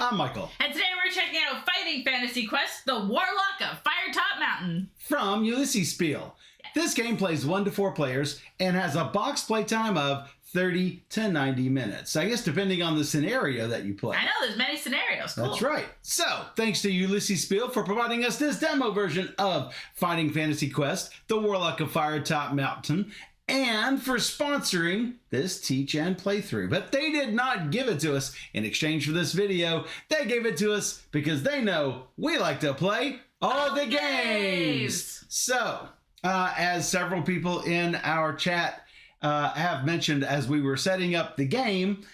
I'm Michael. And today we're checking out Fighting Fantasy Quest, the Warlock of Firetop Mountain. From Ulysses Spiel. This game plays 1 to 4 players and has a box playtime of 30 to 90 minutes. I guess depending on the scenario that you play. I know, there's many scenarios. Cool. That's right. So, thanks to Ulysses Spiel for providing us this demo version of Fighting Fantasy Quest, the Warlock of Firetop Mountain, and for sponsoring this teach and playthrough. But they did not give it to us in exchange for this video. They gave it to us because they know we like to play all the games. So, as several people in our chat have mentioned as we were setting up the game,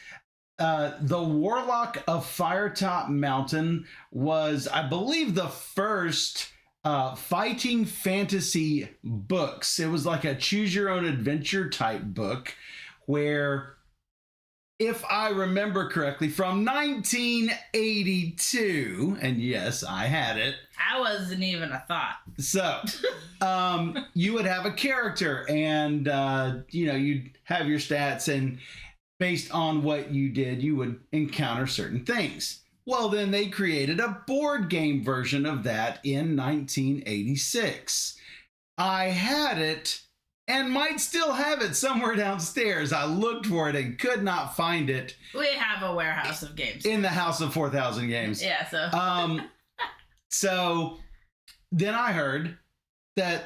the Warlock of Firetop Mountain was, I believe, the first fighting fantasy books. It was like a choose your own adventure type book where, if I remember correctly, from 1982, and yes, I had it. I wasn't even a thought. So, you would have a character and, you'd have your stats, and based on what you did, you would encounter certain things. Well, then they created a board game version of that in 1986. I had it and might still have it somewhere downstairs. I looked for it and could not find it. We have a warehouse of games. In the house of 4,000 games. Yeah, so. So then I heard that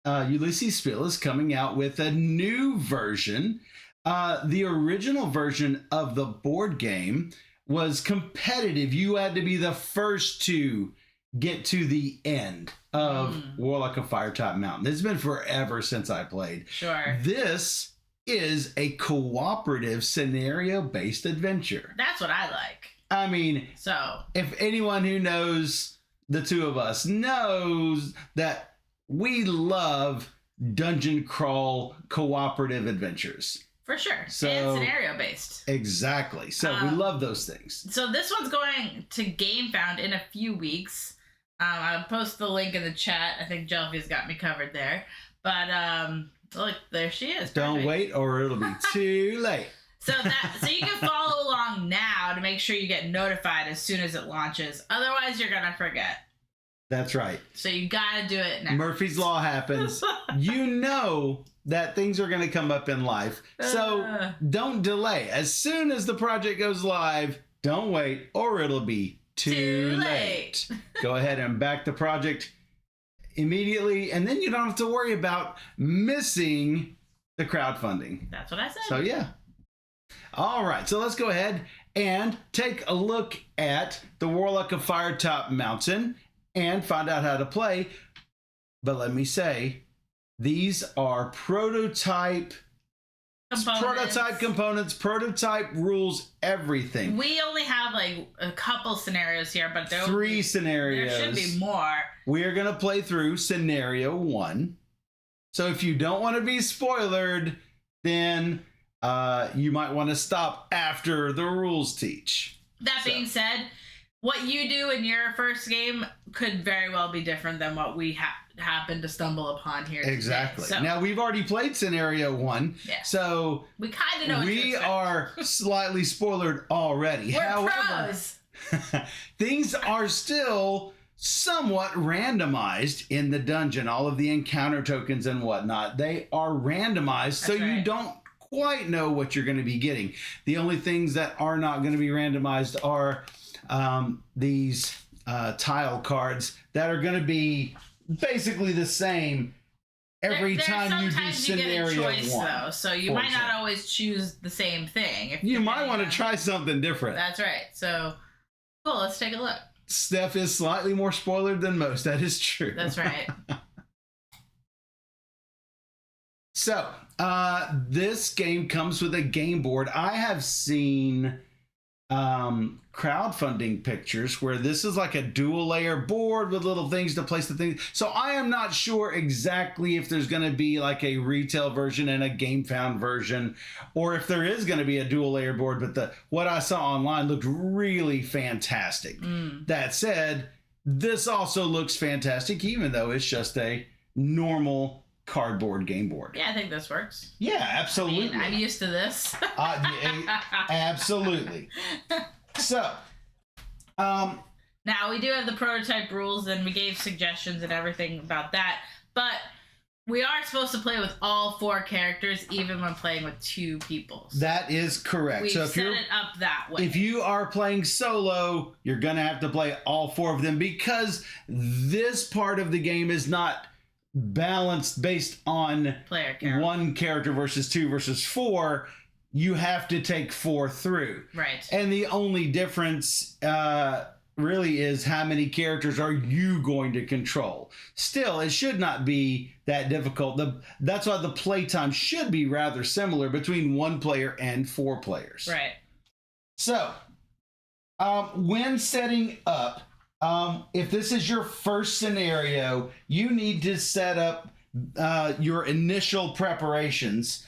Ulysses Spiel is coming out with a new version. The original version of the board game was competitive. You had to be the first to get to the end of Warlock of Firetop Mountain. It's been forever since I played. Sure. This is a cooperative scenario-based adventure. That's what I like. I mean, so if anyone who knows the two of us knows that we love dungeon crawl cooperative adventures. For sure. So, and scenario based. Exactly. So we love those things. So this one's going to GameFound in a few weeks. I'll post the link in the chat. I think Jelfie's got me covered there. But look, there she is. Don't Perfect. wait or it'll be too late. So you can follow along now to make sure you get notified as soon as it launches. Otherwise, you're gonna forget. That's right. So you gotta do it now. Murphy's Law happens. You know that things are going to come up in life. So don't delay. As soon as the project goes live, don't wait or it'll be too late. Go ahead and back the project immediately, and then you don't have to worry about missing the crowdfunding. That's what I said. So yeah. All right, so let's go ahead and take a look at the Warlock of Firetop Mountain and find out how to play. But let me say, these are prototype components, prototype rules, everything. We only have like a couple scenarios here, but there 3 scenarios. There should be more. We are going to play through scenario 1. So if you don't want to be spoilered, then you might want to stop after the rules teach. That being said, what you do in your first game could very well be different than what we happen to stumble upon here today. Exactly. So, now, we've already played scenario 1, so we kind of know what we are slightly spoilered already. We're However, pros. things are still somewhat randomized in the dungeon. All of the encounter tokens and whatnot, they are randomized, so you don't quite know what you're going to be getting. The only things that are not going to be randomized are these tile cards that are going to be basically the same every time you do scenario 1. Sometimes you get a choice, though, so you might not always choose the same thing. You might want to try something different. That's right. So, cool, let's take a look. Steph is slightly more spoilered than most. That is true. That's right. So, this game comes with a game board. I have seen crowdfunding pictures where this is like a dual layer board with little things to place the things. So I am not sure exactly if there's going to be like a retail version and a GameFound version, or if there is going to be a dual layer board, but what I saw online looked really fantastic. That said, this also looks fantastic, even though it's just a normal cardboard game board. Yeah, I think this works. Yeah, absolutely. I mean, I'm used to this. Absolutely. So, Now, we do have the prototype rules, and we gave suggestions and everything about that, but we are supposed to play with all 4 characters, even when playing with 2 people. That is correct. We've so if set you're it up that way. If you are playing solo, you're going to have to play all 4 of them, because this part of the game is not balanced based on Player count. 1 character versus 2 versus 4. You have to take 4 through. Right. And the only difference really is how many characters are you going to control. Still, it should not be that difficult. That's why the playtime should be rather similar between 1 player and 4 players. Right. So, when setting up, if this is your first scenario, you need to set up your initial preparations.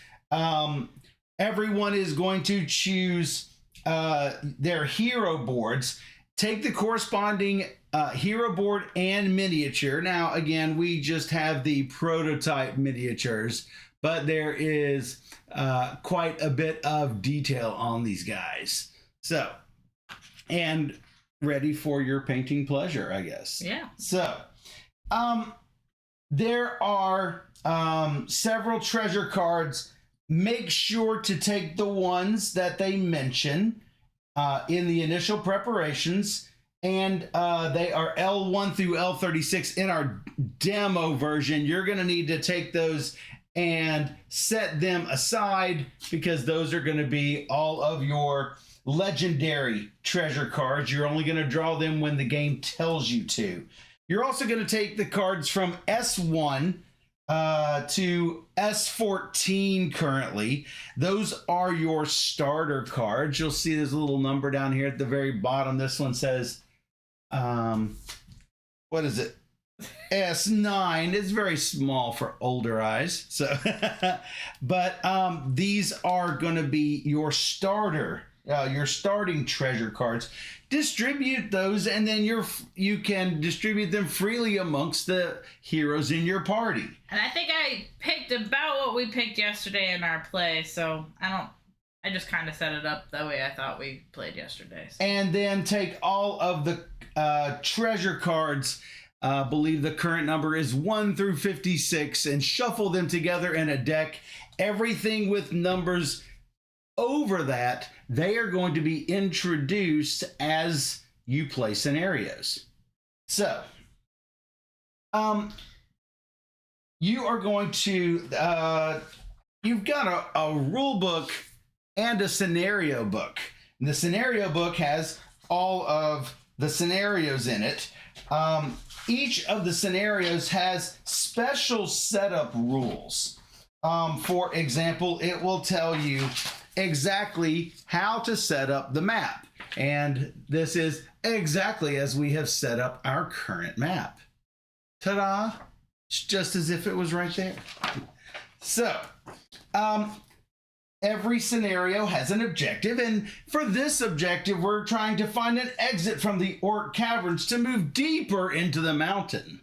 Everyone is going to choose their hero boards. Take the corresponding hero board and miniature. Now, again, we just have the prototype miniatures, but there is quite a bit of detail on these guys. So, and ready for your painting pleasure, I guess. Yeah. So, there are several treasure cards. Make sure to take the ones that they mention in the initial preparations, and they are L1 through L36 in our demo version. You're going to need to take those and set them aside, because those are going to be all of your legendary treasure cards. You're only going to draw them when the game tells you to. You're also going to take the cards from S1 to S14 currently. Those are your starter cards. You'll see there's a little number down here at the very bottom. This one says, what is it? S9. It's very small for older eyes. So, but these are going to be your starting treasure cards. Distribute those, and then you can distribute them freely amongst the heroes in your party. And I think I picked about what we picked yesterday in our play, so I just kind of set it up the way I thought we played yesterday. So. And then take all of the treasure cards, believe the current number is 1 through 56, and shuffle them together in a deck. Everything with numbers over that, they are going to be introduced as you play scenarios. So, you are going to, you've got a rule book and a scenario book. And the scenario book has all of the scenarios in it. Each of the scenarios has special setup rules. For example, it will tell you exactly how to set up the map. And this is exactly as we have set up our current map. Ta-da! It's just as if it was right there. So, every scenario has an objective, and for this objective, we're trying to find an exit from the Orc Caverns to move deeper into the mountain.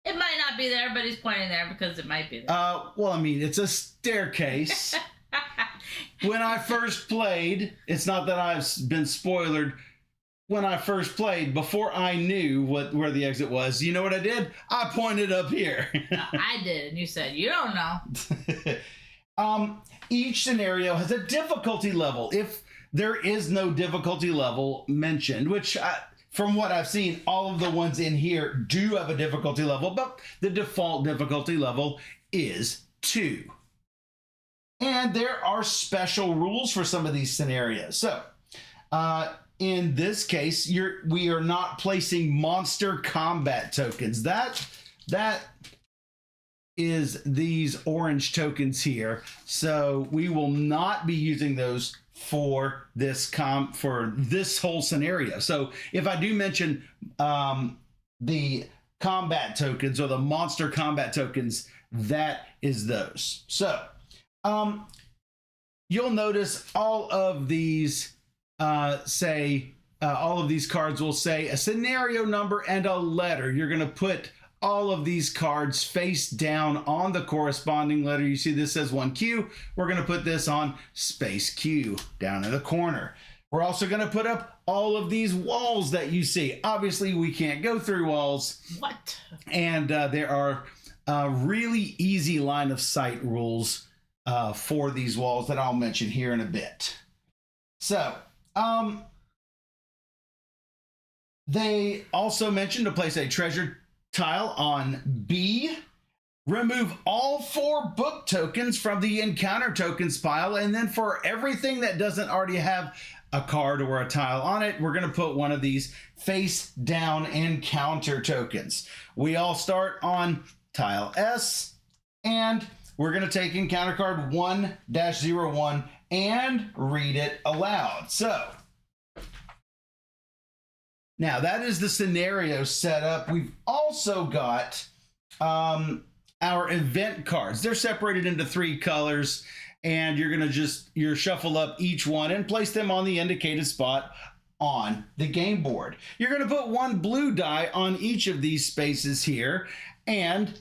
It might not be there, but he's pointing there because it might be there. Well, I mean, it's a staircase. When I first played, it's not that I've been spoilered. When I first played, before I knew where the exit was, you know what I did? I pointed up here. No, I did, and you said, you don't know. Each scenario has a difficulty level. If there is no difficulty level mentioned, which from what I've seen, all of the ones in here do have a difficulty level, but the default difficulty level is 2. And there are special rules for some of these scenarios. So, in this case, we are not placing monster combat tokens. That is these orange tokens here. So we will not be using those for this whole scenario. So if I do mention the combat tokens or the monster combat tokens, that is those. So you'll notice all of these all of these cards will say a scenario number and a letter. You're going to put all of these cards face down on the corresponding letter. You see this says 1Q. We're going to put this on space Q down in the corner. We're also going to put up all of these walls that you see. Obviously, we can't go through walls. What? And there are really easy line of sight rules for these walls that I'll mention here in a bit. So, they also mentioned to place a treasure tile on B. Remove all 4 book tokens from the encounter tokens pile, and then for everything that doesn't already have a card or a tile on it, we're going to put one of these face down encounter tokens. We all start on tile S, and we're going to take encounter card 1-01 and read it aloud. So now that is the scenario set up. We've also got our event cards. They're separated into 3 colors, and you're going to shuffle up each one and place them on the indicated spot on the game board. You're going to put 1 blue die on each of these spaces here, and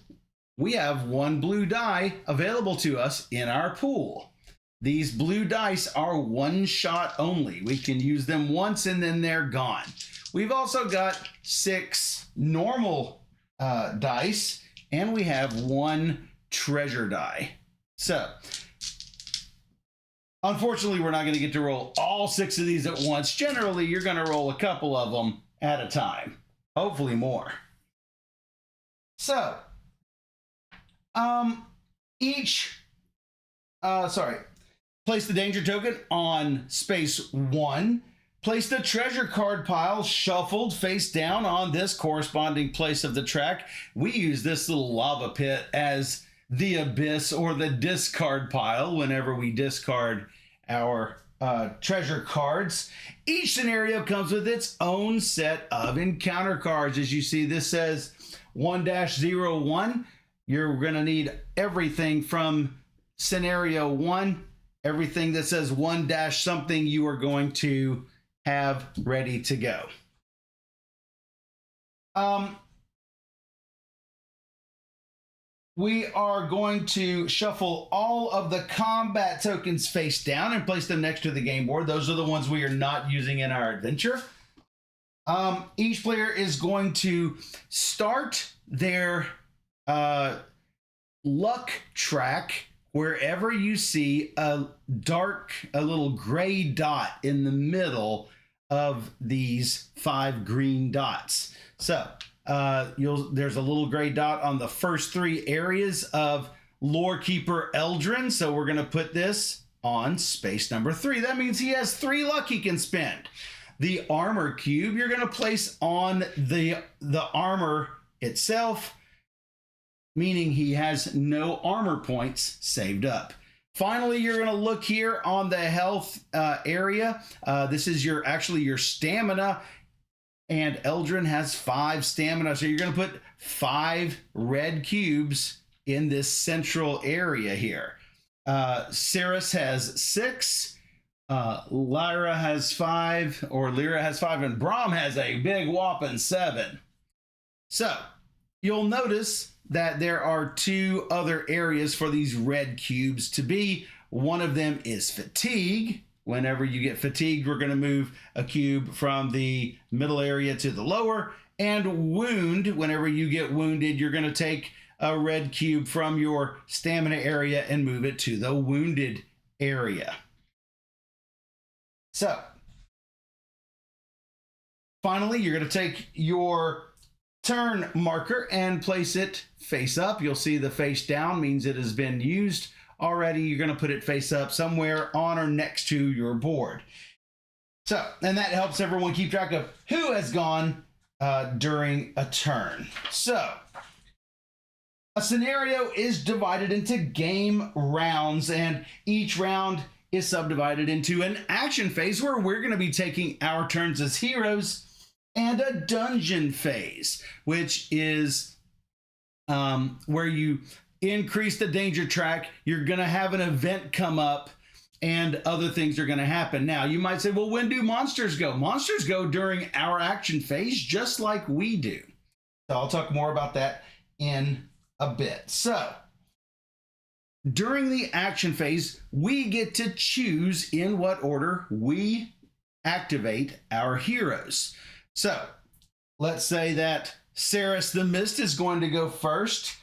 we have 1 blue die available to us in our pool. These blue dice are 1 shot only. We can use them once and then they're gone. We've also got 6 normal dice, and we have 1 treasure die. So, unfortunately, we're not going to get to roll all 6 of these at once. Generally, you're going to roll a couple of them at a time. Hopefully more. So, place the danger token on space 1. Place the treasure card pile shuffled face down on this corresponding place of the track. We use this little lava pit as the abyss or the discard pile whenever we discard our treasure cards. Each scenario comes with its own set of encounter cards. As you see, this says 1-01. You're going to need everything from scenario 1. Everything that says 1- something you are going to have ready to go. We are going to shuffle all of the combat tokens face down and place them next to the game board. Those are the ones we are not using in our adventure. Each player is going to start their luck track wherever you see a little gray dot in the middle of these 5 green dots. So there's a little gray dot on the first 3 areas of Lorekeeper Eldrin. So we're going to put this on space number 3. That means he has 3 luck he can spend. The armor cube you're going to place on the armor itself, meaning he has no armor points saved up. Finally, you're going to look here on the health area. This is your stamina, and Eldrin has 5 stamina. So you're going to put 5 red cubes in this central area here. Cirrus has 6. Lyra has 5, and Brahm has a big whopping 7. So you'll notice that there are 2 other areas for these red cubes to be. One of them is fatigue. Whenever you get fatigued, we're going to move a cube from the middle area to the lower. And wound, whenever you get wounded, you're going to take a red cube from your stamina area and move it to the wounded area. So, finally, you're going to take your turn marker and place it face up. You'll see the face down means it has been used already. You're going to put it face up somewhere on or next to your board. So, and that helps everyone keep track of who has gone during a turn. So, a scenario is divided into game rounds, and each round is subdivided into an action phase where we're going to be taking our turns as heroes, and a dungeon phase, which is where you increase the danger track. You're going to have an event come up and other things are going to happen. Now, you might say, well, when do monsters go? Monsters go during our action phase, just like we do. So I'll talk more about that in a bit. So during the action phase, we get to choose in what order we activate our heroes. So let's say that Saris the Mist is going to go first.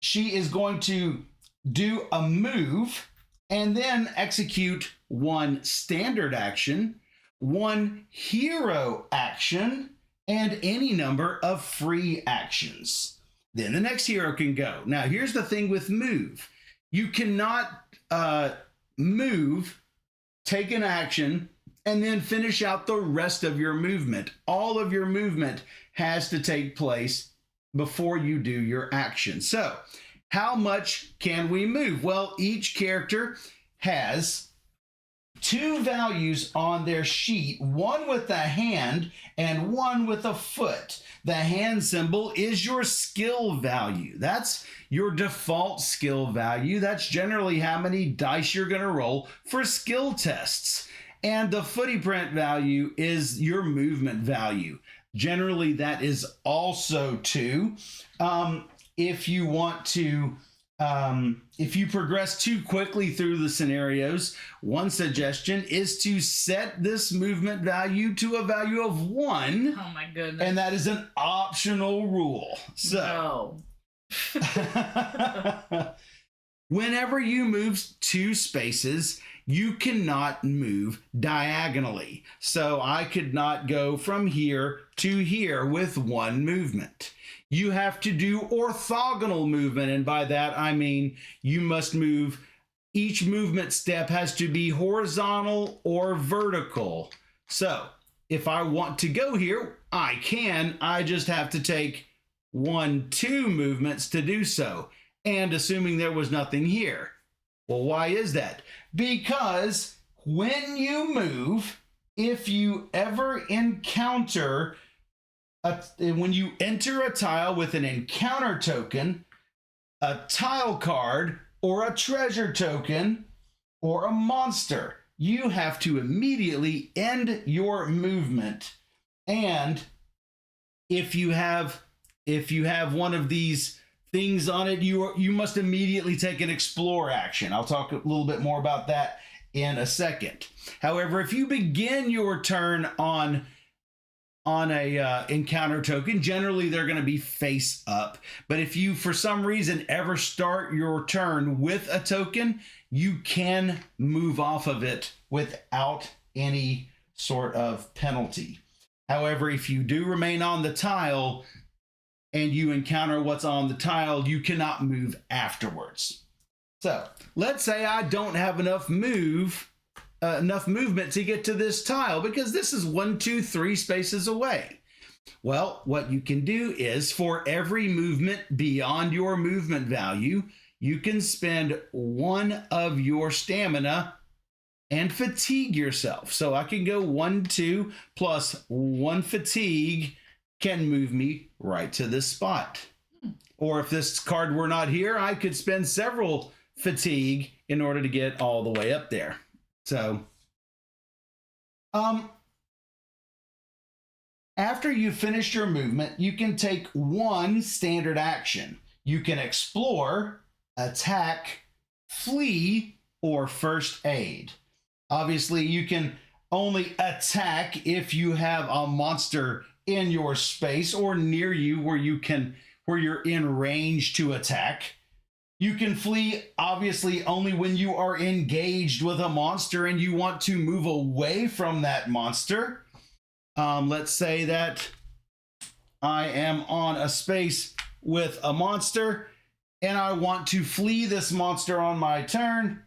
She is going to do a move and then execute one standard action, one hero action, and any number of free actions. Then the next hero can go. Now, here's the thing with move. You cannot move, take an action, and then finish out the rest of your movement. All of your movement has to take place before you do your action. So, how much can we move? Well, each character has two values on their sheet, one with a hand and one with a foot. The hand symbol is your skill value. That's your default skill value. That's generally how many dice you're going to roll for skill tests. And the footy print value is your movement value. Generally, that is also 2. If you want to, if you progress too quickly through the scenarios, one suggestion is to set this movement value to a value of 1. Oh my goodness. And that is an optional rule. So, no. Whenever you move 2 spaces, you cannot move diagonally. So I could not go from here to here with 1 movement. You have to do orthogonal movement, and by that I mean you must move, each movement step has to be horizontal or vertical. So if I want to go here, I can. I just have to take 1, 2 movements to do so, and assuming there was nothing here. Well, why is that? Because when you move, if you ever encounter, when you enter a tile with an encounter token, a tile card, or a treasure token, or a monster, you have to immediately end your movement. And if you have one of these things on it, you must immediately take an explore action. I'll talk a little bit more about that in a second. However, if you begin your turn on a encounter token, generally they're going to be face up. But if you, for some reason, ever start your turn with a token, you can move off of it without any sort of penalty. However, if you do remain on the tile and you encounter what's on the tile, you cannot move afterwards. So let's say I don't have enough movement to get to this tile because this is 1, 2, 3 spaces away. Well, what you can do is for every movement beyond your movement value, you can spend 1 of your stamina and fatigue yourself. So I can go 1, 2 plus 1 fatigue can move me right to this spot. Or if this card were not here, I could spend several fatigue in order to get all the way up there. So, after you've finished your movement, you can take 1 standard action. You can explore, attack, flee, or first aid. Obviously, you can only attack if you have a monster in your space or near you where you're in range to attack. You can flee, obviously, only when you are engaged with a monster and you want to move away from that monster. Let's say that I am on a space with a monster and I want to flee this monster on my turn.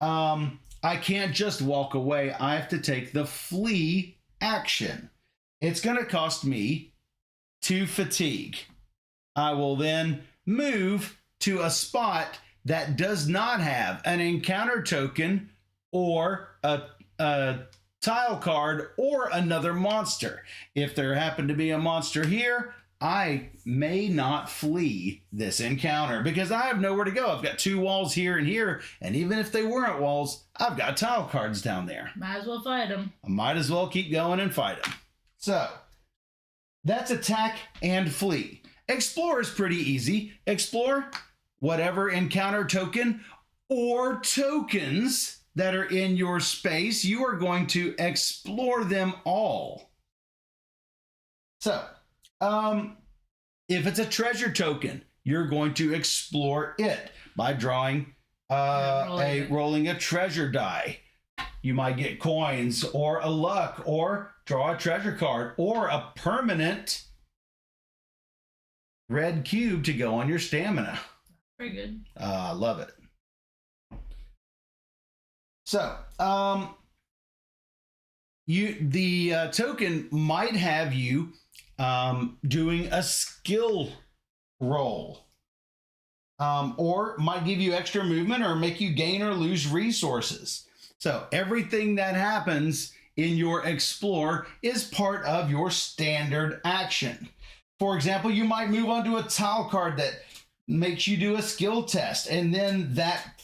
I can't just walk away. I have to take the flee action. It's going to cost me 2 fatigue. I will then move to a spot that does not have an encounter token or a tile card or another monster. If there happened to be a monster here, I may not flee this encounter because I have nowhere to go. I've got 2 walls here and here, and even if they weren't walls, I've got tile cards down there. Might as well fight them. I might as well keep going and fight them. So, that's attack and flee. Explore is pretty easy. Explore whatever encounter token or tokens that are in your space, you are going to explore them all. So, if it's a treasure token, you're going to explore it by drawing rolling a treasure die. You might get coins or a luck or draw a treasure card or a permanent red cube to go on your stamina. Very good. I love it. So, the token might have you doing a skill roll, or might give you extra movement or make you gain or lose resources. So everything that happens in your explore is part of your standard action. For example, you might move on to a tile card that makes you do a skill test, and then that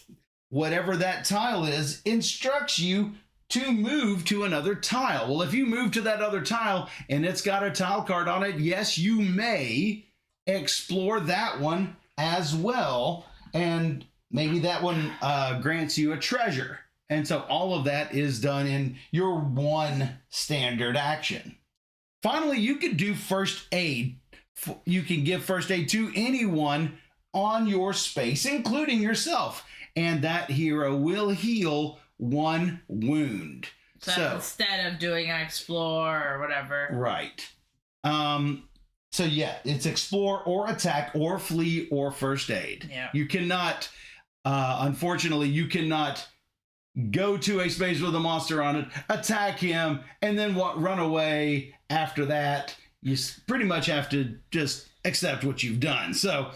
whatever that tile is instructs you to move to another tile. Well, if you move to that other tile and it's got a tile card on it, yes, you may explore that one as well, and maybe that one grants you a treasure. And so all of that is done in your one standard action. Finally, you could do first aid. You can give first aid to anyone on your space, including yourself, and that hero will heal 1 wound. So instead of doing an explore or whatever. Right. So yeah, it's explore or attack or flee or first aid. Yeah. You cannot, unfortunately, you cannot go to a space with a monster on it, attack him, and then run away after that. You pretty much have to just accept what you've done. So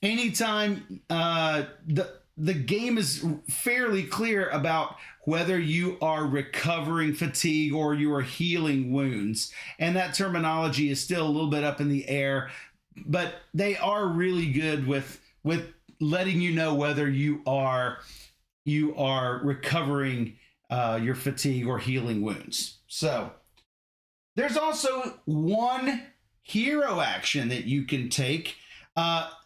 anytime the game is fairly clear about whether you are recovering fatigue or you are healing wounds. And that terminology is still a little bit up in the air, but they are really good with letting you know whether you are recovering your fatigue or healing wounds. So there's also one hero action that you can take.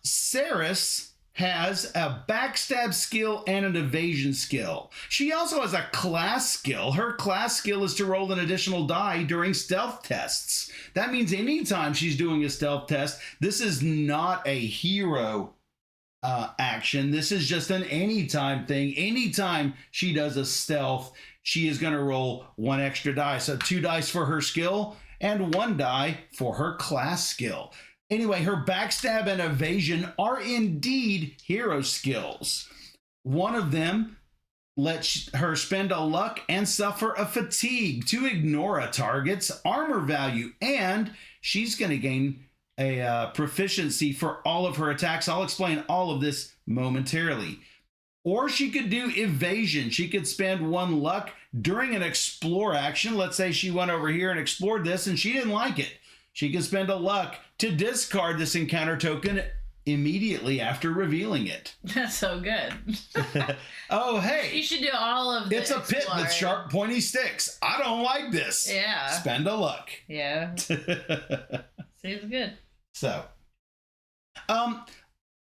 Ceres has a backstab skill and an evasion skill. She also has a class skill. Her class skill is to roll an additional die during stealth tests. That means anytime she's doing a stealth test, this is not a hero action. This is just an anytime thing. Anytime she does a stealth, she is going to roll 1 extra die. So 2 dice for her skill and 1 die for her class skill. Anyway, her backstab and evasion are indeed hero skills. One of them lets her spend a luck and suffer a fatigue to ignore a target's armor value, and she's going to gain a proficiency for all of her attacks. I'll explain all of this momentarily. Or she could do evasion. She could spend 1 luck during an explore action. Let's say she went over here and explored this and she didn't like it. She can spend a luck to discard this encounter token immediately after revealing it. That's so good. Oh, hey. You should do all of this. It's a pit with sharp, pointy sticks. I don't like this. Yeah. Spend a luck. Yeah. Seems good. So,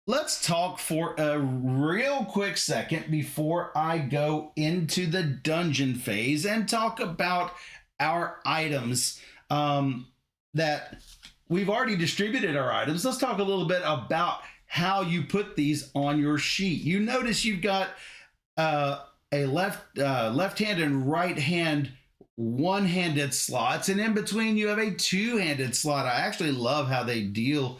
let's talk for a real quick second before I go into the dungeon phase and talk about our items. That we've already distributed our items. Let's talk a little bit about how you put these on your sheet. You notice you've got a left hand and right hand one-handed slots, and in between you have a two-handed slot. I actually love how they do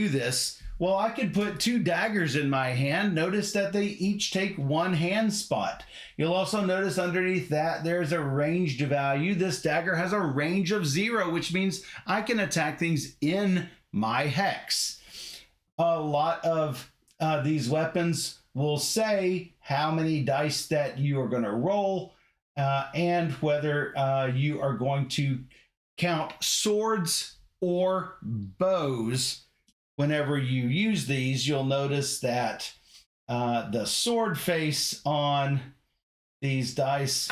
this. Well, I could put 2 daggers in my hand. Notice that they each take 1 hand spot. You'll also notice underneath that there's a ranged value. This dagger has a range of 0, which means I can attack things in my hex. A lot of these weapons will say how many dice that you are going to roll and whether you are going to count swords or bows. Whenever you use these, you'll notice that the sword face on these dice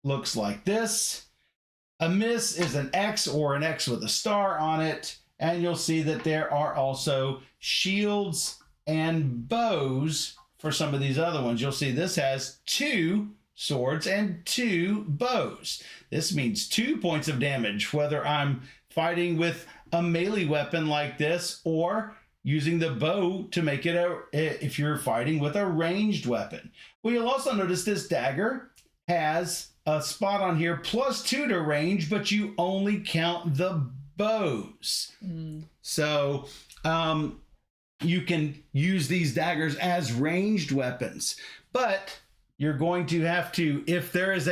looks like this. A miss is an X or an X with a star on it. And you'll see that there are also shields and bows for some of these other ones. You'll see this has 2 swords and 2 bows. This means 2 points of damage, whether I'm fighting with a melee weapon like this or using the bow to make it if you're fighting with a ranged weapon. Well, you'll also notice this dagger has a spot on here +2 to range, but you only count the bows. So you can use these daggers as ranged weapons, but you're going to have to, if there is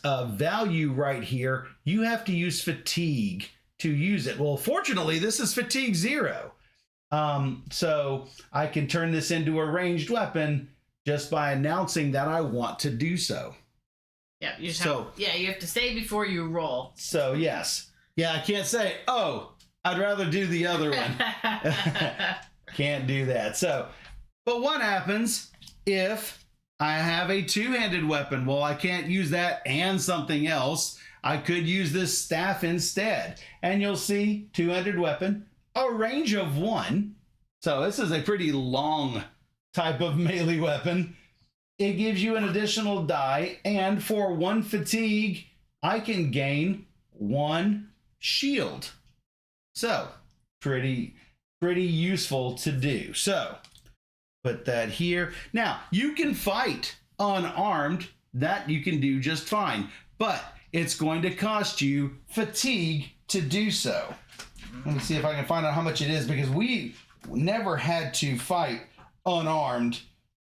a value right here, you have to use fatigue to use it. Well, fortunately, this is fatigue 0. So I can turn this into a ranged weapon just by announcing that I want to do so. Yeah, you have to say before you roll. So yes. Yeah, I can't say, oh, I'd rather do the other one. Can't do that. So, but what happens if I have a 2-handed weapon? Well, I can't use that and something else. I could use this staff instead. And you'll see 2-handed weapon, a range of 1. So this is a pretty long type of melee weapon. It gives you an additional die, and for 1 fatigue, I can gain 1 shield. So pretty useful to do. So put that here. Now you can fight unarmed. That you can do just fine, but it's going to cost you fatigue to do so. Let me see if I can find out how much it is, because we never had to fight unarmed.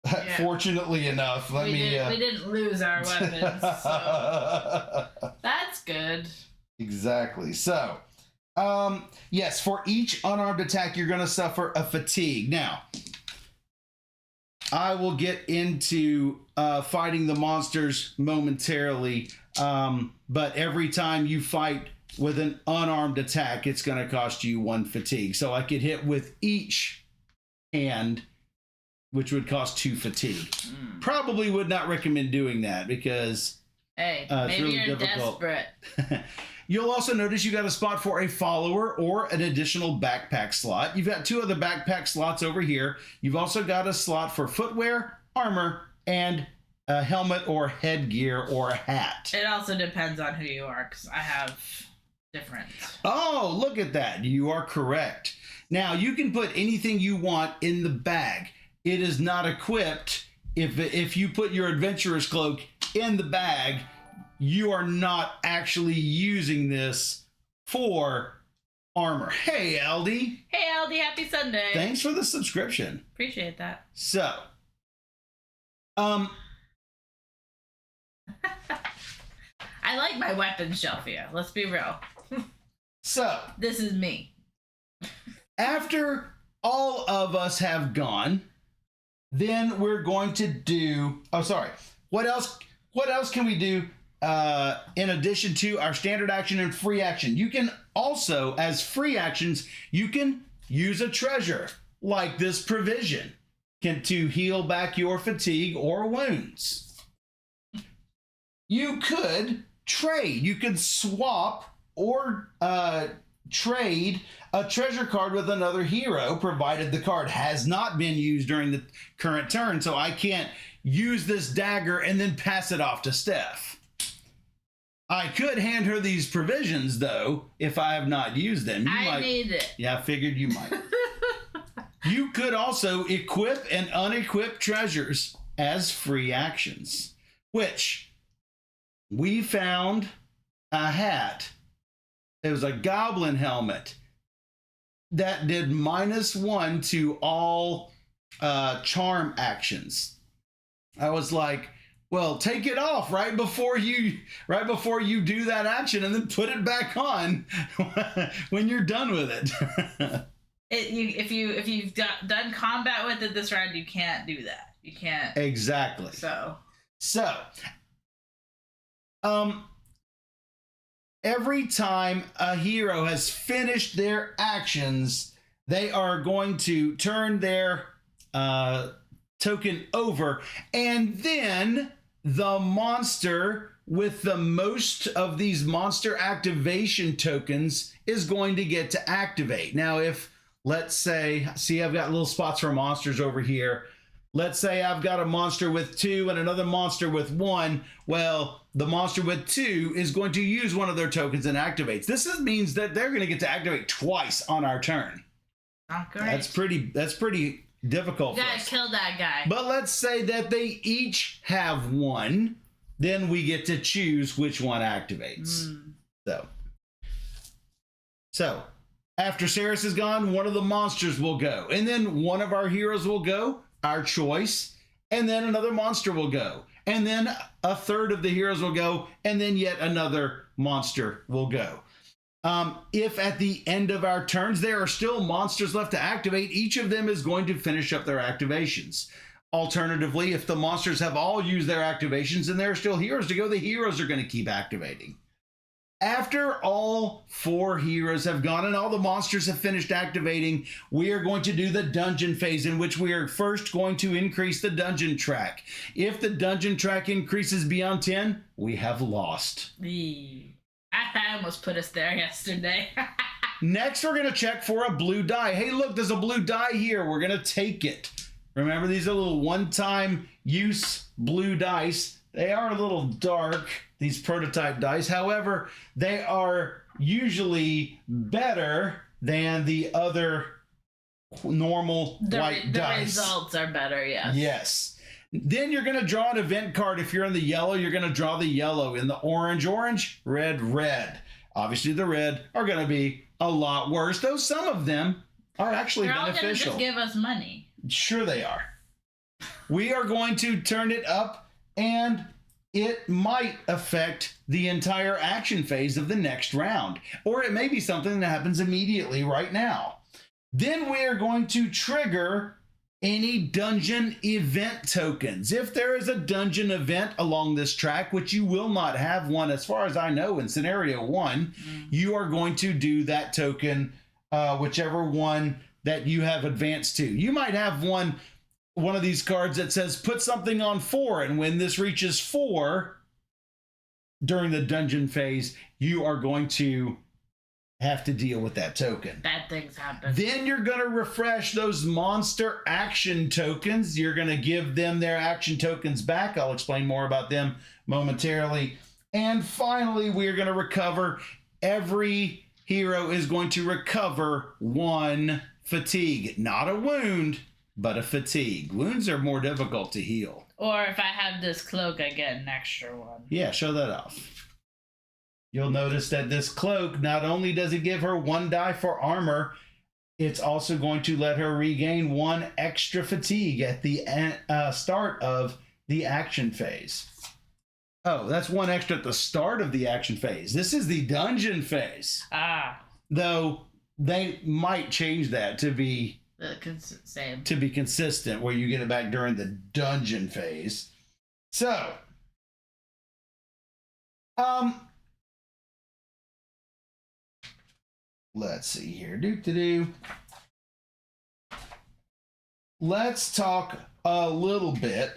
Yeah. Fortunately enough, we didn't lose our weapons, so that's good. Exactly. So, yes, for each unarmed attack, you're going to suffer a fatigue. Now, I will get into fighting the monsters momentarily, but every time you fight with an unarmed attack, it's going to cost you 1 fatigue. So I could hit with each hand, which would cost 2 fatigue. Probably would not recommend doing that, because maybe it's really you're difficult. Desperate. You'll also notice you got a spot for a follower or an additional backpack slot. You've got 2 other backpack slots over here. You've also got a slot for footwear, armor, and a helmet or headgear or a hat. It also depends on who you are, because I have different. Oh, look at that. You are correct. Now, you can put anything you want in the bag. It is not equipped. If you put your adventurer's cloak in the bag, you are not actually using this for armor. Hey, Aldi. Hey, Aldi. Happy Sunday. Thanks for the subscription. Appreciate that. So, I like my weapons, Shelfia. Let's be real. So, this is me. After all of us have gone, then we're going to do... Oh, sorry. What else can we do in addition to our standard action and free action? You can also, as free actions, you can use a treasure, like this provision, to heal back your fatigue or wounds. You could trade. You could swap or trade a treasure card with another hero, provided the card has not been used during the current turn. So I can't use this dagger and then pass it off to Steph. I could hand her these provisions, though, if I have not used them. I need it. Yeah, I figured you might. You could also equip and unequip treasures as free actions, which we found a hat. It was a goblin helmet that did -1 to all charm actions. I was like, well, take it off right before you do that action, and then put it back on when you're done with it. If you've done combat with it this round, you can't do that. You can't. Exactly. So, every time a hero has finished their actions, they are going to turn their token over, and then the monster with the most of these monster activation tokens is going to get to activate. Now, if let's say, see, I've got little spots for monsters over here. Let's say I've got a monster with 2 and another monster with 1. Well, the monster with 2 is going to use one of their tokens and activates. Means that they're going to get to activate twice on our turn. Oh, great. That's pretty difficult. You gotta kill that guy. But let's say that they each have 1. Then we get to choose which one activates. So after Ceres is gone, one of the monsters will go. And then one of our heroes will go, our choice. And then another monster will go. And then a third of the heroes will go. And then yet another monster will go. If at the end of our turns there are still monsters left to activate, each of them is going to finish up their activations. Alternatively, if the monsters have all used their activations and there are still heroes to go, the heroes are going to keep activating. After all 4 heroes have gone and all the monsters have finished activating, we are going to do the dungeon phase, in which we are first going to increase the dungeon track. If the dungeon track increases beyond 10, we have lost. I almost put us there yesterday. Next, we're going to check for a blue die. Hey, look, there's a blue die here. We're going to take it. Remember, these are little one-time use blue dice. They are a little dark, these prototype dice. However, they are usually better than the other normal white dice. The results are better, yes. Yes. Then you're going to draw an event card. If you're in the yellow, you're going to draw the yellow. In the orange, red, red. Obviously, the red are going to be a lot worse, though some of them are actually They're beneficial. all going to just give us money. Sure they are. We are going to turn it up, and it might affect the entire action phase of the next round. Or it may be something that happens immediately right now. Then we are going to trigger any dungeon event tokens. If there is a dungeon event along this track, which you will not have one as far as I know in scenario 1, you are going to do that token, whichever one that you have advanced to. You might have one of these cards that says put something on 4, and when this reaches 4 during the dungeon phase, you are going to have to deal with that token. Bad things happen. Then you're going to refresh those monster action tokens. You're going to give them their action tokens back. I'll explain more about them momentarily. And finally, we're going to recover. Every hero is going to recover 1 fatigue. Not a wound, but a fatigue. Wounds are more difficult to heal. Or if I have this cloak, I get an extra one. Yeah, show that off. You'll notice that this cloak, not only does it give her 1 die for armor, it's also going to let her regain 1 extra fatigue at the start of the action phase. Oh, that's 1 extra at the start of the action phase. This is the dungeon phase. Though they might change that to be same. To be consistent, where you get it back during the dungeon phase. So, let's see here. Let's talk a little bit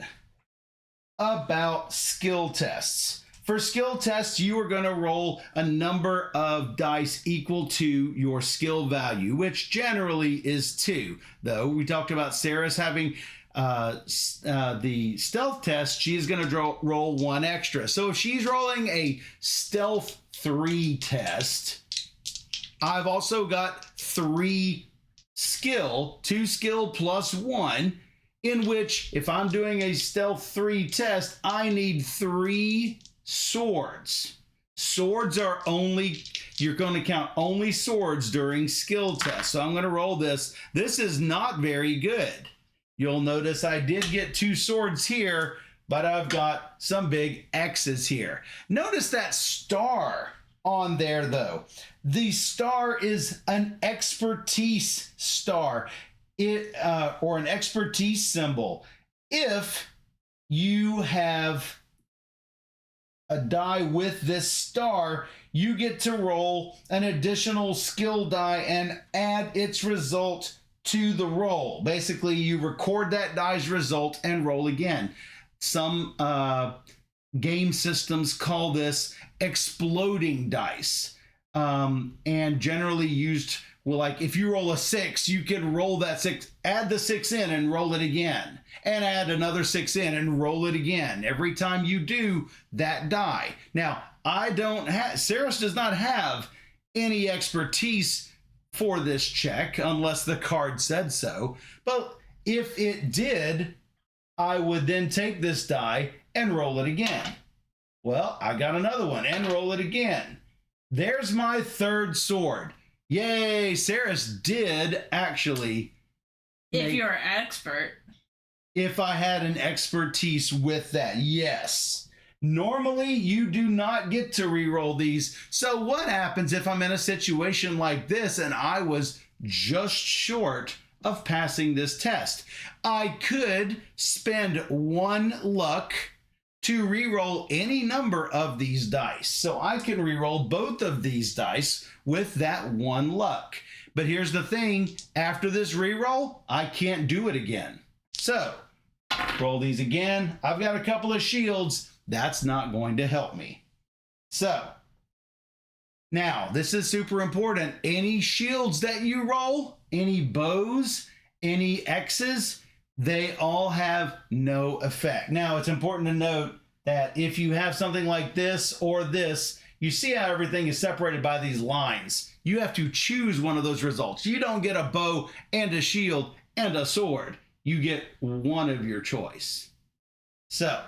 about skill tests. For skill tests, you are going to roll a number of dice equal to your skill value, which generally is 2. Though we talked about Ceres having the stealth test, she's going to roll 1 extra. So if she's rolling a stealth 3 test, I've also got 3 skill, 2 skill plus 1, in which if I'm doing a stealth 3 test, I need 3 swords. Swords are only, you're going to count only swords during skill tests. So I'm going to roll this. This is not very good. You'll notice I did get 2 swords here, but I've got some big X's here. Notice that star on there though. The star is an expertise star, or an expertise symbol. If you have a die with this star, you get to roll an additional skill die and add its result to the roll. Basically, you record that die's result and roll again. Some game systems call this exploding dice, and generally used Well, like if you roll a 6, you can roll that 6, add the 6 in and roll it again, and add another 6 in and roll it again every time you do that die. Now, Saris does not have any expertise for this check unless the card said so. But if it did, I would then take this die and roll it again. Well, I got another one and roll it again. There's my third sword. Yay, Saris did actually. If you're an expert. If I had an expertise with that, yes. Normally, you do not get to reroll these. So what happens if I'm in a situation like this and I was just short of passing this test? I could spend 1 luck to reroll any number of these dice. So I can reroll both of these dice with that 1 luck. But here's the thing, after this reroll, I can't do it again. So, roll these again. I've got a couple of shields. That's not going to help me. So, now, this is super important. Any shields that you roll, any bows, any X's, they all have no effect. Now, it's important to note that if you have something like this or this, you see how everything is separated by these lines. You have to choose one of those results. You don't get a bow and a shield and a sword. You get one of your choice. So,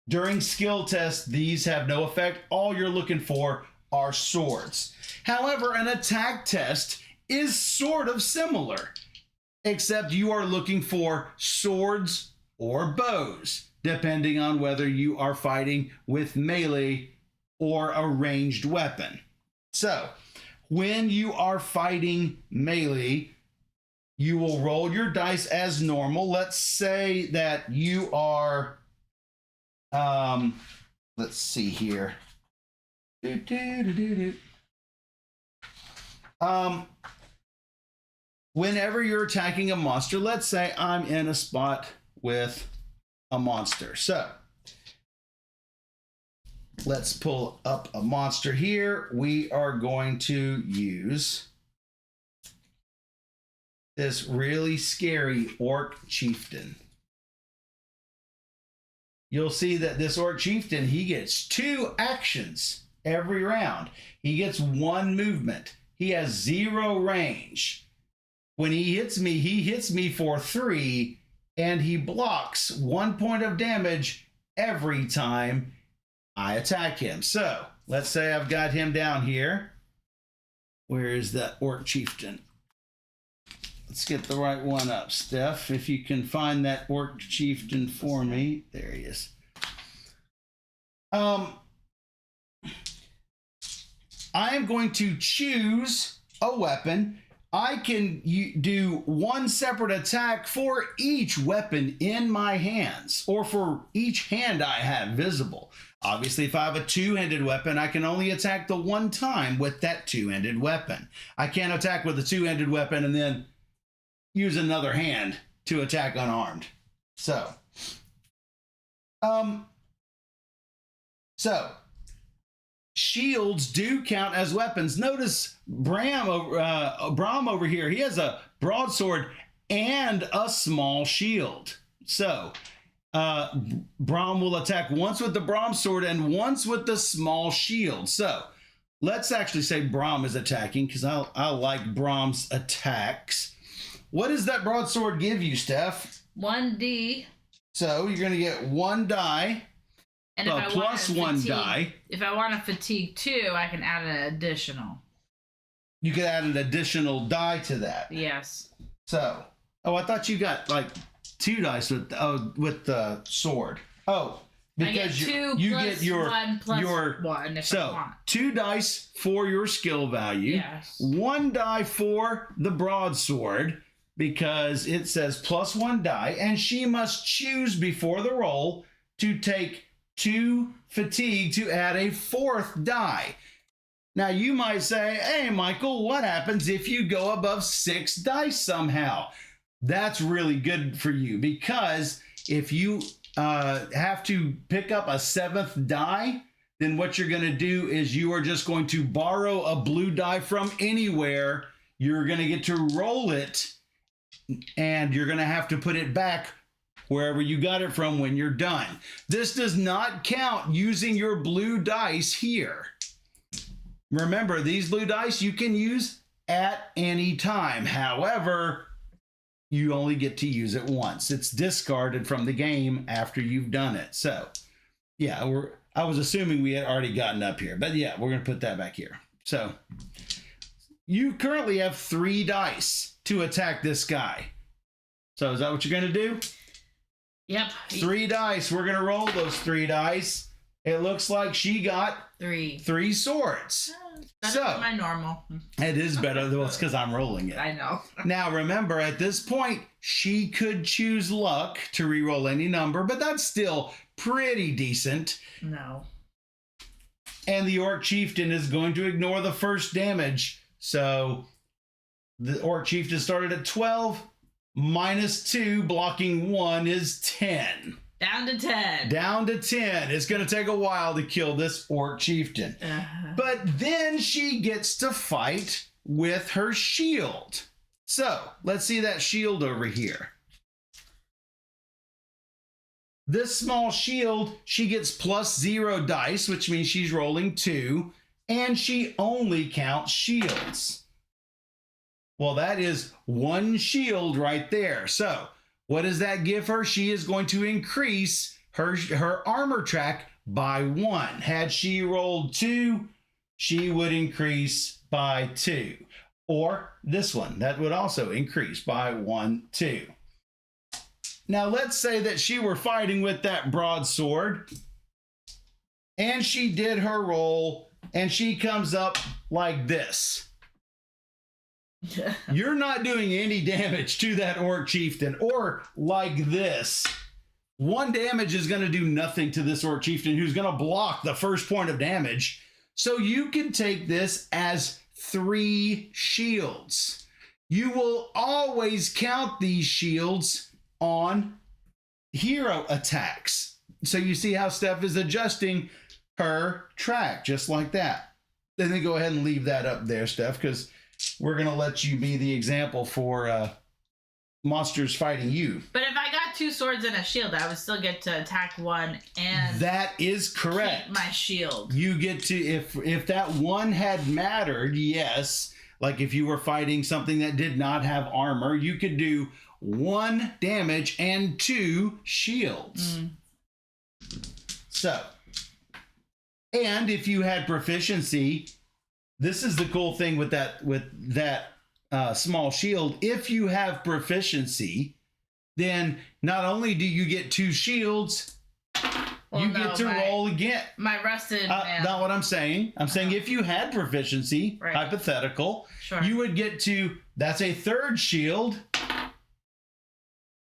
during skill tests, these have no effect. All you're looking for are swords. However, an attack test is sort of similar, except you are looking for swords or bows, depending on whether you are fighting with melee or a ranged weapon. So, when you are fighting melee, you will roll your dice as normal. Let's say that you are, let's see here. Whenever you're attacking a monster, let's say I'm in a spot with a monster. So let's pull up a monster here. We are going to use this really scary orc chieftain. You'll see that this orc chieftain, he gets 2 actions every round. He gets 1 movement. He has 0 range. When he hits me for 3, and he blocks 1 point of damage every time I attack him. So let's say I've got him down here. Where is that orc chieftain? Let's get the right one up, Steph. If you can find that orc chieftain for me. There he is. I am going to choose a weapon. I can do 1 separate attack for each weapon in my hands, or for each hand I have visible. Obviously, if I have a 2-handed weapon, I can only attack the 1 time with that 2-handed weapon. I can't attack with a 2-handed weapon and then use another hand to attack unarmed. So shields do count as weapons. Notice Bram over here, he has a broadsword and a small shield. So Bram will attack once with the broadsword and once with the small shield. So let's actually say Bram is attacking, because I like Bram's attacks. What does that broadsword give you, Steph? 1d. So you're going to get 1 die. And if I plus want 1 die. If I want to fatigue 2, I can add an additional. You could add an additional die to that. Yes. So, I thought you got like 2 dice with the sword. Oh, because you get your 1 plus 1 if I want. 2 dice for your skill value. Yes. 1 die for the broadsword, because it says plus 1 die, and she must choose before the roll to take 2 fatigue to add a 4th die. Now you might say, hey Michael, what happens if you go above 6 dice somehow? That's really good for you, because if you have to pick up a 7th die, then what you're going to do is you are just going to borrow a blue die from anywhere. you're going to get to roll it, and you're going to have to put it back wherever you got it from when you're done. This does not count using your blue dice here. Remember, these blue dice you can use at any time. However, you only get to use it once. It's discarded from the game after you've done it. So, yeah, I was assuming we had already gotten up here, but yeah, we're going to put that back here. So, you currently have 3 dice to attack this guy. So, is that what you're going to do? Yep. 3 dice. We're going to roll those 3 dice. It looks like she got 3 swords. Better than my normal. It is better. Well, it's because I'm rolling it. I know. Now, remember, at this point, she could choose luck to re-roll any number, but that's still pretty decent. No. And the Orc Chieftain is going to ignore the first damage. So the Orc Chieftain started at 12. Minus 2, blocking 1 is 10. Down to 10. Down to 10. It's going to take a while to kill this Orc Chieftain. But then she gets to fight with her shield. So, let's see that shield over here. This small shield, she gets +0 dice, which means she's rolling 2, and she only counts shields. Well, that is 1 shield right there. So, what does that give her? She is going to increase her armor track by 1. Had she rolled 2, she would increase by 2. Or this one, that would also increase by 1, 2. Now, let's say that she were fighting with that broadsword, and she did her roll, and she comes up like this. You're not doing any damage to that Orc Chieftain, or like this. 1 damage is going to do nothing to this Orc Chieftain, who's going to block the first point of damage. So you can take this as 3 shields. You will always count these shields on hero attacks. So you see how Steph is adjusting her track, just like that. Then go ahead and leave that up there, Steph, because we're going to let you be the example for monsters fighting you. But if I got 2 swords and a shield, I would still get to attack 1 and... That is correct. Keep my shield. You get to, if that 1 had mattered, yes. Like if you were fighting something that did not have armor, you could do 1 damage and 2 shields. So, and if you had proficiency... This is the cool thing with that small shield. If you have proficiency, then not only do you get 2 shields, you get to roll again. My rusted not what I'm saying. I'm saying if you had proficiency, right. Hypothetical, sure. You would get to, that's a 3rd shield,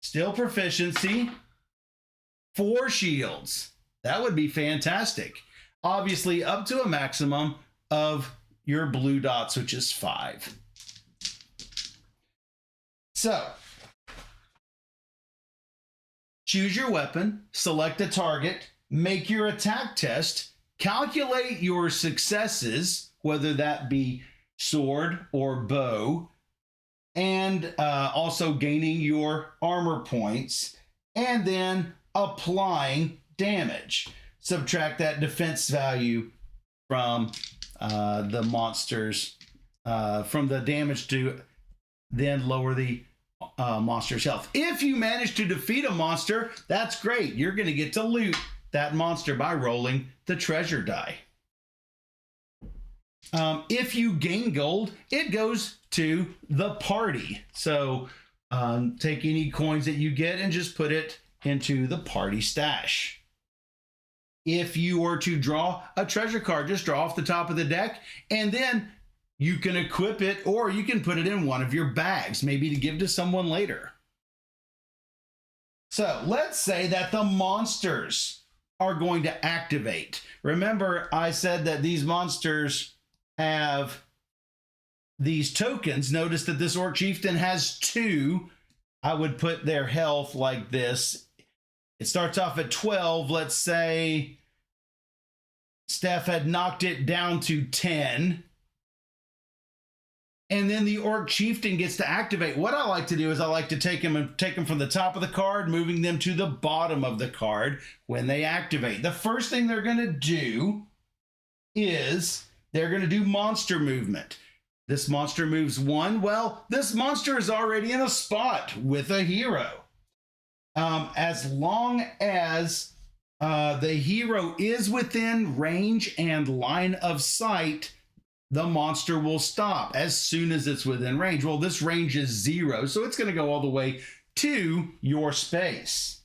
still proficiency, 4 shields. That would be fantastic. Obviously, up to a maximum of your blue dots, which is 5. So, choose your weapon, select a target, make your attack test, calculate your successes, whether that be sword or bow, and also gaining your armor points, and then applying damage. Subtract that defense value from the monsters, from the damage to then lower the monster's health. If you manage to defeat a monster, that's great. You're going to get to loot that monster by rolling the treasure die. If you gain gold, it goes to the party. So take any coins that you get and just put it into the party stash. If you were to draw a treasure card, just draw off the top of the deck, and then you can equip it, or you can put it in one of your bags, maybe to give to someone later. So let's say that the monsters are going to activate. Remember, I said that these monsters have these tokens. Notice that this Orc Chieftain has 2. I would put their health like this. It starts off at 12. Let's say Steph had knocked it down to 10. And then the Orc Chieftain gets to activate. What I like to do is I like to take them from the top of the card, moving them to the bottom of the card when they activate. The first thing they're going to do is they're going to do monster movement. This monster moves 1. Well, this monster is already in a spot with a hero. As long as the hero is within range and line of sight, the monster will stop as soon as it's within range. Well, this range is 0, so it's going to go all the way to your space.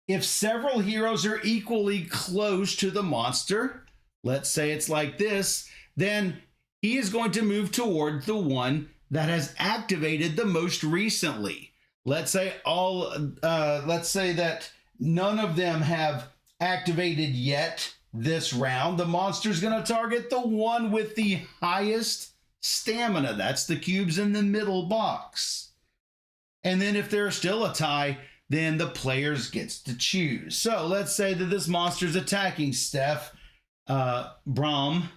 If several heroes are equally close to the monster, let's say it's like this, then he is going to move toward the one that has activated the most recently. Let's say that none of them have activated yet this round. The monster's going to target the one with the highest stamina. That's the cubes in the middle box. And then if there's still a tie, then the players gets to choose. So let's say that this monster's attacking Steph, Brahm,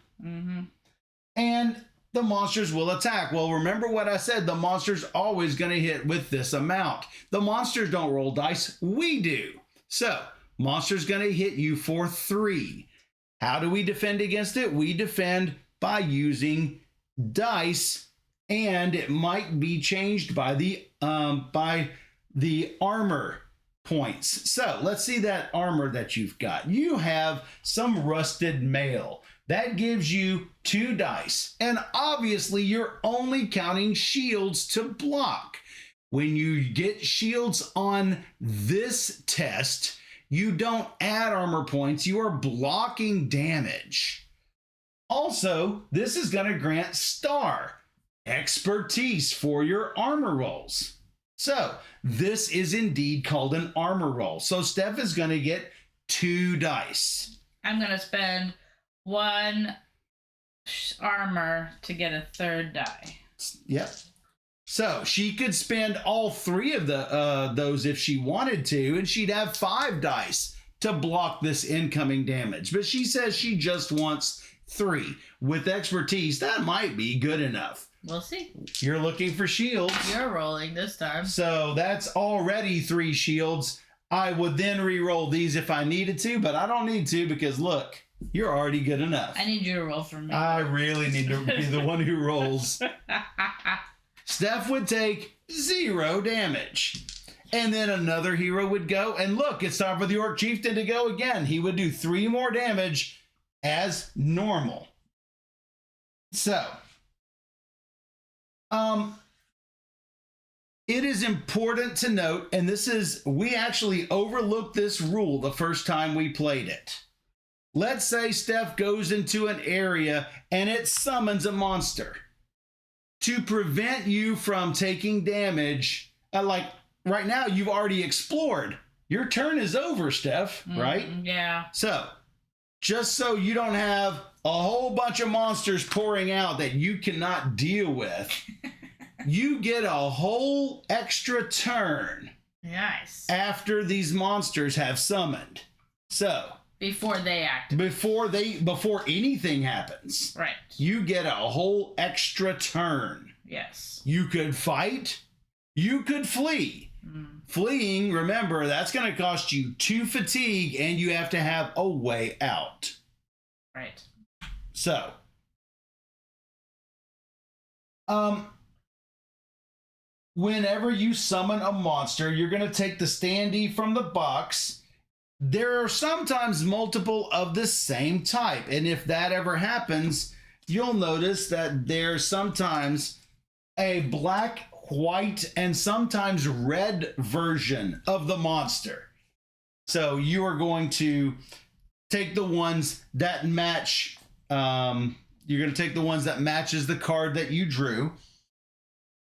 and the monsters will attack. Well, remember what I said, the monster's always going to hit with this amount. The monsters don't roll dice, we do. So, monster's going to hit you for 3. How do we defend against it? We defend by using dice, and it might be changed by the armor points. So, let's see that armor that you've got. You have some rusted mail. That gives you 2 dice. And obviously, you're only counting shields to block. When you get shields on this test, you don't add armor points. You are blocking damage. Also, this is going to grant star expertise for your armor rolls. So, this is indeed called an armor roll. So, Steph is going to get 2 dice. I'm going to spend 1 armor to get a 3rd die. Yep. So she could spend all 3 of those if she wanted to, and she'd have 5 dice to block this incoming damage. But she says she just wants 3. With expertise, that might be good enough. We'll see. You're looking for shields. You're rolling this time. So that's already 3 shields. I would then re-roll these if I needed to, but I don't need to because look, you're already good enough. I need you to roll for me. I really need to be the one who rolls. Steph would take 0 damage. And then another hero would go. And look, it's time for the Orc Chieftain to go again. He would do 3 more damage as normal. So, it is important to note, and we actually overlooked this rule the first time we played it. Let's say Steph goes into an area and it summons a monster. To prevent you from taking damage, like right now you've already explored. Your turn is over, Steph, right? Yeah. So, just so you don't have a whole bunch of monsters pouring out that you cannot deal with, you get a whole extra turn. Nice. After these monsters have summoned. So, before they act. Before anything happens. Right. You get a whole extra turn. Yes. You could fight. You could flee. Fleeing, remember, that's going to cost you 2 fatigue and you have to have a way out. Right. So, whenever you summon a monster, you're going to take the standee from the box. There are sometimes multiple of the same type. And if that ever happens, you'll notice that there's sometimes a black, white, and sometimes red version of the monster. So you are going to take the ones that match. You're going to take the ones that matches the card that you drew.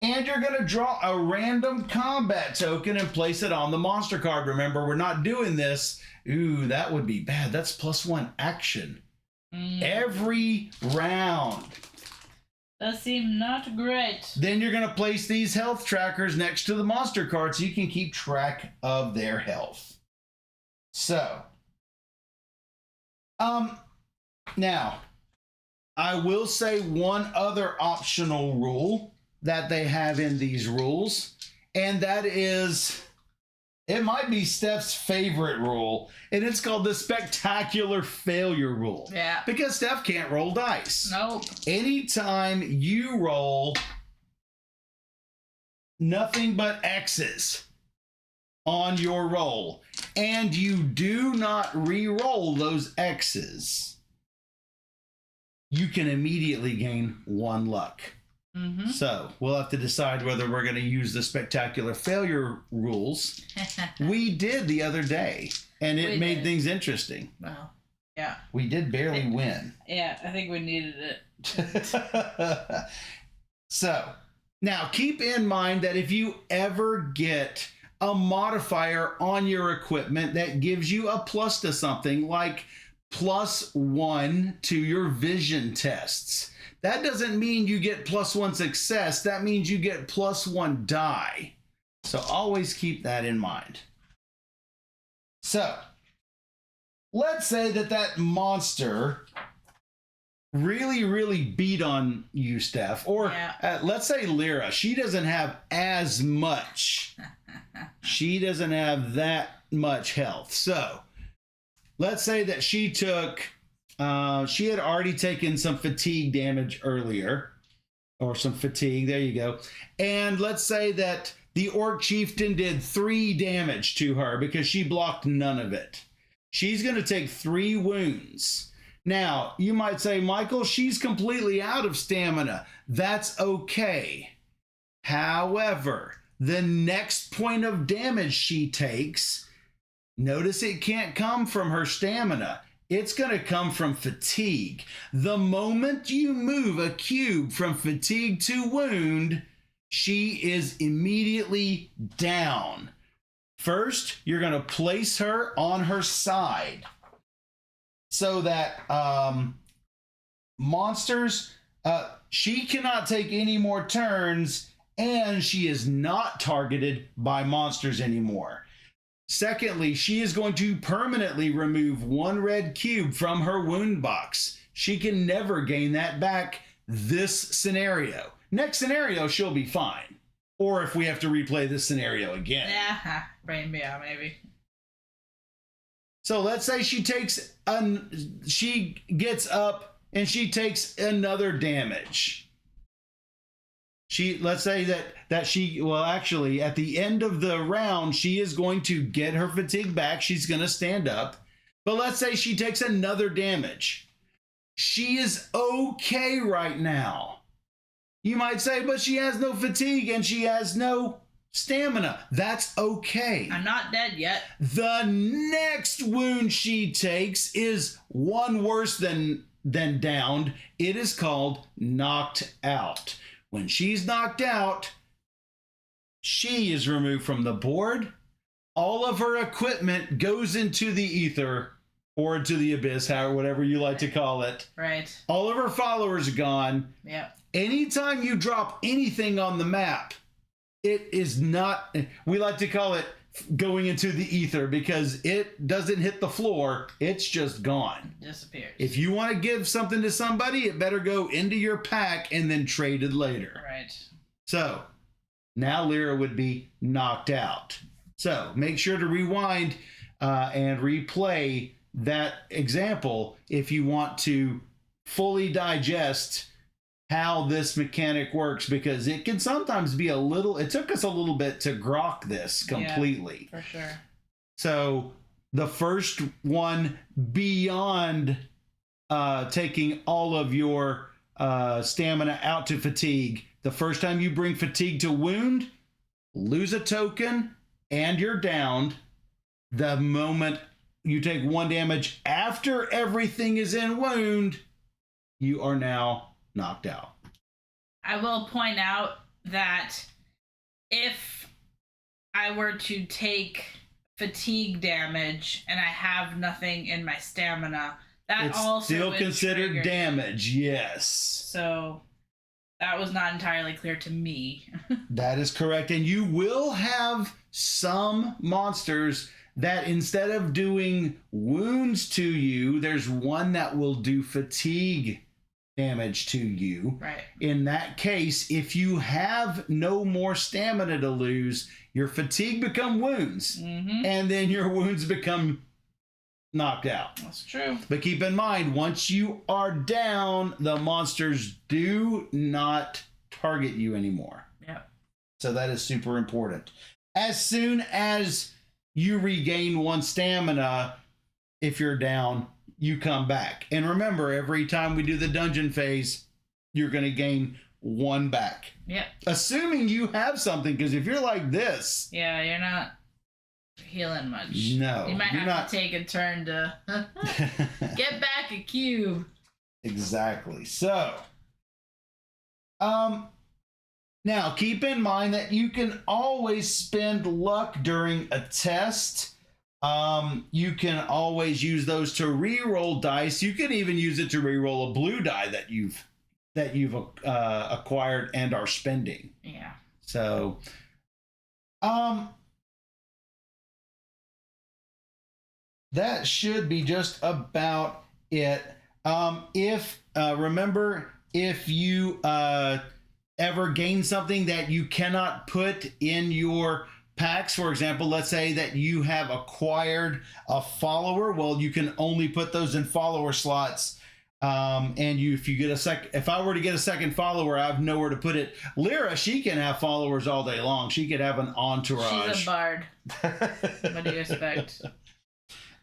And you're going to draw a random combat token and place it on the monster card. Remember, we're not doing this. Ooh, that would be bad. That's +1 action. Every round. That seemed not great. Then you're going to place these health trackers next to the monster card so you can keep track of their health. So, now, I will say one other optional rule that they have in these rules, and that is, it might be Steph's favorite rule, and it's called the spectacular failure rule. Yeah. Because Steph can't roll dice. Nope. Anytime you roll nothing but X's on your roll, and you do not re-roll those X's, you can immediately gain 1 luck. Mm-hmm. So we'll have to decide whether we're going to use the spectacular failure rules. We did the other day, and it made things interesting. Well, yeah. We did barely win. Yeah, I think we needed it. So now keep in mind that if you ever get a modifier on your equipment that gives you a plus to something, like +1 to your vision tests, that doesn't mean you get +1 success. That means you get +1 die. So always keep that in mind. So let's say that monster really beat on you, Steph. Or let's say Lyra. She doesn't have as much. She doesn't have that much health. So let's say that she took... she had already taken some fatigue damage earlier, or some fatigue, there you go. And let's say that the Orc Chieftain did 3 damage to her because she blocked none of it. She's going to take 3 wounds. Now, you might say, Michael, she's completely out of stamina. That's okay. However, the next point of damage she takes, notice it can't come from her stamina. It's going to come from fatigue. The moment you move a cube from fatigue to wound, she is immediately down. First, you're going to place her on her side so that monsters, she cannot take any more turns, and she is not targeted by monsters anymore. Secondly, she is going to permanently remove 1 red cube from her wound box. She can never gain that back this scenario. Next scenario, she'll be fine. Or if we have to replay this scenario again. Yeah, maybe. So let's say she gets up and she takes another damage. Let's say that she, well, actually, at the end of the round, she is going to get her fatigue back. She's going to stand up. But let's say she takes another damage. She is okay right now. You might say, but she has no fatigue and she has no stamina. That's okay. I'm not dead yet. The next wound she takes is 1 worse than downed. It is called knocked out. When she's knocked out, she is removed from the board. All of her equipment goes into the ether or into the abyss, whatever you like to call it. Right. All of her followers are gone. Yep. Anytime you drop anything on the map, it is not, we like to call it going into the ether because it doesn't hit the floor. It's just gone. Disappears. If you want to give something to somebody, it better go into your pack and then traded later. Right. So now Lyra would be knocked out. So make sure to rewind and replay that example if you want to fully digest how this mechanic works, because it can sometimes be it took us a little bit to grok this completely. Yeah, for sure. So the first one, beyond taking all of your stamina out to fatigue, the first time you bring fatigue to wound, lose a token and you're downed. The moment you take 1 damage after everything is in wound, you are now knocked out. I will point out that if I were to take fatigue damage and I have nothing in my stamina, that also still is considered triggered. damage, yes. So that was not entirely clear to me. That is correct. And you will have some monsters that instead of doing wounds to you, there's one that will do fatigue damage to you. Right. In that case, if you have no more stamina to lose, your fatigue become wounds, and then your wounds become knocked out. That's true. But keep in mind, once you are down, the monsters do not target you anymore. Yep. So that is super important. As soon as you regain 1 stamina, if you're down, you come back. And remember, every time we do the dungeon phase, you're going to gain 1 back. Yep. Assuming you have something, because if you're like this... Yeah, you're not healing much. No. You might have to take a turn to get back a cube. Exactly. So, now keep in mind that you can always spend luck during a test. You can always use those to re-roll dice. You can even use it to re-roll a blue die that you've acquired and are spending. Yeah. So, that should be just about it. Remember, if you ever gain something that you cannot put in your packs, for example, let's say that you have acquired a follower, well, you can only put those in follower slots. If I were to get a second follower, I have nowhere to put it. Lyra, she can have followers all day long. She could have an entourage. She's a bard. What do you expect?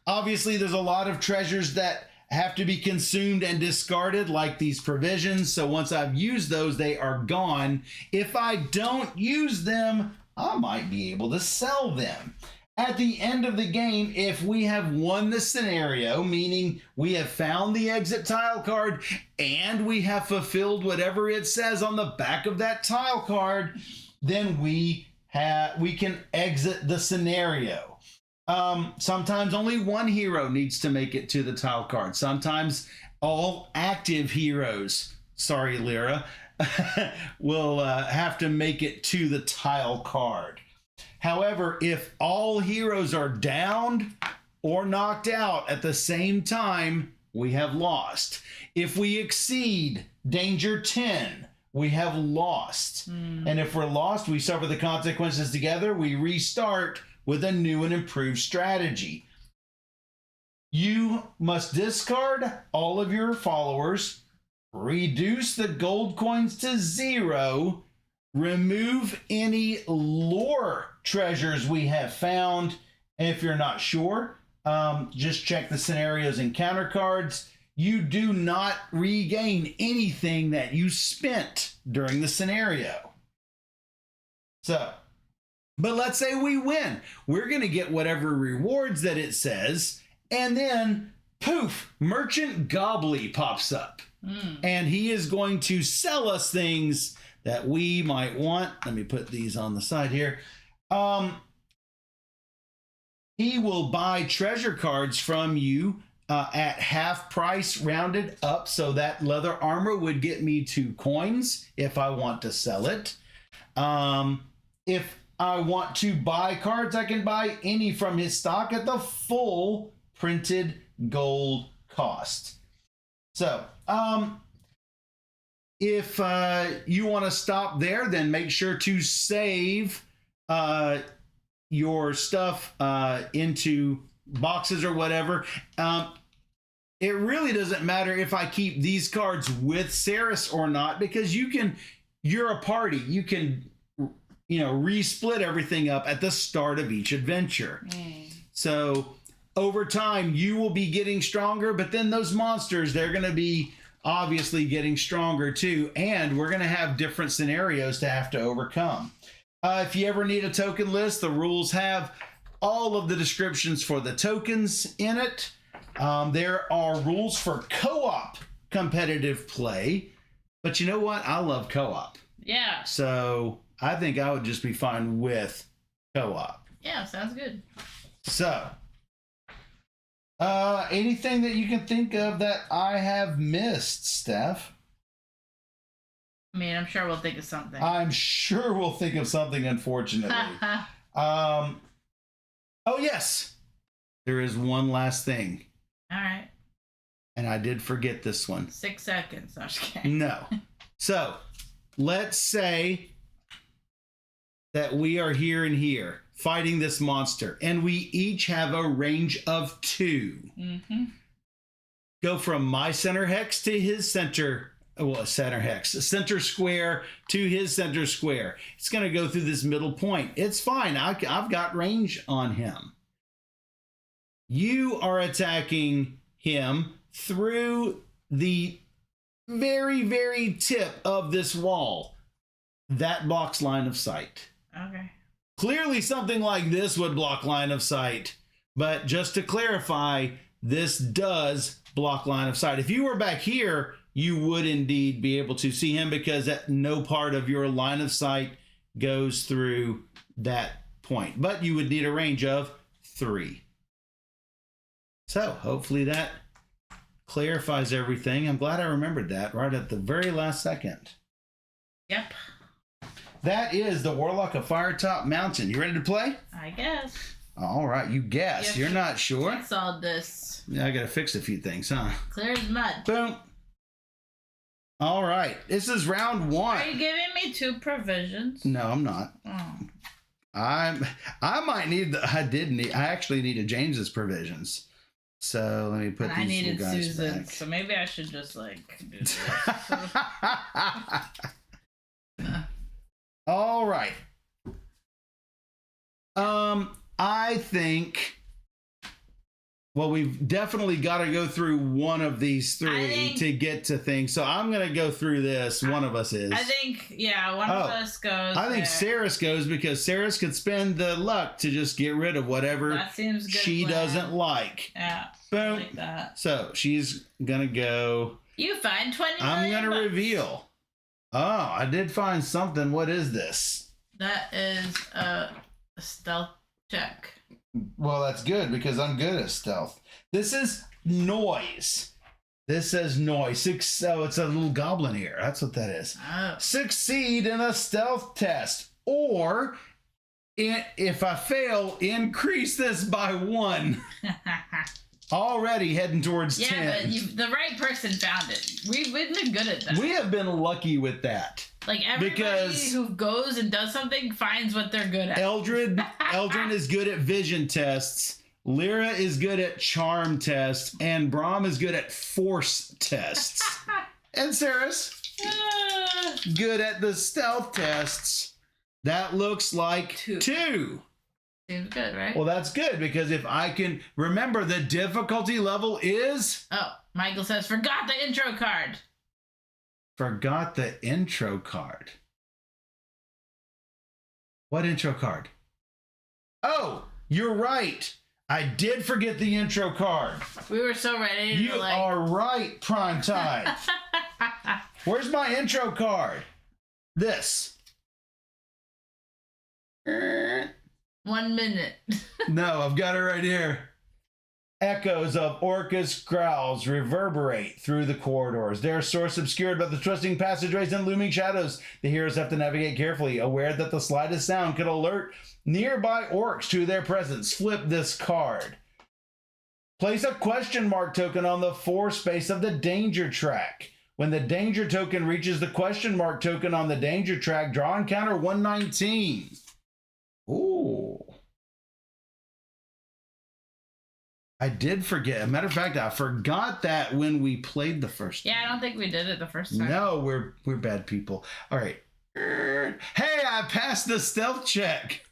Obviously, there's a lot of treasures that have to be consumed and discarded, like these provisions. So once I've used those, they are gone. If I don't use them, I might be able to sell them. At the end of the game, if we have won the scenario, meaning we have found the exit tile card and we have fulfilled whatever it says on the back of that tile card, then we can exit the scenario. Sometimes only one hero needs to make it to the tile card. Sometimes all active heroes, sorry, Lyra, will have to make it to the tile card. However, if all heroes are downed or knocked out at the same time, we have lost. If we exceed danger 10, we have lost. And if we're lost, we suffer the consequences together. We restart with a new and improved strategy. You must discard all of your followers, reduce the gold coins to 0, remove any lore treasures we have found. And if you're not sure, just check the scenarios encounter cards. You do not regain anything that you spent during the scenario. But let's say we win. We're going to get whatever rewards that it says. And then, poof, Merchant Gobbly pops up. And he is going to sell us things that we might want. Let me put these on the side here. He will buy treasure cards from you at half price rounded up. So that leather armor would get me 2 coins if I want to sell it. If I want to buy cards, I can buy any from his stock at the full printed gold cost. So, if you want to stop there, then make sure to save your stuff into boxes or whatever. It really doesn't matter if I keep these cards with Ceres or not, because you're a party. You can resplit everything up at the start of each adventure. So over time, you will be getting stronger, but then those monsters, they're going to be obviously getting stronger too, and we're going to have different scenarios to have to overcome. If you ever need a token list, the rules have all of the descriptions for the tokens in it. There are rules for co-op competitive play, but you know what? I love co-op. Yeah. So I think I would just be fine with co-op. Yeah, sounds good. So, anything that you can think of that I have missed, Steph? I mean, I'm sure we'll think of something. I'm sure we'll think of something, unfortunately. Oh, yes. There is one last thing. All right. And I did forget this one. 6 seconds. I'm just kidding. No. So let's say that we are here and here fighting this monster, and we each have a range of 2. Mm-hmm. Go from my center hex to his center. Well, center square to his center square. It's going to go through this middle point. It's fine. I've got range on him. You are attacking him through the very, very tip of this wall. That blocks line of sight. Okay. Clearly something like this would block line of sight. But just to clarify, this does block line of sight. If you were back here, you would indeed be able to see him because that no part of your line of sight goes through that point. But you would need a range of 3. So hopefully that clarifies everything. I'm glad I remembered that right at the very last second. Yep. That is the Warlock of Firetop Mountain. You ready to play? I guess. All right, you guess. You're not sure? Fix all this. Yeah, I got to fix a few things, huh? Clear as mud. Boom. All right, this is round 1. Are you giving me 2 provisions? No, I'm not. Oh. I might need I actually needed James's provisions. So let me put And these little guys Susan, back. so maybe I should just like do this. All right. I think. Well, we've definitely got to go through one of these 3 to get to things. So I'm going to go through this. One of us is. I think, yeah, one of us goes. I think Saris goes because Saris could spend the luck to just get rid of whatever that seems good she plan. doesn't like. Yeah. Boom. Like that. So she's going to go. You find 20 I'm million going to bucks. reveal. Oh, I did find something. What is this? That is a stealth check. Well, that's good because I'm good at stealth. This is noise. This says noise. So it's a little goblin here. That's what that is. Oh. Succeed in a stealth test. Or, if I fail, increase this by 1. Already heading towards 10. Yeah, but the right person found it. We've been good at that. We have been lucky with that. Like everybody who goes and does something finds what they're good at. Eldred is good at vision tests. Lyra is good at charm tests. And Brahm is good at force tests. And Saris, good at the stealth tests. That looks like 2. Seems good, right? Well, that's good because if I can remember, the difficulty level is. Oh, Michael says, forgot the intro card. Forgot the intro card. What intro card? Oh, you're right. I did forget the intro card. We were so ready to You are right, Prime Tide. Where's my intro card? This. 1 minute. No, I've got it right here. Echoes of Orcus growls reverberate through the corridors. Their source obscured by the twisting passageways and looming shadows. The heroes have to navigate carefully, aware that the slightest sound could alert nearby orcs to their presence. Flip this card. Place a question mark token on the 4 space of the danger track. When the danger token reaches the question mark token on the danger track, draw encounter 119. Ooh. I did forget. As a matter of fact, I forgot that when we played the first time. Yeah, I don't think we did it the first time. No, we're bad people. All right. Hey, I passed the stealth check.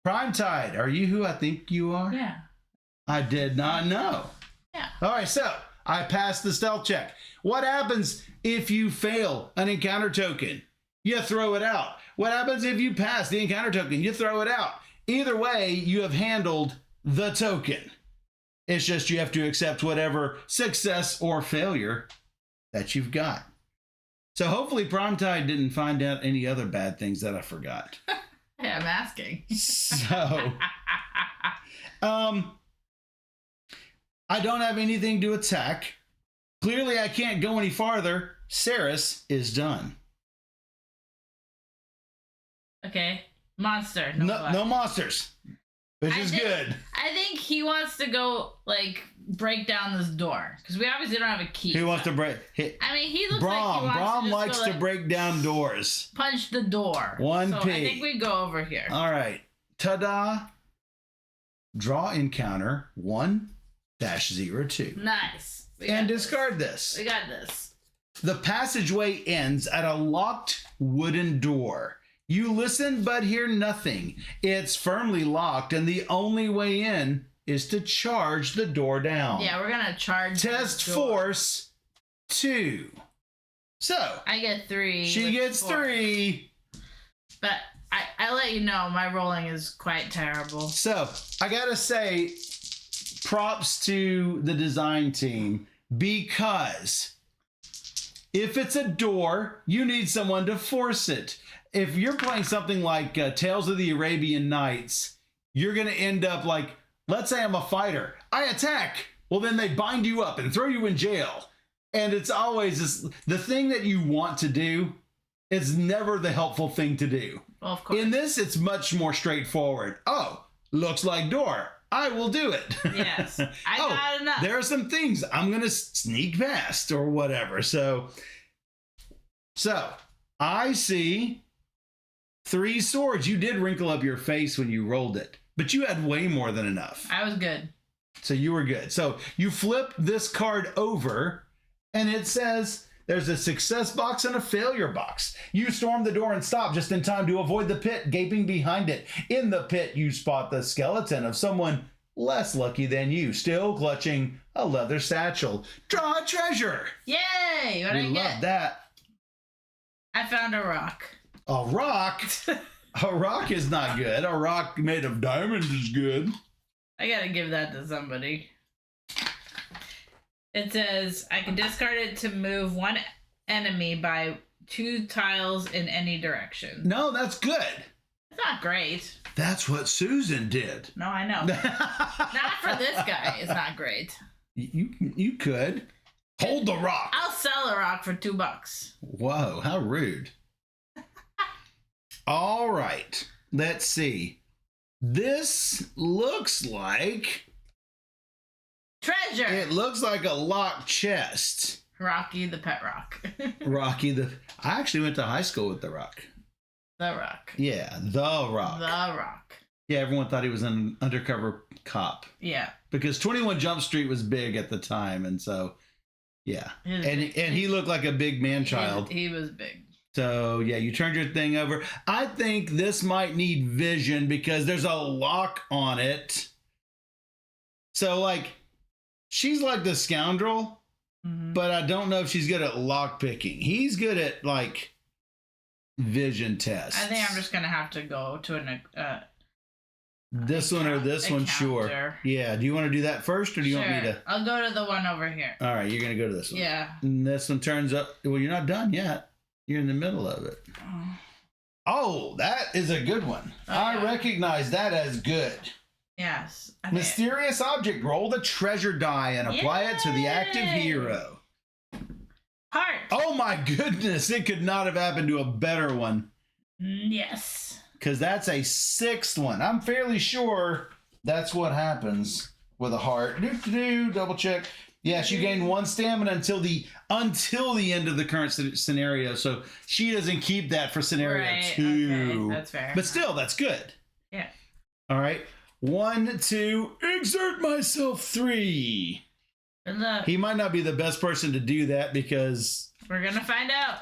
Prime Tide, are you who I think you are? Yeah. I did not know. Yeah. All right, so I passed the stealth check. What happens if you fail an encounter token? You throw it out. What happens if you pass the encounter token? You throw it out. Either way, you have handled the token. It's just you have to accept whatever success or failure that you've got. So hopefully Prime Tide didn't find out any other bad things that I forgot. Yeah, I'm asking. So, I don't have anything to attack. Clearly, I can't go any farther. Saris is done. Okay. Monster. No monsters. which is good. I think he wants to go like break down this door because we obviously don't have a key. He wants to break. I mean, he looks like he wants Brom to likes to break down doors. Punch the door. One so P. I think we go over here. All right. Ta-da. Draw encounter 1-02. Nice. And discard this. We got this. The passageway ends at a locked wooden door. You listen but hear nothing. It's firmly locked, and the only way in is to charge the door down. Yeah, we're gonna charge. Test force 2. So I get 3. she gets 3. But I let you know my rolling is quite terrible. So I gotta say, props to the design team, because if it's a door, you need someone to force it. If you're playing something like Tales of the Arabian Nights, you're going to end up like, let's say I'm a fighter. I attack. Well, then they bind you up and throw you in jail. And it's always this, the thing that you want to do is never the helpful thing to do. Well, of course. In this, it's much more straightforward. Oh, looks like door. I will do it. Yes. I got enough. There are some things I'm going to sneak past or whatever. So I see 3 swords. You did wrinkle up your face when you rolled it, but you had way more than enough. I was good. So you were good. So you flip this card over and it says there's a success box and a failure box. You storm the door and stop just in time to avoid the pit gaping behind it. In the pit, you spot the skeleton of someone less lucky than you, still clutching a leather satchel. Draw a treasure. Yay! What did I We get? love that. I found a rock. A rock? A rock is not good. A rock made of diamonds is good. I gotta give that to somebody. It says, I can discard it to move one enemy by 2 tiles in any direction. No, that's good. It's not great. That's what Susan did. No, I know. Not for this guy. It's not great. You could. Hold the rock. I'll sell a rock for $2. Whoa, how rude. All right. Let's see. This looks like... Treasure! It looks like a locked chest. Rocky the pet rock. Rocky the... I actually went to high school with the Rock. The rock. Yeah, the Rock. The rock. Yeah, everyone thought he was an undercover cop. Yeah. Because 21 Jump Street was big at the time, and so... Yeah. And he looked like a big man-child. He was big. So, yeah, you turned your thing over. I think this might need vision because there's a lock on it. So, like, she's like the scoundrel, but I don't know if she's good at lock picking. He's good at, like, vision tests. I think I'm just going to have to go to an... this one or this one, sure. Yeah, do you want to do that first or do you want me to? I'll go to the one over here. All right, you're going to go to this one. Yeah. And this one turns up. Well, you're not done yet. You're in the middle of it. Oh, that is a good one. Oh, I yeah. recognize that as good. Yes. Mysterious object. Roll the treasure die and apply it to the active hero. Heart. Oh my goodness. It could not have happened to a better one. Yes. Because that's a 6th one. I'm fairly sure that's what happens with a heart. Double check. Yes, you gain 1 stamina until the end of the current scenario. So she doesn't keep that for scenario 2. Okay, that's fair. But still, that's good. Yeah. All right. 1, 2, exert myself 3. Good luck. He might not be the best person to do that because... We're going to find out.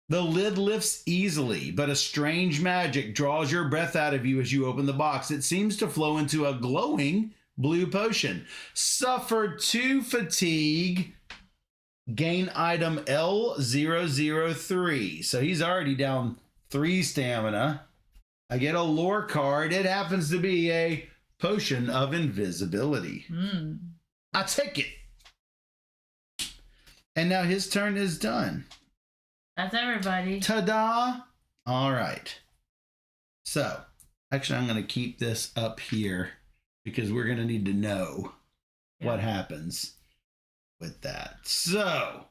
The lid lifts easily, but a strange magic draws your breath out of you as you open the box. It seems to flow into a glowing blue potion. Suffer 2 fatigue. Gain item L003. So he's already down 3 stamina. I get a lore card. It happens to be a potion of invisibility. I take it. And now his turn is done. That's everybody. Ta-da! All right. So, actually, I'm going to keep this up here because we're going to need to know what happens with that. So,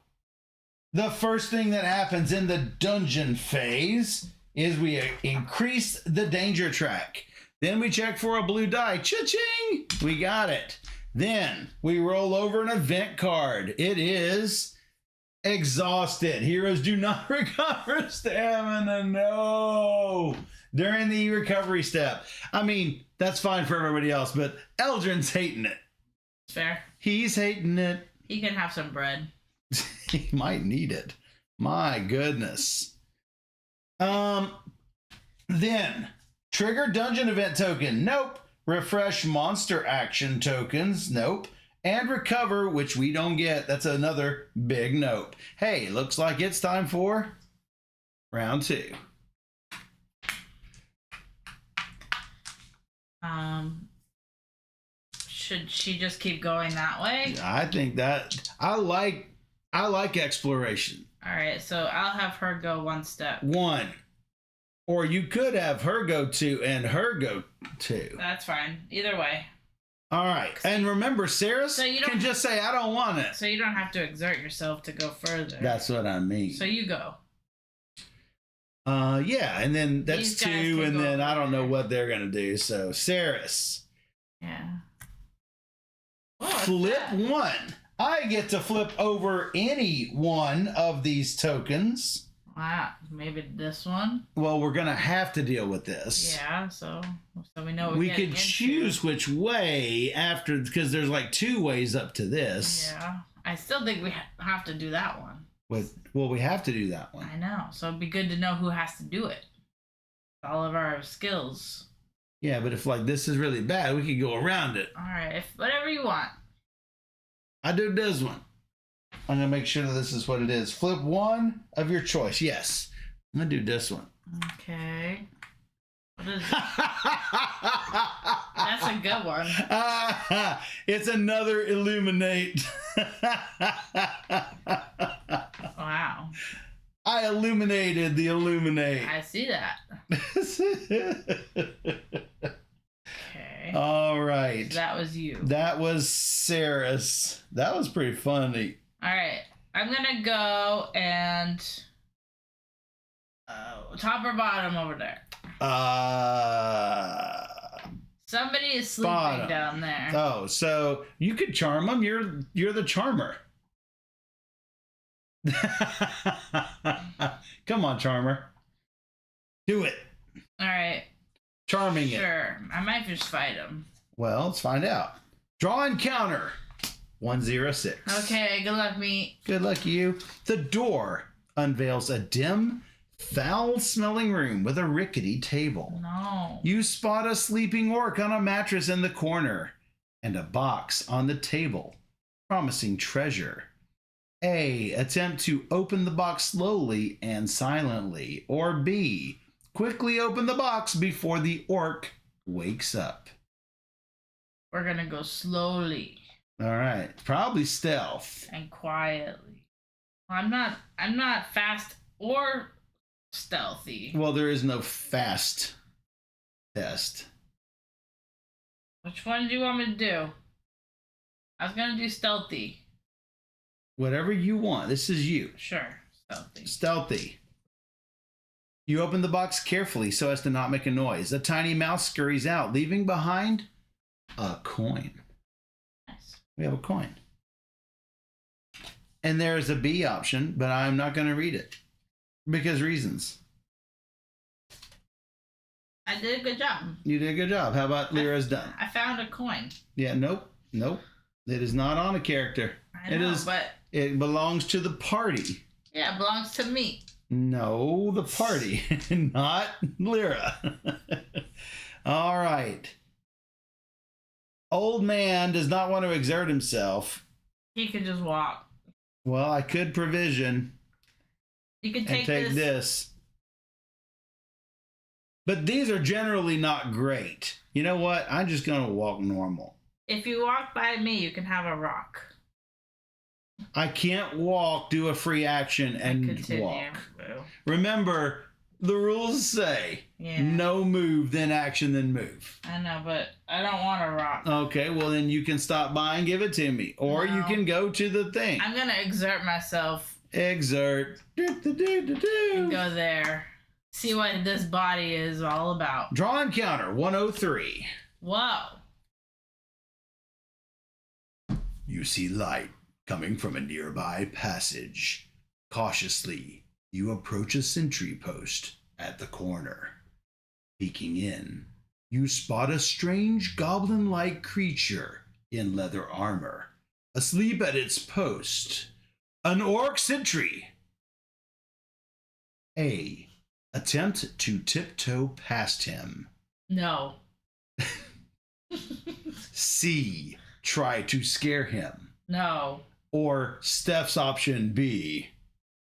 the first thing that happens in the dungeon phase is we increase the danger track. Then we check for a blue die. Cha-ching! We got it. Then we roll over an event card. It is exhausted. Heroes do not recover stamina. No. During the recovery step. I mean, that's fine for everybody else, but Eldrin's hating it. Fair. He's hating it. He can have some bread. He might need it. My goodness. Then trigger dungeon event token. Nope. Refresh monster action tokens. Nope. And recover, which we don't get. That's another big nope. Hey, looks like it's time for round 2. Should she just keep going that way? I think that I like exploration. All right, so I'll have her go 1 step. 1. Or you could have her go 2 and her go 2. That's fine. Either way. All right. And remember, Sarah can just say, I don't want it. So you don't have to exert yourself to go further. That's what I mean. So you go. Yeah, and then that's 2, and then I don't know what they're going to do. So, Saris. Yeah. Flip 1. I get to flip over any one of these tokens. Wow, maybe this one? Well, we're going to have to deal with this. Yeah, so we know we could choose which way after, because there's like 2 ways up to this. Yeah, I still think we have to do that one. Well, we have to do that one. I know, so it'd be good to know who has to do it. All of our skills. Yeah, but if like this is really bad, we could go around it. All right, if whatever you want. I do this one. I'm going to make sure that this is what it is. Flip 1 of your choice. Yes. I'm going to do this one. Okay. What is it? That's a good one. It's another illuminate. Wow. I illuminated the illuminate. I see that. Okay. All right. So that was you. That was Saris. That was pretty funny. All right. I'm going to go and top or bottom over there. Somebody is sleeping bottom. Down there. Oh, so you could charm them. You're the charmer. Come on, charmer. Do it. All right. Charming it. Sure. I might just fight him. Well, let's find out. Draw encounter. 106. Okay, good luck, me. Good luck, you. The door unveils a dim, foul-smelling room with a rickety table. No. You spot a sleeping orc on a mattress in the corner and a box on the table, promising treasure. A. Attempt to open the box slowly and silently. Or B. Quickly open the box before the orc wakes up. We're gonna go slowly. All right. Probably stealth. And quietly. I'm not fast or stealthy. Well, there is no fast test. Which one do you want me to do? I was gonna do stealthy. Whatever you want. This is you. Sure. Stealthy. Stealthy. You open the box carefully so as to not make a noise. A tiny mouse scurries out, leaving behind a coin. Nice. We have a coin. And there is a B option, but I'm not going to read it. Because reasons. I did a good job. You did a good job. How about Lyra's done? I found a coin. Yeah, nope. It is not on a character. I know, but it belongs to the party. Yeah, it belongs to me. No, the party, not Lyra. All right. Old man does not want to exert himself. He could just walk. Well, I could provision. You could take this. But these are generally not great. You know what? I'm just going to walk normal. If you walk by me, you can have a rock. I can't walk, do a free action, and walk. Remember, the rules say no move, then action, then move. I know, but I don't want a rock. Okay, well then you can stop by and give it to me. Or you can go to the thing. I'm going to exert myself. Exert. And go there. See what this body is all about. Draw encounter 103. Whoa. You see light coming from a nearby passage. Cautiously, you approach a sentry post at the corner. Peeking in, you spot a strange goblin-like creature in leather armor, asleep at its post. An orc sentry. A. Attempt to tiptoe past him. No. C. Try to scare him. No. Or Steph's option B.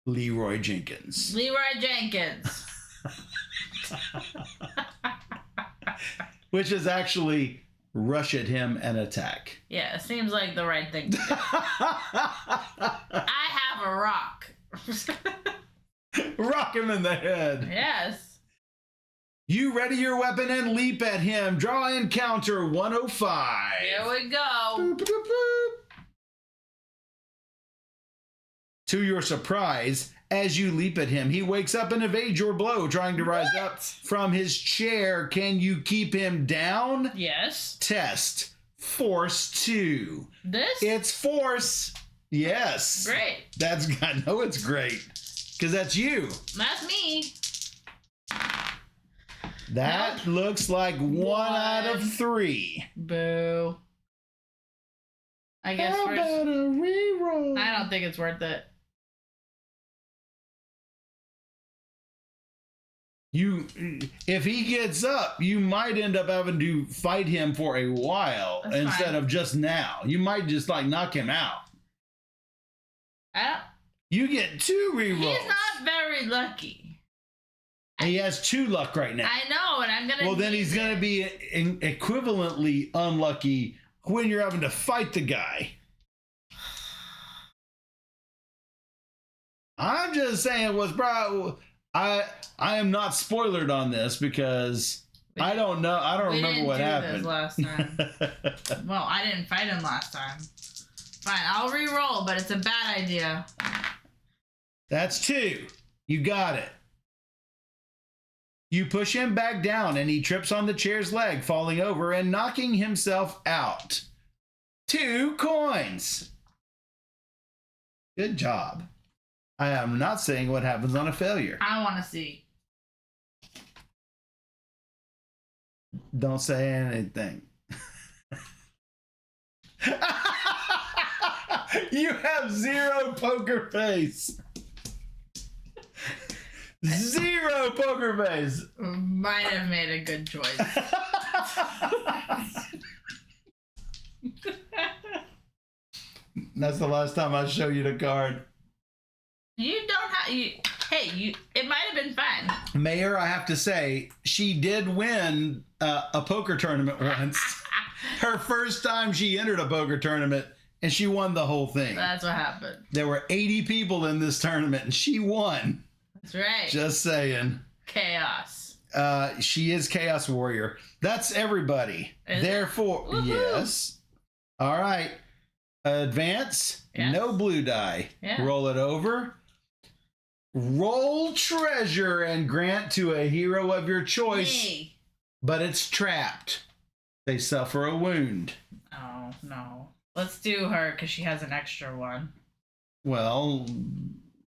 Leroy Jenkins. Leroy Jenkins. Which is actually rush at him and attack. Yeah, it seems like the right thing to do. I have a rock. Rock him in the head. Yes. You ready your weapon and leap at him. Draw encounter 105. Here we go. Boop, boop, boop. To your surprise, as you leap at him, he wakes up and evades your blow, trying to rise up from his chair. Can you keep him down? Yes. Test. Force 2. This? It's force. Yes. Great. I know it's great. Because that's you. That's me. That looks like 1 out of 3. Boo. I guess How we're... about a reroll? I don't think it's worth it. If he gets up, you might end up having to fight him for a while instead of just now. You might just like knock him out. You get 2 rerolls. He's not very lucky. He has 2 luck right now. I know, and I'm gonna. Well, then he's gonna be equivalently unlucky when you're having to fight the guy. I'm just saying what's probably. I am not spoilered on this because I don't know. I don't remember what happened last time. Well, I didn't fight him last time. Fine, I'll re-roll, but it's a bad idea. That's 2. You got it. You push him back down and he trips on the chair's leg, falling over and knocking himself out. 2 coins. Good job. I am not saying what happens on a failure. I want to see. Don't say anything. You have 0 poker face. 0 poker face. Might have made a good choice. That's the last time I show you the card. You don't have it might have been fun. Mayor, I have to say, she did win a poker tournament once. Her first time she entered a poker tournament, and she won the whole thing. That's what happened. There were 80 people in this tournament, and she won. That's right. Just saying. Chaos. She is Chaos Warrior. That's everybody. Therefore, yes. All right. Advance. Yes. No blue die. Yeah. Roll it over. Roll treasure and grant to a hero of your choice. Me. But it's trapped. They suffer a wound. Oh, no. Let's do her because she has an extra one. Well,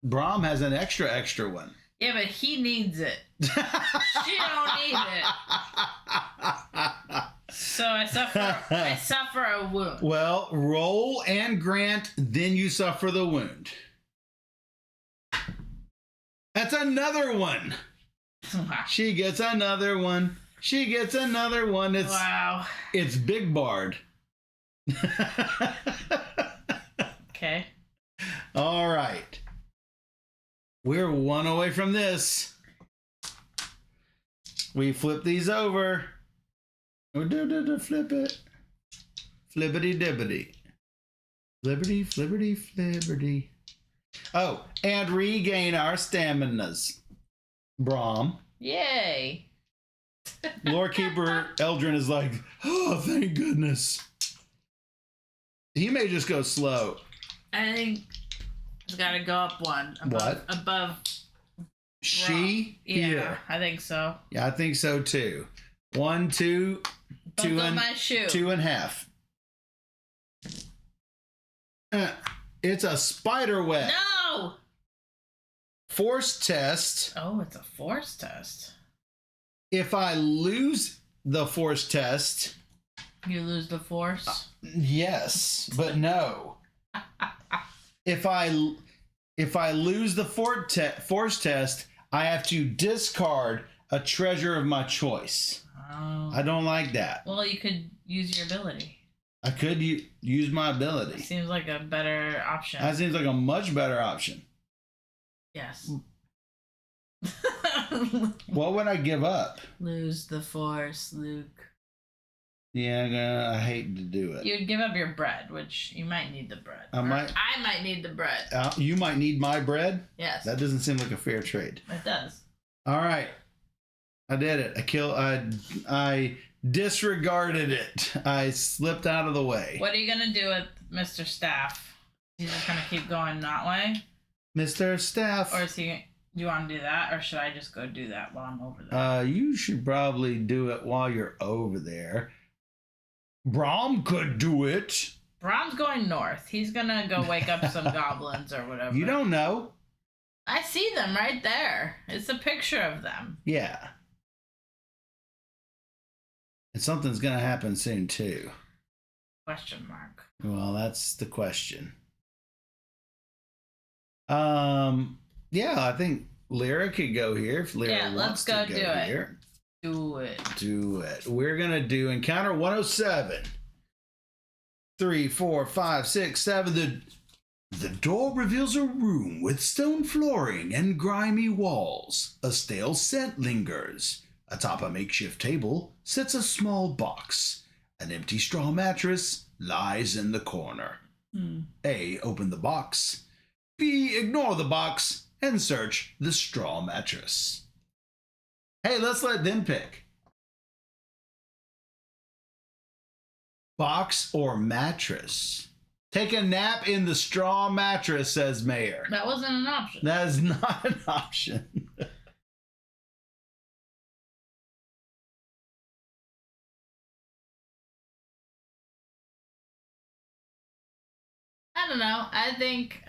Brahm has an extra one. Yeah, but he needs it. She don't need it. So I suffer a wound. Well, roll and grant, then you suffer the wound. That's another one. Wow. She gets another one. She gets another one. It's Big Bard. Okay. All right. We're 1 away from this. We flip these over. Flip it. Flippity dibbity. Flippity, flippity, flippity. Oh, and regain our staminas. Brahm. Yay. Lore Keeper Eldrin is like, oh, thank goodness. He may just go slow. I think it's got to go up one. Above, What? Above She Yeah, here. I think so. Yeah, I think so too. 1, 2, Buckle my shoe. 2.5. It's a spider web. No! Force test. Oh, it's a force test. If I lose the force test, You lose the force? yes, but no. If I lose the force test, I have to discard a treasure of my choice. Oh. I don't like that. Well, you could use your ability. I could use my ability. Seems like a better option. That seems like a much better option. Yes. What would I give up? Lose the force, Luke. Yeah, I hate to do it. You'd give up your bread, which you might need the bread. I might need the bread. You might need my bread? Yes. That doesn't seem like a fair trade. It does. All right. I did it. I disregarded it. I slipped out of the way. What are you going to do with Mr. Staff? He's just going to keep going that way? Mr. Steph. Or is he... Do you want to do that, or should I just go do that while I'm over there? You should probably do it while you're over there. Brom could do it. Brom's going north. He's going to go wake up some goblins or whatever. You don't know. I see them right there. It's a picture of them. Yeah. And something's going to happen soon, too. Question mark. Well, that's the question. Yeah, I think Lyra could go here if Lyra wants to go here. Do it. Do it. We're going to do Encounter 107. 3, 4, 5, 6, 7. The door reveals a room with stone flooring and grimy walls. A stale scent lingers. Atop a makeshift table sits a small box. An empty straw mattress lies in the corner. A. Open the box. B. Ignore the box and search the straw mattress. Hey, let's let them pick. Box or mattress? Take a nap in the straw mattress, says Mayor. That wasn't an option. That is not an option. I don't know. I think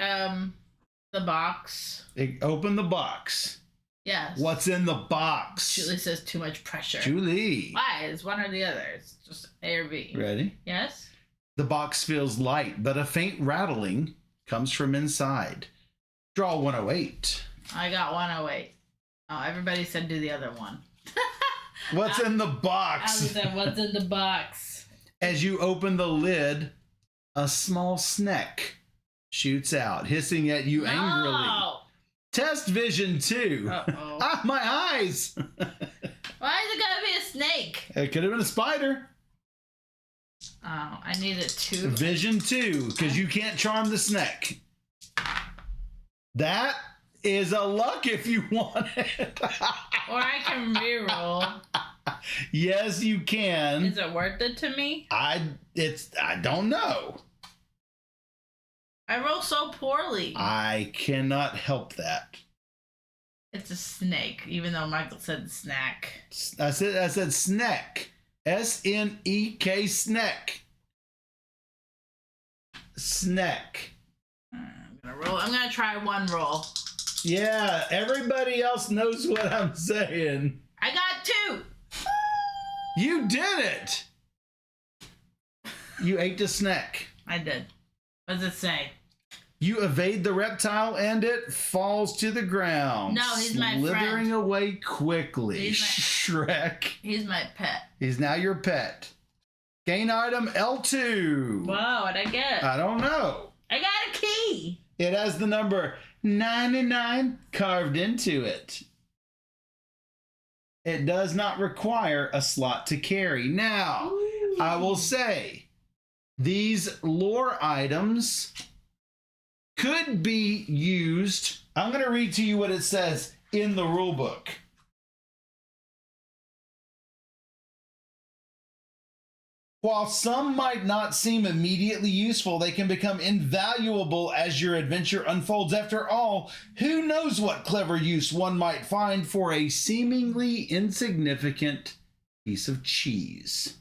the box. Open the box. Yes. What's in the box? Julie says too much pressure. Julie. Why? It's one or the other. It's just A or B. Ready? Yes? The box feels light, but a faint rattling comes from inside. Draw 108. I got 108. Oh, everybody said do the other one. What's in the I box? said, what's in the box? As you open the lid, a small snake shoots out, hissing at you angrily. No! Test vision 2. Uh-oh. Ah, my eyes! Why is it gotta be a snake? It could have been a spider. Oh, I need it too. Vision 2, because you can't charm the snake. That is a luck if you want it. Or I can reroll. Yes, you can. Is it worth it to me? I don't know. I roll so poorly. I cannot help that. It's a snake, even though Michael said snack. I said snack. S-N-E-K, snack. Snack. I'm gonna try one roll. Yeah, everybody else knows what I'm saying. I got 2. You did it. You ate the snack. I did. What does it say? You evade the reptile and it falls to the ground. No, he's my friend. Slithering away quickly. Shrek. He's my pet. He's now your pet. Gain item L2. Whoa, what'd I get? I don't know. I got a key. It has the number 99 carved into it. It does not require a slot to carry. Now, Ooh. I will say, these lore items could be used. I'm going to read to you what it says in the rule book. While some might not seem immediately useful, they can become invaluable as your adventure unfolds. After all, who knows what clever use one might find for a seemingly insignificant piece of cheese.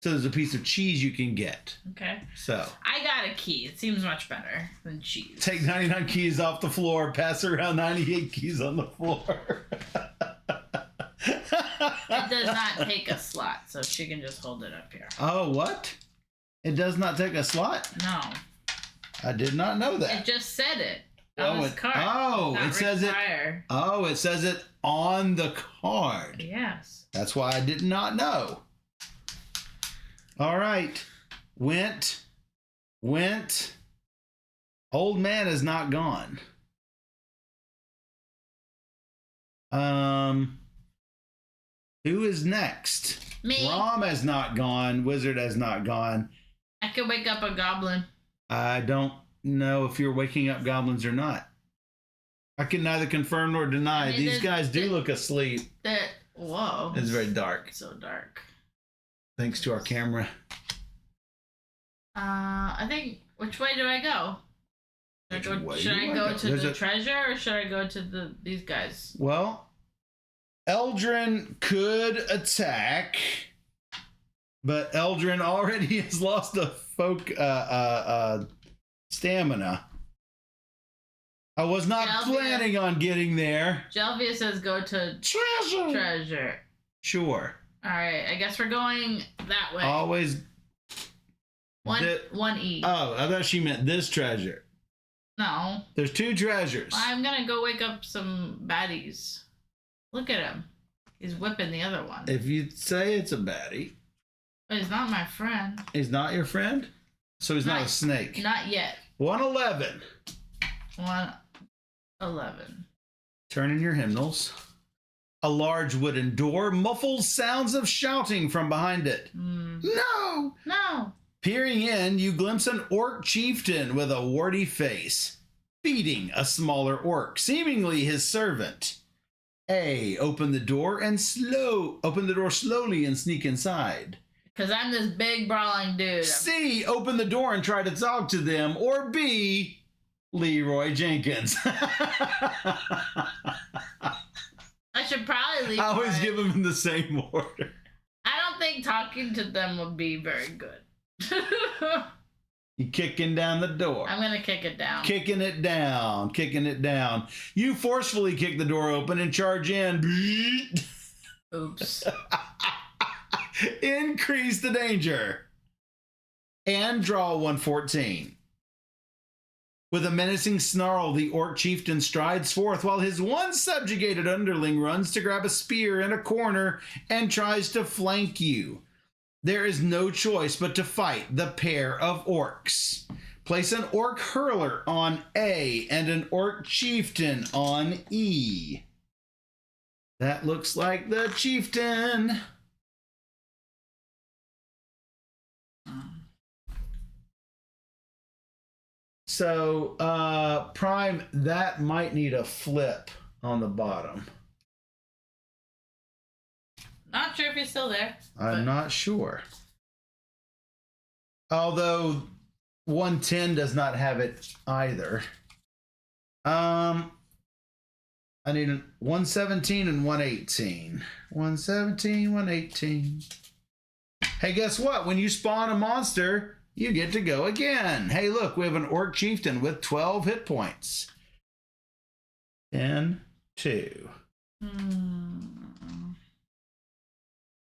So there's a piece of cheese you can get. Okay. So I got a key. It seems much better than cheese. take 99 keys off the floor, pass around 98 keys on the floor. It does not take a slot, so she can just hold it up here. Oh, what? It does not take a slot? No. I did not know that. It just said it on this card. It says it. Oh, it says it on the card. Yes. That's why I did not know. All right. Went. Old man is not gone. Who is next? Me. Rom has not gone. Wizard has not gone. I could wake up a goblin. I don't know if you're waking up goblins or not. I can neither confirm nor deny. These guys do look asleep. Whoa. It's very dark. So dark. Thanks to our camera. I think, which way do I go? Should I go to the treasure or should I go to these guys? Well, Eldrin could attack, but Eldrin already has lost a stamina. I was not planning on getting there. Jelvia says go to treasure. Sure. All right, I guess we're going that way. Always. One E. Oh, I thought she meant this treasure. No. There's two treasures. I'm gonna go wake up some baddies. Look at him. He's whipping the other one. If you say it's a baddie. But he's not my friend. He's not your friend? So he's not a snake. Not yet. 111. 111. Turn in your hymnals. A large wooden door muffles sounds of shouting from behind it. No! No! Peering in, you glimpse an orc chieftain with a warty face, feeding a smaller orc, seemingly his servant. A, open the door slowly and sneak inside. Because I'm this big brawling dude. C, open the door and try to talk to them. Or B, Leroy Jenkins. I should probably leave. I always give them in the same order. I don't think talking to them would be very good. You kicking down the door. I'm gonna kick it down. Kicking it down. You forcefully kick the door open and charge in. Oops. Increase the danger. And draw 114. With a menacing snarl, the orc chieftain strides forth while his one subjugated underling runs to grab a spear in a corner and tries to flank you. There is no choice but to fight the pair of orcs. Place an orc hurler on A and an orc chieftain on E. That looks like the chieftain. So, Prime, that might need a flip on the bottom. Not sure if he's still there. I'm not sure. Although 110 does not have it either. I need 117 and 118. 117, 118. Hey, guess what? When you spawn a monster, you get to go again. Hey, look, we have an orc chieftain with 12 hit points. 10, 2.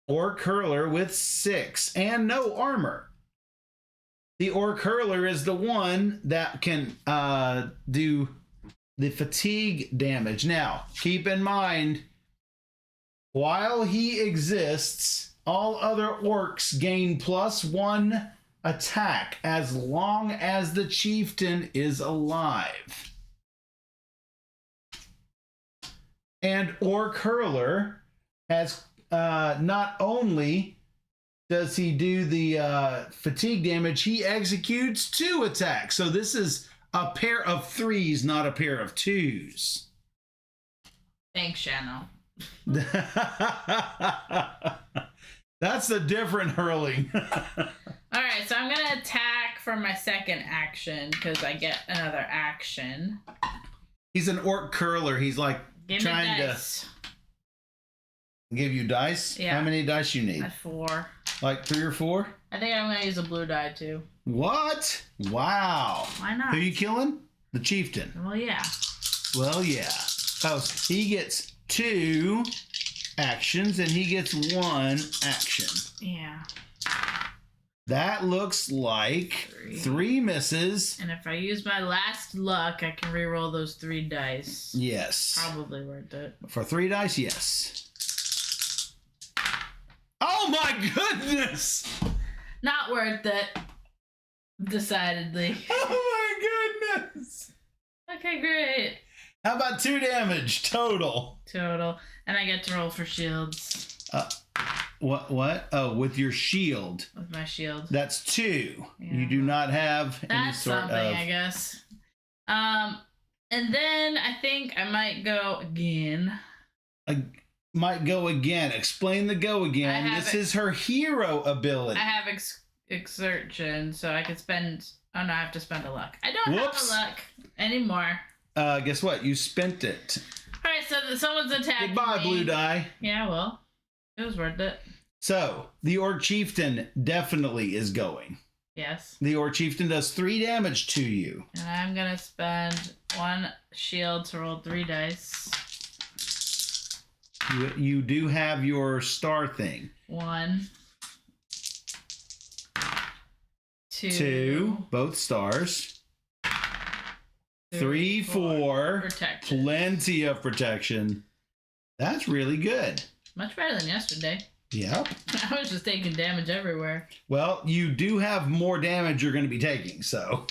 Orc hurler with 6 and no armor. The orc hurler is the one that can do the fatigue damage. Now, keep in mind, while he exists, all other orcs gain +1 attack as long as the chieftain is alive. And orc hurler has not only does he do the fatigue damage, he executes 2 attacks. So this is a pair of 3s, not a pair of 2s. Thanks, Shano. That's a different hurling. All right, so I'm going to attack for my second action because I get another action. He's an orc curler. He's like Give trying me dice. to give you dice. Yeah. How many dice you need? At 4. Like 3 or 4? I think I'm going to use a blue die too. What? Wow. Why not? Who you killing? The chieftain. Well, yeah. Well, yeah. Oh, he gets 2 actions and he gets 1 action. Yeah. That looks like 3 misses. And if I use my last luck, I can reroll those 3 dice. Yes. Probably worth it. For 3 dice, yes. Oh my goodness! Not worth it. Decidedly. Oh my goodness! Okay, great. How about 2 damage total? Total. And I get to roll for shields. What? Oh, with your shield. With my shield. That's 2. Yeah. You do not have any That's sort something, of... I guess. And then I think I might go again. Might go again. Explain the go again. This is her hero ability. I have exertion, so I could spend... Oh, no, I have to spend a luck. I don't have a luck anymore. Guess what? You spent it. All right, so someone's attacking Goodbye, me. blue die. Yeah, well, it was worth it. So, the Orc Chieftain definitely is going. Yes. The Orc Chieftain does 3 damage to you. And I'm going to spend 1 shield to roll 3 dice. You do have your star thing. 1. 2. Both stars. 3, 4. Protection. Plenty of protection. That's really good. Much better than yesterday. Yep. I was just taking damage everywhere. Well, you do have more damage you're going to be taking, so...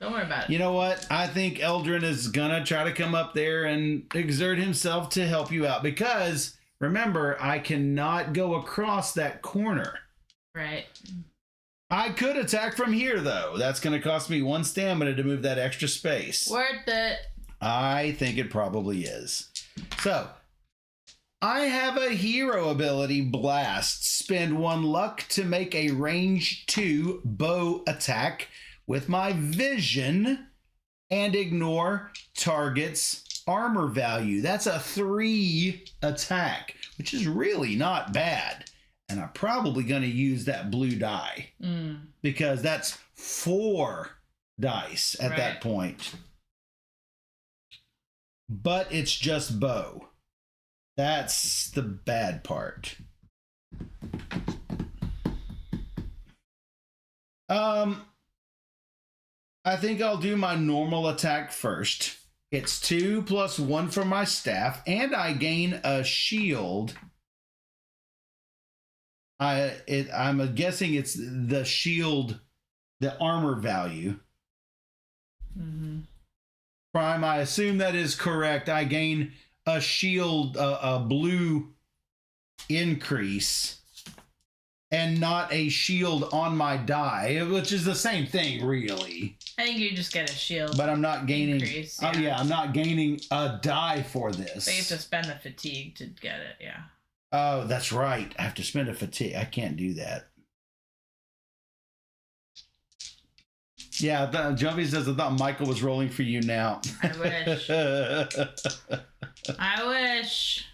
Don't worry about it. You know what? I think Eldrin is going to try to come up there and exert himself to help you out. Because, remember, I cannot go across that corner. Right. I could attack from here, though. That's going to cost me 1 stamina to move that extra space. Worth it. I think it probably is. So, I have a hero ability, Blast. Spend 1 luck to make a range 2 bow attack with my vision and ignore target's armor value. That's a 3 attack, which is really not bad. And I'm probably going to use that blue die because that's 4 dice at that point. But it's just bow. That's the bad part. I think I'll do my normal attack first. It's 2 plus 1 for my staff, and I gain a shield. I'm guessing it's the shield, the armor value. Mm-hmm. Prime, I assume that is correct. I gain a shield, a blue increase, and not a shield on my die, which is the same thing, really. I think you just get a shield. But I'm not gaining. Increase, Oh yeah, I'm not gaining a die for this. But you have to spend the fatigue to get it. Yeah. Oh, that's right. I have to spend a fatigue. I can't do that. Yeah, Jumpy says, I thought Michael was rolling for you now. I wish. I wish.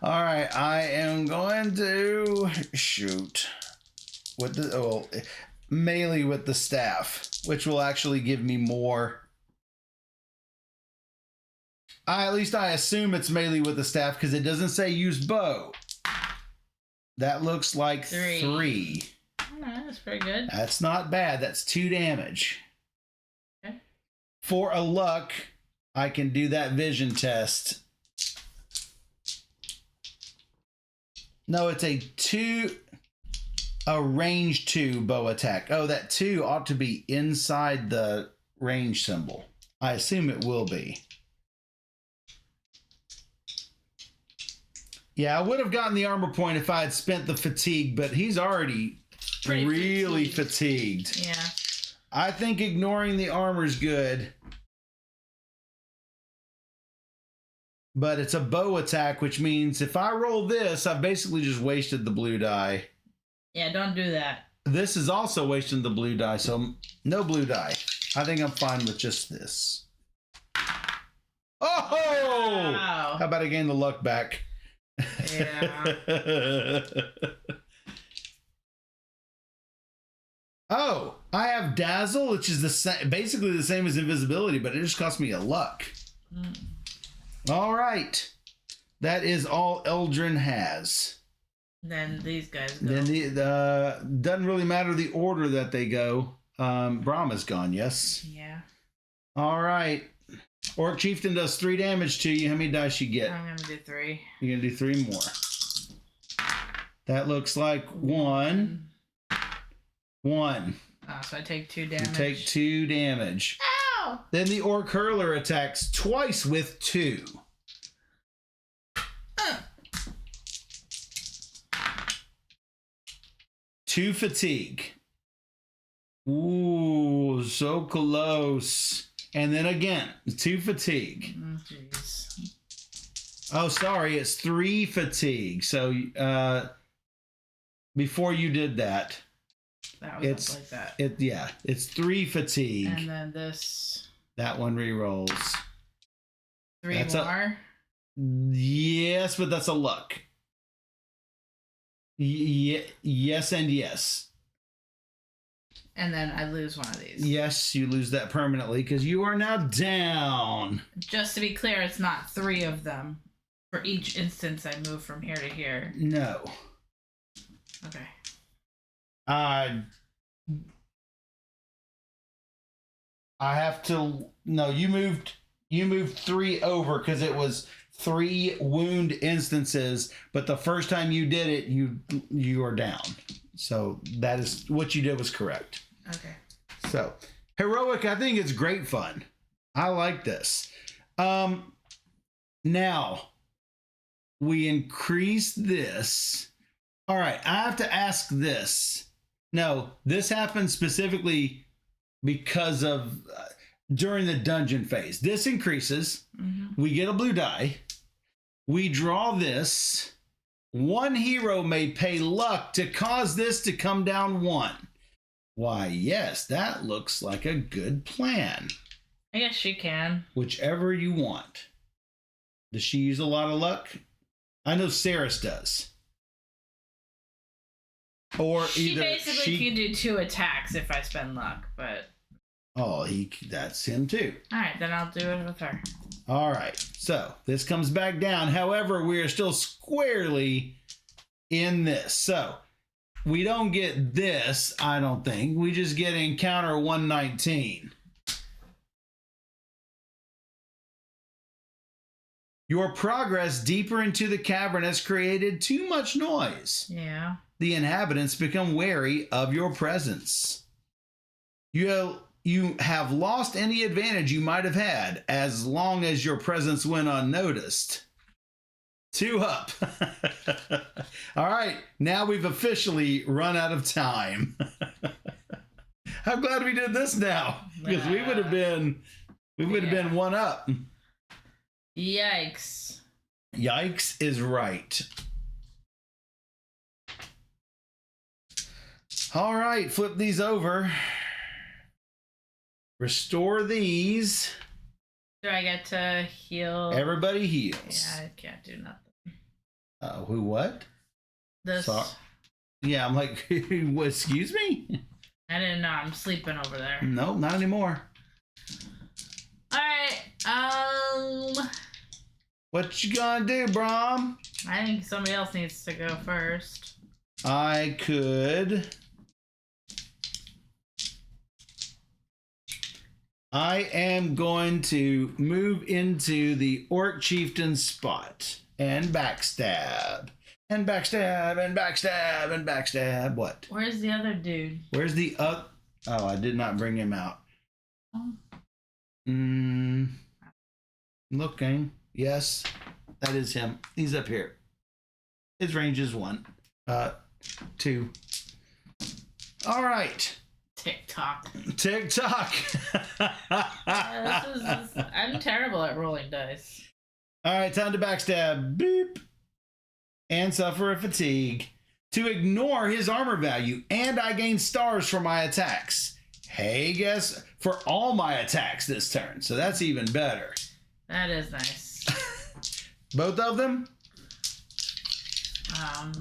All right, I am going to shoot with the melee with the staff, which will actually give me more. At least I assume it's melee with the staff because it doesn't say use bow. That looks like 3. Oh, that's pretty good. That's not bad. That's 2 damage. Okay. For a luck, I can do that vision test. No, it's a range 2 bow attack. Oh, that 2 ought to be inside the range symbol. I assume it will be. Yeah, I would have gotten the armor point if I had spent the fatigue, but he's already really fatigued. Yeah. I think ignoring the armor is good. but it's a bow attack, which means if I roll this, I've basically just wasted the blue die. Yeah, don't do that. This is also wasting the blue die, so no blue die. I think I'm fine with just this. Oh! Wow. How about I gain the luck back? Yeah. Oh, I have Dazzle, which is basically the same as invisibility, but it just cost me a luck. All right. That is all Eldrin has. Then these guys go. Then doesn't really matter the order that they go. Brahma's gone, yes? Yeah. All right. Orc Chieftain does 3 damage to you. How many dice you get? I'm going to do 3. You're going to do 3 more. That looks like 1. 1. Oh, so I take 2 damage. You take 2 damage. Ow! Then the Orc Hurler attacks twice with 2. 2 fatigue. Ooh, so close. And then again, 2 fatigue. Jeez. Oh, sorry, it's 3 fatigue. So before you did that, That was it's like that. It's 3 fatigue. And then this. That one re-rolls. 3 That's more. Yes, but that's a luck. Yes and yes. And then I lose one of these. Yes, you lose that permanently because you are now down. Just to be clear, it's not 3 of them. For each instance I move from here to here. No. Okay. I have to. No, you moved 3 over because it was 3 wound instances, but the first time you did it, you are down. So that is what you did was correct. Okay. So heroic, I think it's great fun. I like this. Now we increase this. All right, I have to ask this. No, this happens specifically because of during the dungeon phase. This increases. Mm-hmm. We get a blue die. We draw this. 1 hero may pay luck to cause this to come down 1. Why, yes, that looks like a good plan. I guess she can. Whichever you want. Does she use a lot of luck? I know Saris does. Or She either basically can do 2 attacks if I spend luck, but... Oh, that's him too. Alright, then I'll do it with her. All right, so this comes back down. However, we are still squarely in this. So we don't get this, I don't think. We just get encounter 119. Your progress deeper into the cavern has created too much noise. Yeah. The inhabitants become wary of your presence. You have lost any advantage you might have had as long as your presence went unnoticed. 2 up. All right, now we've officially run out of time. I'm glad we did this now because we would have been 1 up. Yikes. Yikes is right. All right, flip these over. Restore these. Do I get to heal? Everybody heals. Yeah, I can't do nothing. Who, what? This. Yeah, I'm like, what, excuse me? I didn't know. I'm sleeping over there. No, not anymore. Alright, What you gonna do, Brom? I think somebody else needs to go first. I could. I am going to move into the Orc Chieftain spot and backstab. And backstab, and backstab, and backstab. What? Where's the other dude? Where's the Oh, I did not bring him out. Oh. Looking. Yes, that is him. He's up here. His range is 1. 2. All right. TikTok. TikTok. I'm terrible at rolling dice. All right, time to backstab. Beep. And suffer a fatigue. To ignore his armor value, and I gain stars for my attacks. Hey, guess for all my attacks this turn. So that's even better. That is nice. Both of them? I don't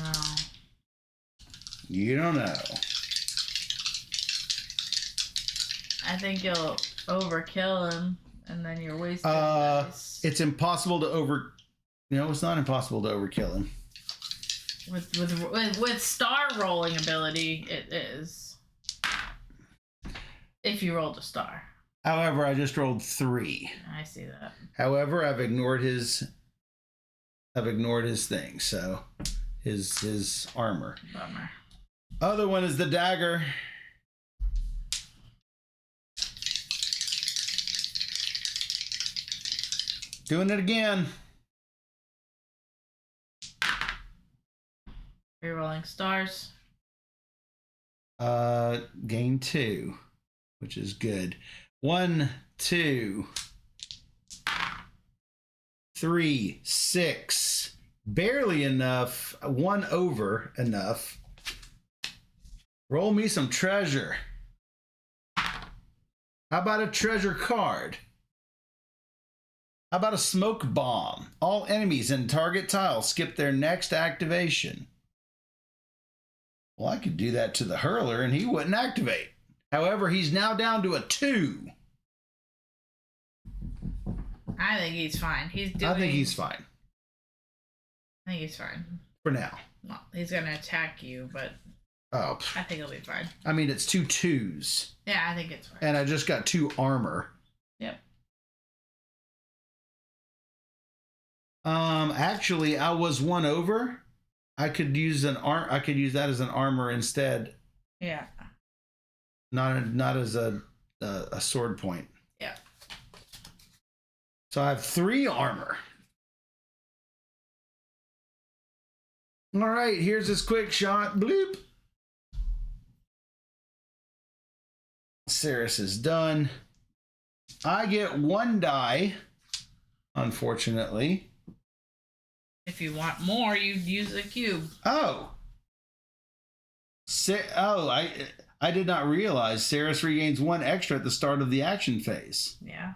know. You don't know. I think you'll overkill him, and then you're wasting dice. It's impossible to it's not impossible to overkill him. With star rolling ability, it is. If you rolled a star. However, I just rolled 3. I see that. However, I've ignored his thing, so his armor. Bummer. Other one is the dagger. Doing it again. Rerolling stars. Gain 2, which is good. 1, 2, 3, 6. Barely enough. 1 over enough. Roll me some treasure. How about a treasure card? How about a smoke bomb? All enemies in target tile skip their next activation. Well, I could do that to the hurler and he wouldn't activate. However, he's now down to a 2. I think he's fine. I think he's fine. I think he's fine. For now. Well, he's going to attack you, but Oh. I think he'll be fine. I mean, it's 2 2s. Yeah, I think it's fine. And I just got 2 armor. Yep. Actually, I was 1 over. I could use that as an armor instead. Yeah. Not as a sword point. Yeah. So I have 3 armor. All right, here's this quick shot. Bloop. Ceres is done. I get 1 die, unfortunately. If you want more, you'd use a cube. Oh. I did not realize Ceres regains 1 extra at the start of the action phase. Yeah.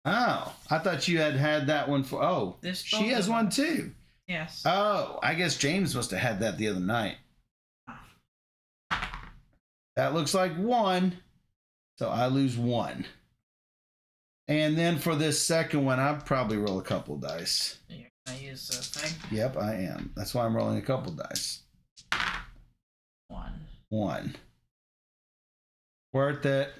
Oh, I thought you had that one for. Oh, she has 1 too. Yes. Oh, I guess James must have had that the other night. That looks like 1. So I lose 1. And then for this second one, I'll probably roll a couple dice. You're going to use the thing? Yep, I am. That's why I'm rolling a couple dice. 1. Worth it.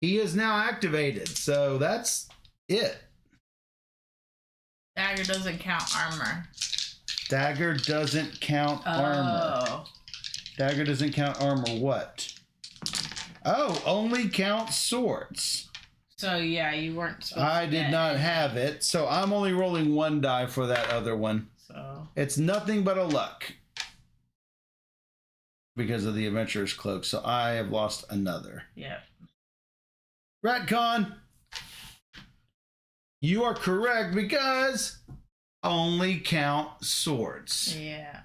He is now activated, so that's it. Dagger doesn't count armor. Dagger doesn't count armor. Dagger doesn't count armor what? Oh, only count swords. So yeah, you weren't supposed to I did not have it, so I'm only rolling 1 die for that other one. So it's nothing but a luck. Because of the adventurer's cloak, so I have lost another. Yeah. Ratcon! You are correct because only count swords. Yeah.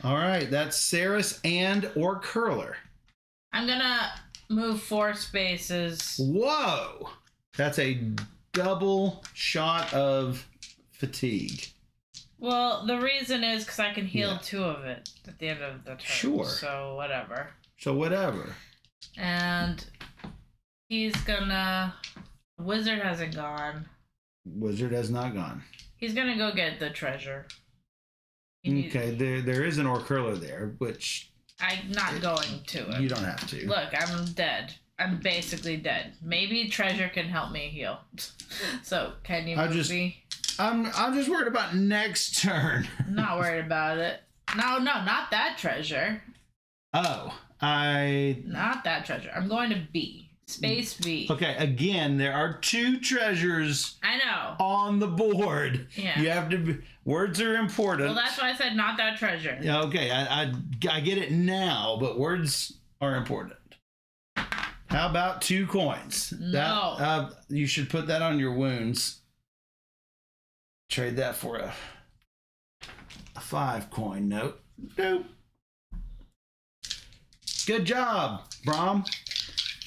All right, that's Ceres and or Curler. I'm gonna move 4 spaces. Whoa! That's a double shot of fatigue. Well, the reason is because I can heal 2 of it at the end of the turn. Sure. So whatever. And he's gonna... Wizard hasn't gone. Wizard has not gone. He's gonna go get the treasure. Okay, there is an Orcurler there, which... I'm not going to it. You don't have to. Look, I'm dead. I'm basically dead. Maybe treasure can help me heal. So, can you move me? I'm just worried about next turn. Not worried about it. No, not that treasure. Oh, Not that treasure. I'm going to B. Space B. Okay, again, there are 2 treasures. I know. On the board. Yeah. You have to. Words are important. Well, that's why I said not that treasure. Yeah. Okay, I get it now, but words are important. How about 2 coins? No. You should put that on your wounds. Trade that for a 5 coin note. Nope. Good job, Brom.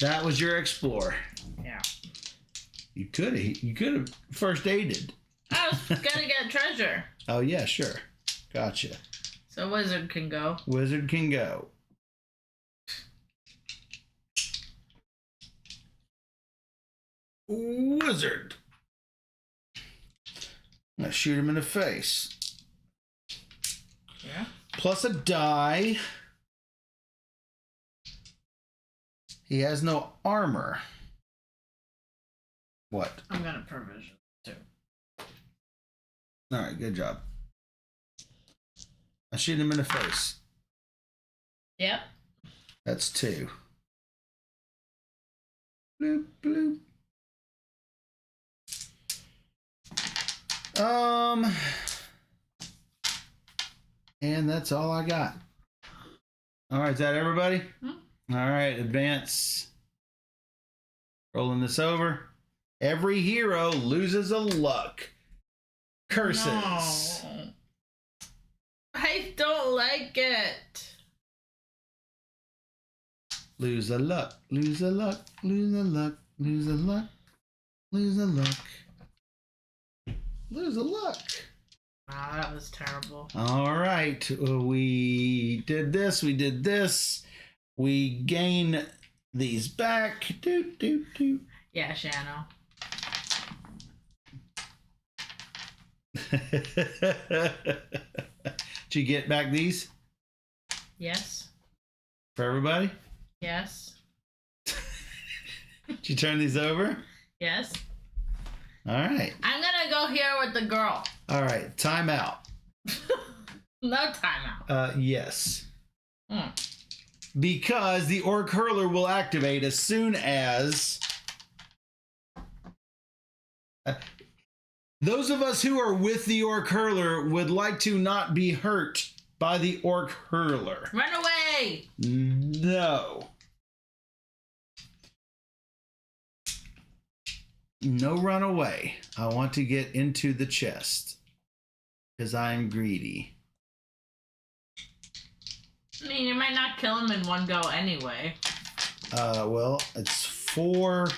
That was your explore. Yeah. You could have first aided. I was gonna get treasure. Oh yeah, sure. Gotcha. So wizard can go. Wizard can go. Wizard. I'm gonna shoot him in the face. Yeah. Plus a die. He has no armor. What? I'm gonna provision too. All right, good job. I shoot him in the face. Yep. That's 2. Bloop, bloop. And that's all I got. All right, is that everybody? Mm-hmm. All right, advance. Rolling this over. Every hero loses a luck. Curses. No. I don't like it. Lose a luck, lose a luck, lose a luck, lose a luck, lose a luck. Lose a luck. Wow, that was terrible. All right, we did this, we did this. We gain these back. Doot, doot, doot. Yeah, Shano. Did you get back these Yes. for everybody? Yes. Did you turn these over? Yes. All right. I'm gonna go here with the girl. All right. Time out. No timeout. Yes. Hmm. Because the Orc Hurler will activate as soon as those of us who are with the Orc Hurler would like to not be hurt by the Orc Hurler. Run away! No. No run away. I want to get into the chest because I am greedy. I mean, you might not kill him in one go anyway. Well, it's 4.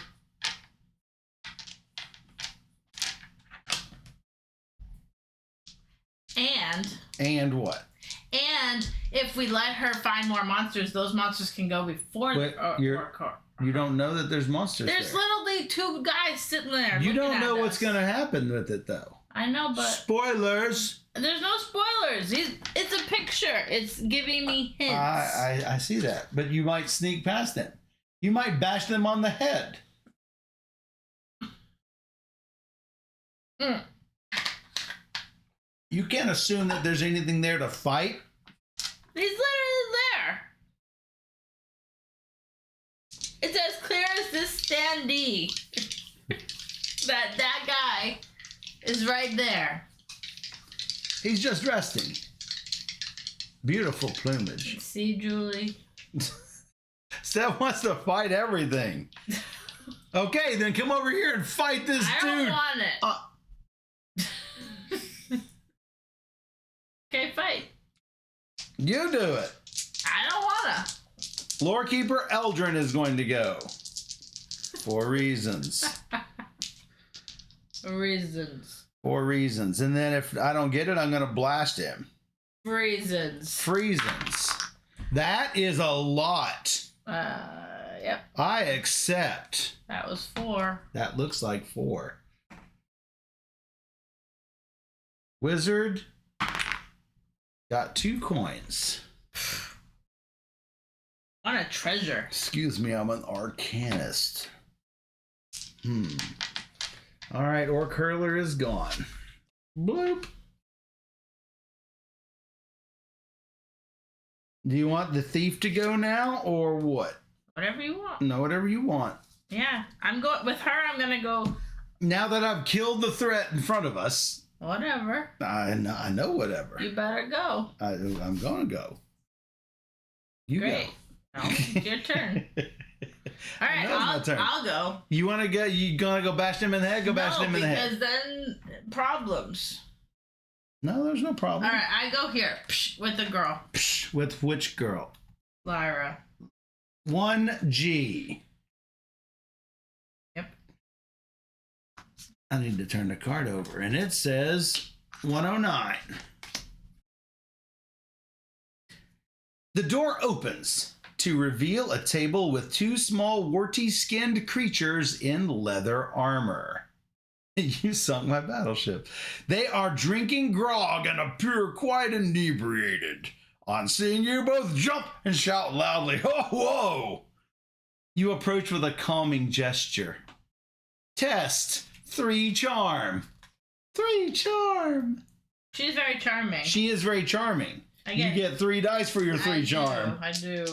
And what? And if we let her find more monsters, those monsters can go before But you don't know that there's monsters There's there. literally 2 guys sitting there. You don't looking know at what's us. going to happen with it, though. I know, but Spoilers. there's no spoilers. It's a picture. It's giving me hints. I see that. But you might sneak past them. You might bash them on the head. Mm. You can't assume that there's anything there to fight. He's literally there. It's as clear as this standee that guy is right there. He's just resting. Beautiful plumage. See, Julie? Steph wants to fight everything. Okay, then come over here and fight this I dude. don't want it. Okay, fight. You do it. I don't wanna. Lorekeeper Eldrin is going to go. For reasons. Reasons. For reasons. And then if I don't get it, I'm going to blast him. Reasons. Reasons. That is a lot. Yep. I accept. That was 4. That looks like 4. Wizard got 2 coins. What a treasure. Excuse me, I'm an arcanist. All right, Orc Hurler is gone. Bloop. Do you want the thief to go now or what? Whatever you want. No, whatever you want. Yeah, I'm going with her. I'm gonna go. Now that I've killed the threat in front of us, Whatever. I know whatever. You better go. I'm gonna go. You Great. go. No, it's your turn. All right, my turn. I'll go. You want to go? You gonna go bash him in the head? Go bash him in the head. Because then problems. No, there's no problem. All right, I go here with the girl. With which girl? Lyra. 1G. Yep. I need to turn the card over, and it says 109. The door opens to reveal a table with two small warty-skinned creatures in leather armor. You sunk my battleship. They are drinking grog and appear quite inebriated. On seeing you both jump and shout loudly, "Ho, whoa!" You approach with a calming gesture. Test 3 charm. 3 charm. She's very charming. She is very charming. You get 3 dice for your 3 charm. I do.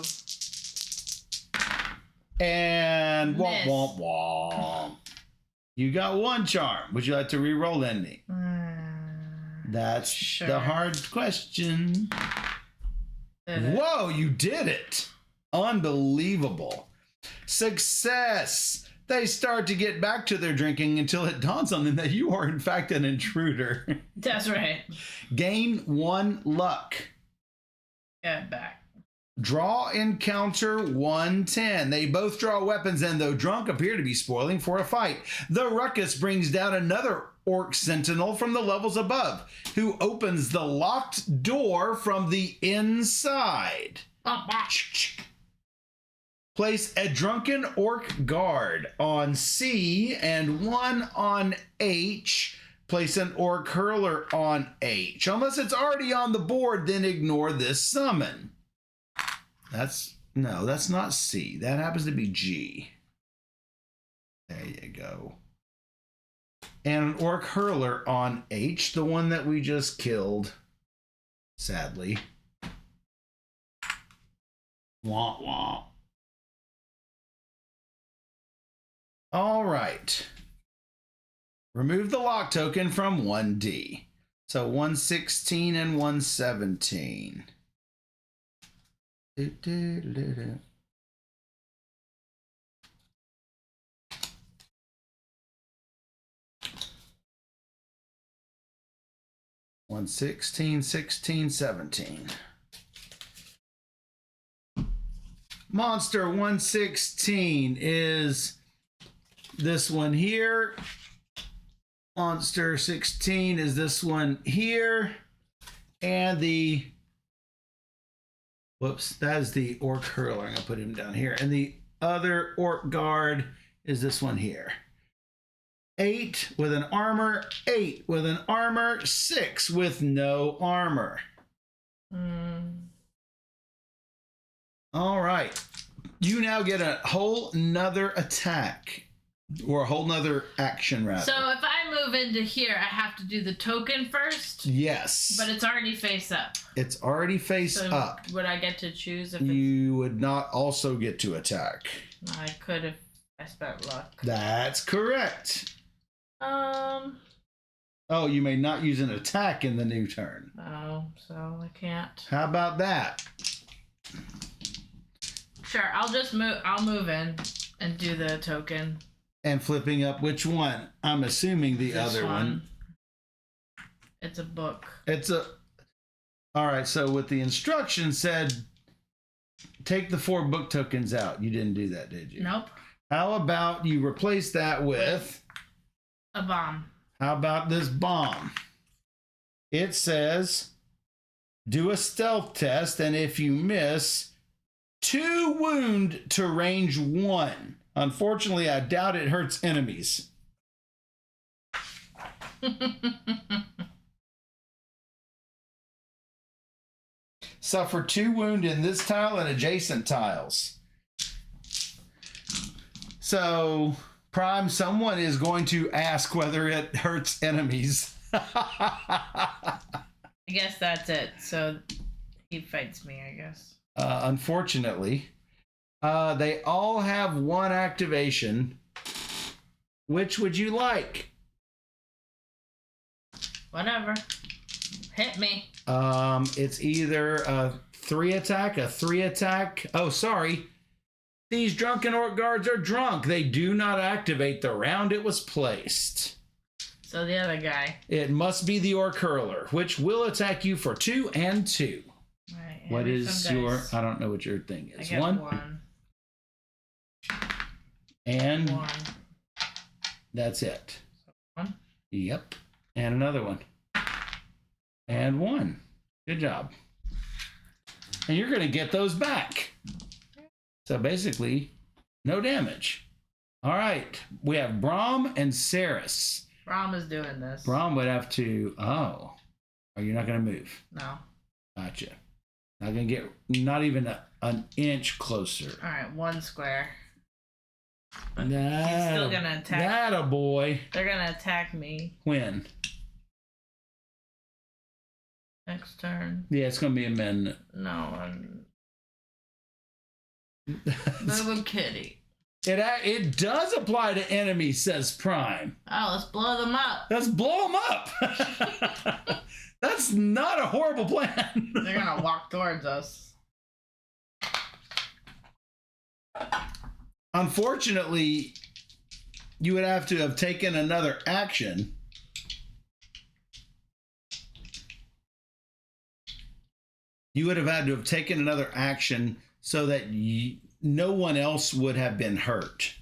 And womp womp womp. You got 1 charm. Would you like to re-roll any? That's the hard question. Whoa, you did it. Unbelievable. Success. They start to get back to their drinking until it dawns on them that you are in fact an intruder. That's right. Gain 1 luck. Get back. Draw encounter 110. They both draw weapons and, though drunk, appear to be spoiling for a fight. The ruckus brings down another orc sentinel from the levels above, who opens the locked door from the inside. Place a drunken orc guard on C and 1 on H. Place an orc hurler on H. Unless it's already on the board, then ignore this summon. That's not C. That happens to be G. There you go. And an orc hurler on H, the one that we just killed, sadly. Wah wah. All right. Remove the lock token from 1D. So 116 and 117. 116, 16, 17. Monster 116 is this one here. Monster 16 is this one here. And the that is the orc hurler. I'm going to put him down here. And the other orc guard is this one here. 8 with an armor, 8 with an armor, 6 with no armor. All right. You now get a whole nother attack. Or a whole nother action, rather. So if I move into here, I have to do the token first? Yes. But it's already face up. It's already face up. Would I get to choose if you would not also get to attack? I could if I spent luck. That's correct. Oh, you may not use an attack in the new turn. Oh, so I can't. How about that? Sure, I'll move in and do the token. And flipping up which one? I'm assuming the other one. It's a book. All right, so with the instructions said, take the 4 book tokens out. You didn't do that, did you? Nope. How about you replace that with a bomb? How about this bomb? It says, do a stealth test, and if you miss, 2 wound to range 1. Unfortunately, I doubt it hurts enemies. Suffer 2 wound in this tile and adjacent tiles. So, Prime, someone is going to ask whether it hurts enemies. I guess that's it. So, he fights me, I guess. Unfortunately. They all have 1 activation. Which would you like? Whatever. Hit me. It's either a 3 attack, a 3 attack. Oh, sorry. These drunken orc guards are drunk. They do not activate the round it was placed. So the other guy. It must be the orc hurler, which will attack you for 2 and 2. Right, what is your... dice. I don't know what your thing is. I get 1. And 1. that's it. 1. Yep. And another one. And 1. Good job. And you're going to get those back. So basically, no damage. All right. We have Braum and Saris. Braum is doing this. Braum would have to... Oh. Are you not going to move? No. Gotcha. Not going to get... Not even an inch closer. All right. 1 square. He's still going to attack. That a boy. They're going to attack me. When? Next turn. Yeah, it's going to be a minute. No. Boo Kitty. It does apply to enemies, says Prime. Oh, let's blow them up. Let's blow them up. That's not a horrible plan. They're going to walk towards us. Unfortunately, you would have to have taken another action. You would have had to have taken another action so that no one else would have been hurt.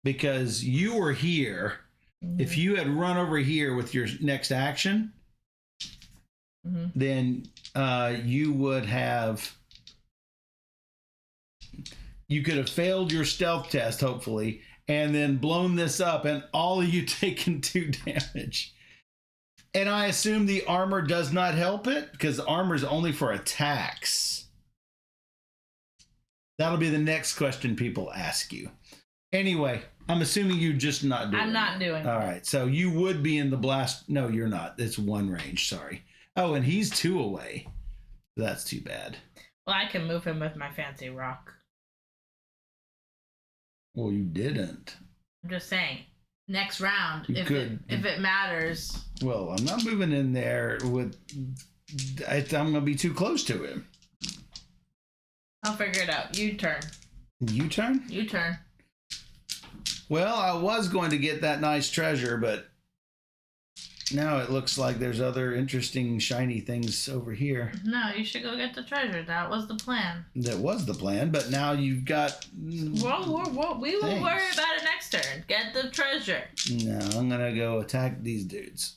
Because you were here. Mm-hmm. If you had run over here with your next action, then you would have... You could have failed your stealth test, hopefully, and then blown this up, and all of you taken 2 damage. And I assume the armor does not help it, because the armor is only for attacks. That'll be the next question people ask you. Anyway, I'm assuming you're just not doing it. I'm not doing it. All right, so you would be in the blast. No, you're not. It's 1 range, sorry. Oh, and he's 2 away. That's too bad. Well, I can move him with my fancy rock. Well, you didn't. I'm just saying. Next round, if it matters. Well, I'm not moving in there with... I'm going to be too close to him. I'll figure it out. U-turn. U-turn? U-turn. Well, I was going to get that nice treasure, but now it looks like there's other interesting shiny things over here. No, you should go get the treasure. That was the plan. That was the plan, but now you've got... Whoa. We will worry about it next turn. Get the treasure. No, I'm going to go attack these dudes.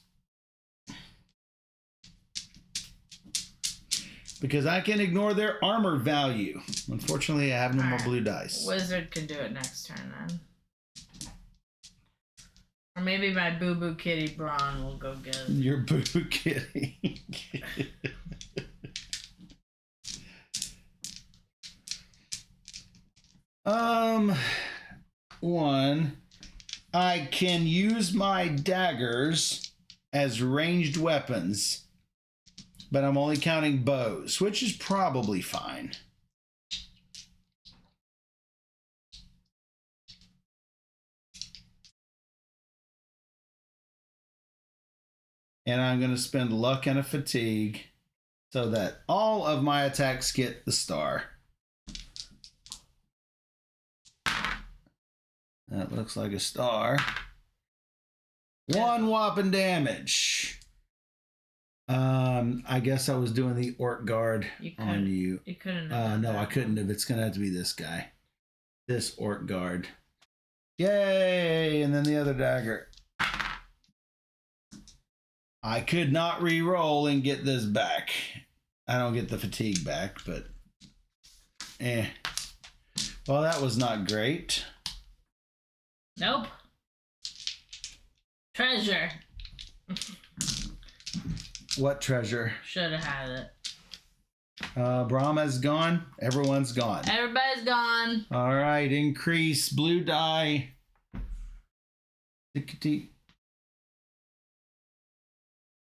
Because I can ignore their armor value. Unfortunately, I have no more blue dice. Wizard can do it next turn, then. Or maybe my Boo-Boo Kitty Braun will go get it. Your Boo-Boo Kitty. One, I can use my daggers as ranged weapons, but I'm only counting bows, which is probably fine. And I'm going to spend luck and a fatigue so that all of my attacks get the star. That looks like a star. 1 whopping damage. I guess I was doing the orc guard on you. You couldn't have no, I couldn't have. It's going to have to be this guy. This orc guard. Yay! And then the other dagger. I could not re-roll and get this back. I don't get the fatigue back, but... Well, that was not great. Nope. Treasure. What treasure? Should have had it. Brahma's gone. Everyone's gone. Everybody's gone. All right, increase blue die.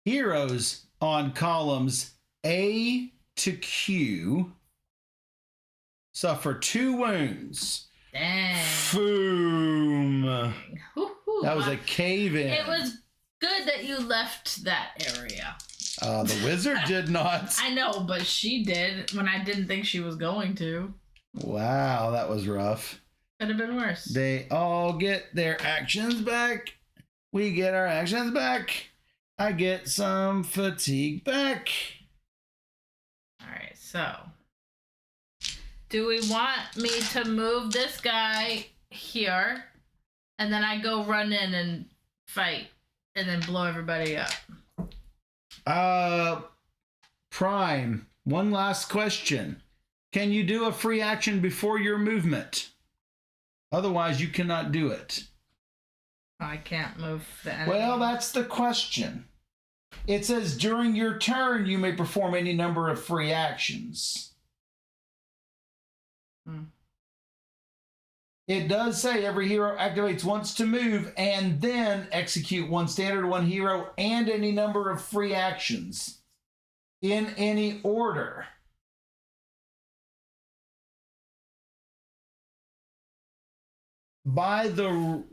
Heroes on columns A to Q suffer 2 wounds. Dang. Boom. That was a cave in. It was good that you left that area. The wizard did not. I know, but she did when I didn't think she was going to. Wow, that was rough. Could have been worse. They all get their actions back. We get our actions back. I get some fatigue back. All right, so do we want me to move this guy here and then I go run in and fight and then blow everybody up? Prime, one last question. Can you do a free action before your movement? Otherwise, you cannot do it. I can't move the enemy. Well, that's the question. It says during your turn, you may perform any number of free actions. It does say every hero activates once to move and then execute one standard, one hero, and any number of free actions in any order. By the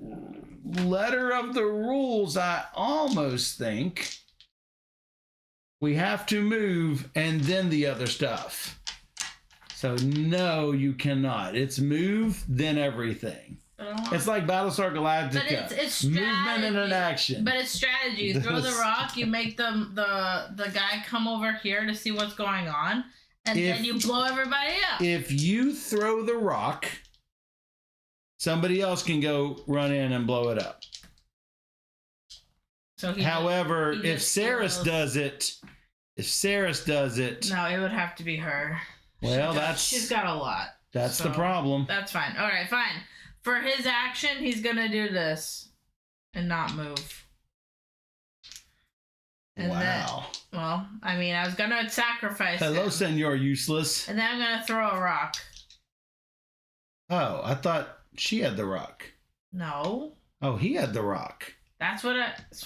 letter of the rules, I almost think we have to move and then the other stuff. So no, you cannot. It's move, then everything. It's like Battlestar Galactica. But it's movement and an action. But it's strategy. You throw the rock, you make the guy come over here to see what's going on, and then you blow everybody up. If you throw the rock, somebody else can go run in and blow it up. So however, if Saris does it, no, it would have to be her. Well, she's got a lot. That's the problem. That's fine. All right, fine. For his action, he's gonna do this and not move. And wow. Well, I mean, I was gonna sacrifice Hello, him. Senor Useless. And then I'm gonna throw a rock. Oh, I thought she had the rock. No. Oh, he had the rock. That's what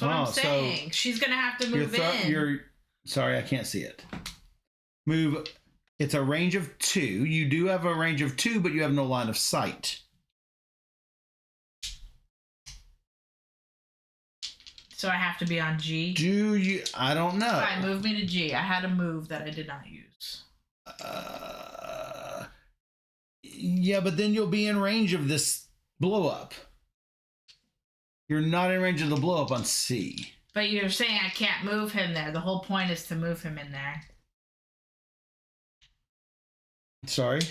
I'm saying. So she's gonna have to move in. Sorry, I can't see it. Move. It's a range of 2. You do have a range of 2, but you have no line of sight. So I have to be on G? Do you? I don't know. Fine, move me to G. I had a move that I did not use. Yeah, but then you'll be in range of this blow up. You're not in range of the blow up on C. But you're saying I can't move him there. The whole point is to move him in there. Sorry?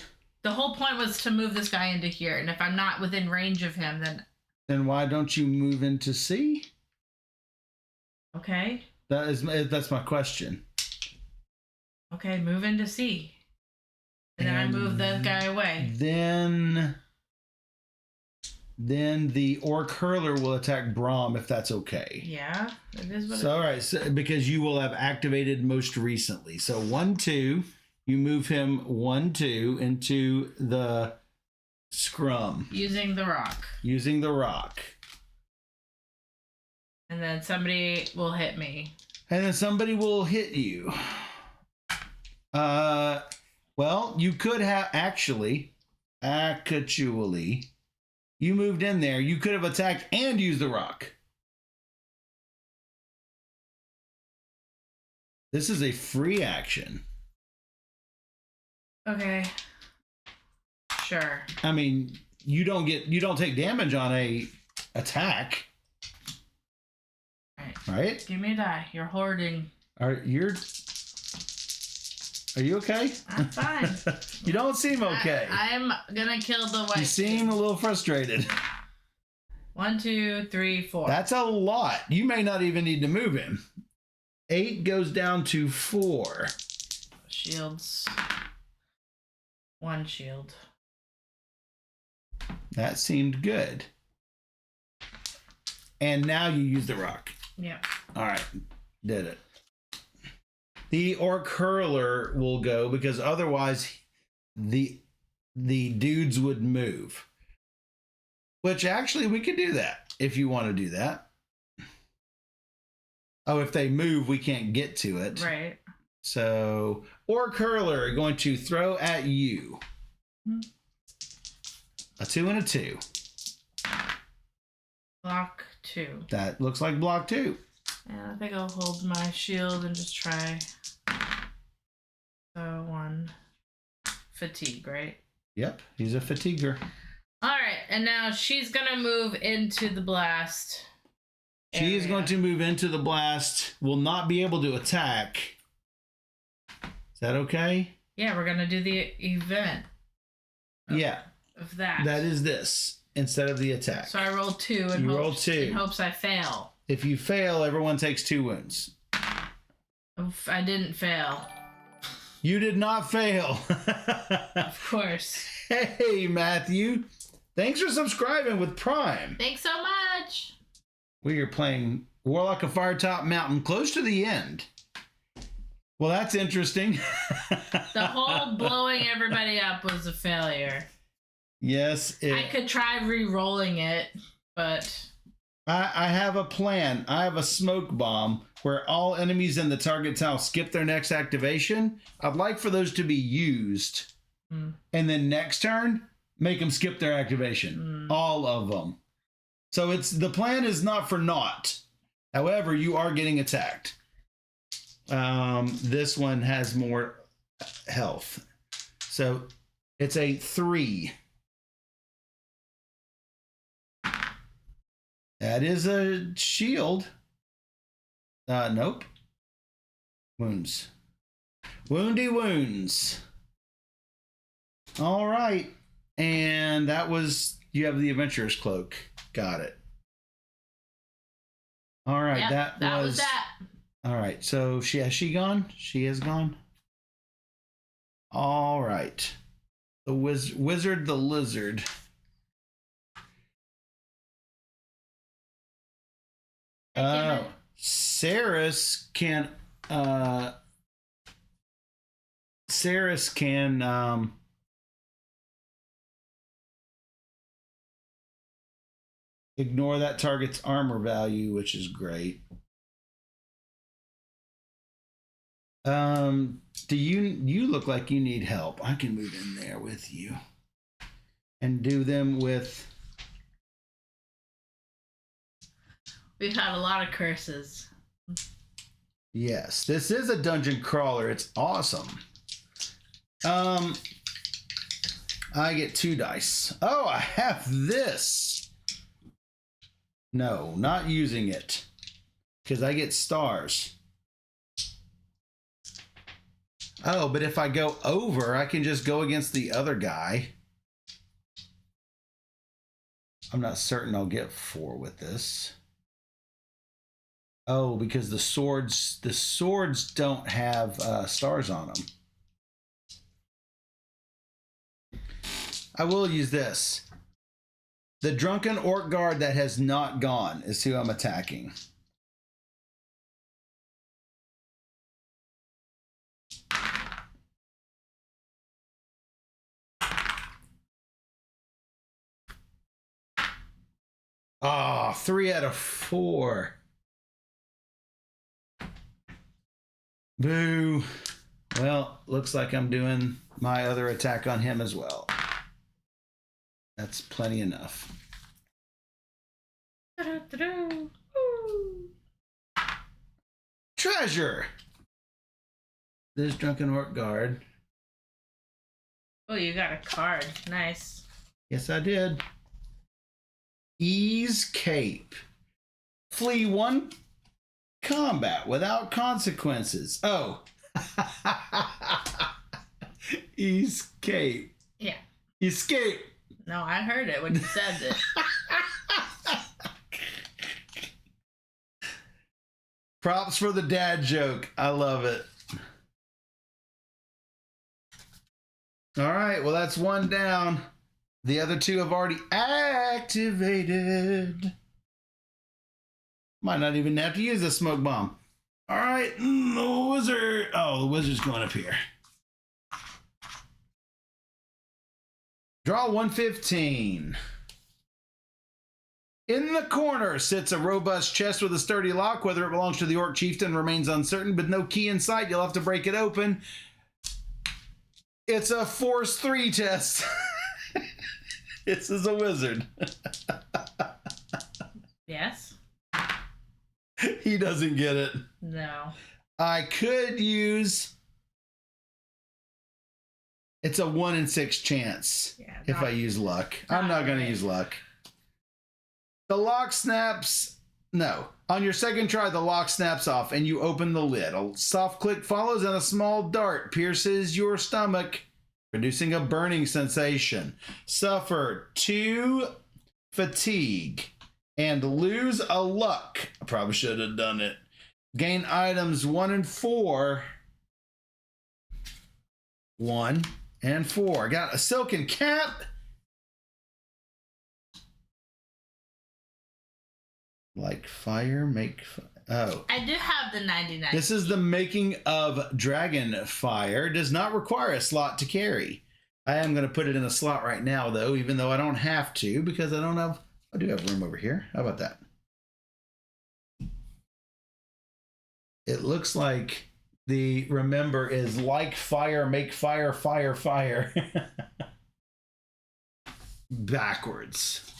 The whole point was to move this guy into here. And if I'm not within range of him, then... Then why don't you move into C? Okay. That's my question. Okay, move into C. And then I move the guy away. Then the Orc Hurler will attack Brahm if that's okay. Yeah, it is what all right, so, because you will have activated most recently. So 1-2, you move him 1-2 into the scrum. Using the rock. And then somebody will hit me. And then somebody will hit you. Well, you could have actually, you moved in there. You could have attacked and used the rock. This is a free action. Okay. Sure. I mean, you don't take damage on a attack. Right? Give me a die. You're hoarding. Are you okay? I'm fine. You don't seem okay. I'm gonna kill the white. You seem a little frustrated. 1, 2, 3, 4. That's a lot. You may not even need to move him. 8 goes down to 4. Shields. 1 shield. That seemed good. And now you use the rock. Yep. All right. Did it. The Orc Hurler will go because otherwise the dudes would move. Which actually we could do that if you want to do that. Oh, if they move, we can't get to it. Right. So, Orc Hurler going to throw at you. A 2 and a 2. Block 2. That looks like block 2. And I think I'll hold my shield and just try. So 1 fatigue, right? Yep, he's a fatiguer. All right, and now she's gonna move into the blast. She is going to move into the blast. Will not be able to attack. Is that okay? Yeah, we're gonna do the event. Yeah. Of that. That is this instead of the attack. So I rolled 2 and roll 2 in hopes I fail. If you fail, everyone takes 2 wounds. Oof, I didn't fail. You did not fail. Of course. Hey, Matthew. Thanks for subscribing with Prime. Thanks so much. We are playing Warlock of Firetop Mountain, close to the end. Well, that's interesting. The whole blowing everybody up was a failure. Yes. I could try re-rolling it, but... I have a plan. I have a smoke bomb where all enemies in the target tile skip their next activation. I'd like for those to be used. And then next turn, make them skip their activation. All of them. So the plan is not for naught. However, you are getting attacked. This one has more health. So it's a 3. That is a shield. Nope. Wounds. Woundy wounds. All right. And that was, you have the adventurer's cloak. Got it. All right. Yep, that was that. All right. So has she gone? She is gone. All right. The wizard, the lizard. Saris can ignore that target's armor value, which is great. Do you look like you need help? I can move in there with you and do them with. We've had a lot of curses. Yes, this is a dungeon crawler. It's awesome. I get 2 dice. Oh, I have this. No, not using it because I get stars. Oh, but if I go over, I can just go against the other guy. I'm not certain I'll get 4 with this. Oh, because the swords don't have stars on them. I will use this. The drunken orc guard that has not gone is who I'm attacking. Ah, 3 out of 4. Boo. Well, looks like I'm doing my other attack on him as well. That's plenty enough. Treasure! This drunken orc guard. Oh, you got a card. Nice. Yes, I did. Ease cape. Flee 1 combat without consequences. Oh. Escape. Yeah. Escape. No, I heard it when you said it. Props for the dad joke. I love it. All right. Well, that's 1 down. The other 2 have already activated. Might not even have to use the smoke bomb. All right, the wizard. Oh, the wizard's going up here. Draw 115. In the corner sits a robust chest with a sturdy lock. Whether it belongs to the orc chieftain remains uncertain, but no key in sight. You'll have to break it open. It's a Force 3 test. This is a wizard. Yes. He doesn't get it. No. I could use... It's a 1 in 6 chance if I use luck. I'm not going to use luck. The lock snaps... No. On your second try, the lock snaps off and you open the lid. A soft click follows and a small dart pierces your stomach, producing a burning sensation. Suffer 2 fatigue and lose a luck. I probably should have done it. Gain items 1 and 4. 1 and 4. Got a silken cap. Like fire, make fire. Oh. I do have the 99. This is the making of dragon fire. Does not require a slot to carry. I am going to put it in a slot right now, though, even though I don't have to, because I don't have... I do have room over here. How about that? It looks like the remember is like fire, make fire, fire, fire. Backwards.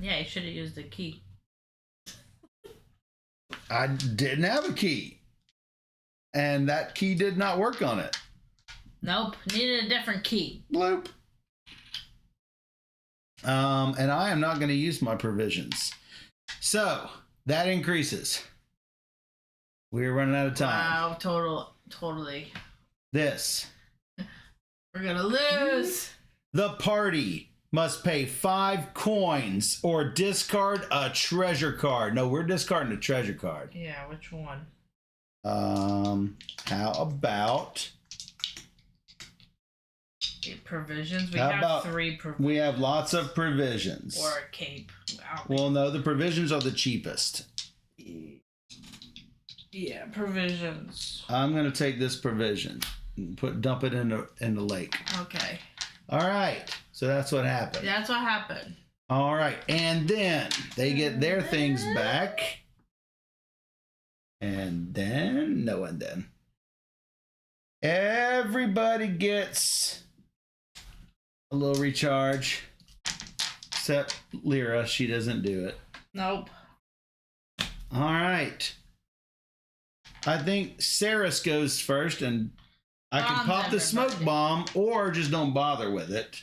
Yeah, you should have used the key. I didn't have a key. And that key did not work on it. Nope. Needed a different key. Bloop. And I am not going to use my provisions. So, that increases. We're running out of time. Wow, totally. This. We're going to lose. The party must pay 5 coins or discard a treasure card. No, we're discarding a treasure card. Yeah, which one? How about... Provisions? We have 3 provisions. We have lots of provisions. Or a cape. Well, no, the provisions are the cheapest. Yeah, provisions. I'm going to take this provision and dump it in the lake. Okay. All right. So that's what happened. That's what happened. All right. And then they get their things back. And then, no, and then. Everybody gets a little recharge. Except Lyra. She doesn't do it. Nope. All right. I think Saris goes first, and I can pop the smoke bomb, or just don't bother with it.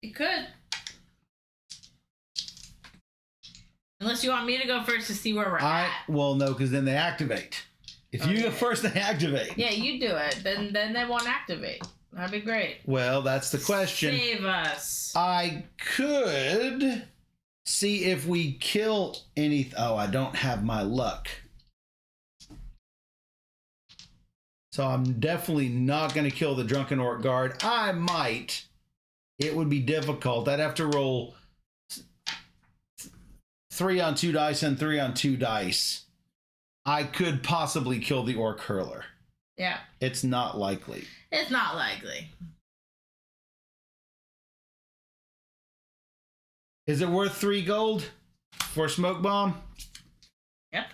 You could. Unless you want me to go first to see where we're at. Well, no, because then they activate. If you go first, they activate. Yeah, you do it. Then they won't activate. That'd be great. Well, that's the question. Save us. I could see if we kill any... Oh, I don't have my luck. So I'm definitely not going to kill the Drunken Orc Guard. I might. It would be difficult. I'd have to roll 3 on 2 dice and 3 on 2 dice. I could possibly kill the Orc Hurler. Yeah. It's not likely. It's not likely. Is it worth 3 gold for Smoke Bomb? Yep.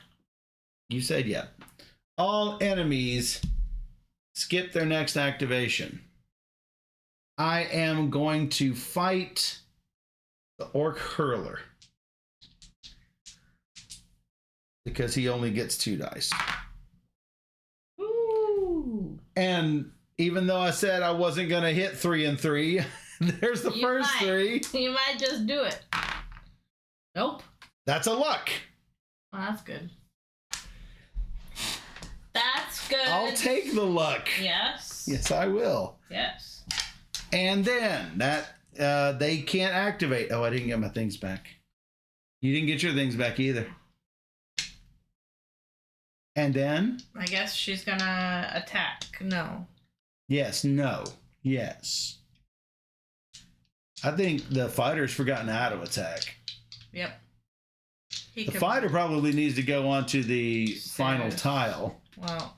You said yep. All enemies skip their next activation. I am going to fight the Orc Hurler. Because he only gets 2 dice. Ooh. And even though I said I wasn't going to hit 3 and 3, there's the first 3. You might just do it. Nope. That's a luck. Well, that's good. That's good. I'll take the luck. Yes. Yes, I will. Yes. And then that they can't activate. Oh, I didn't get my things back. You didn't get your things back either. And then? I guess she's gonna attack. No. Yes, no, yes. I think the fighter's forgotten how to attack. Yep. The fighter probably needs to go onto the final tile. Well,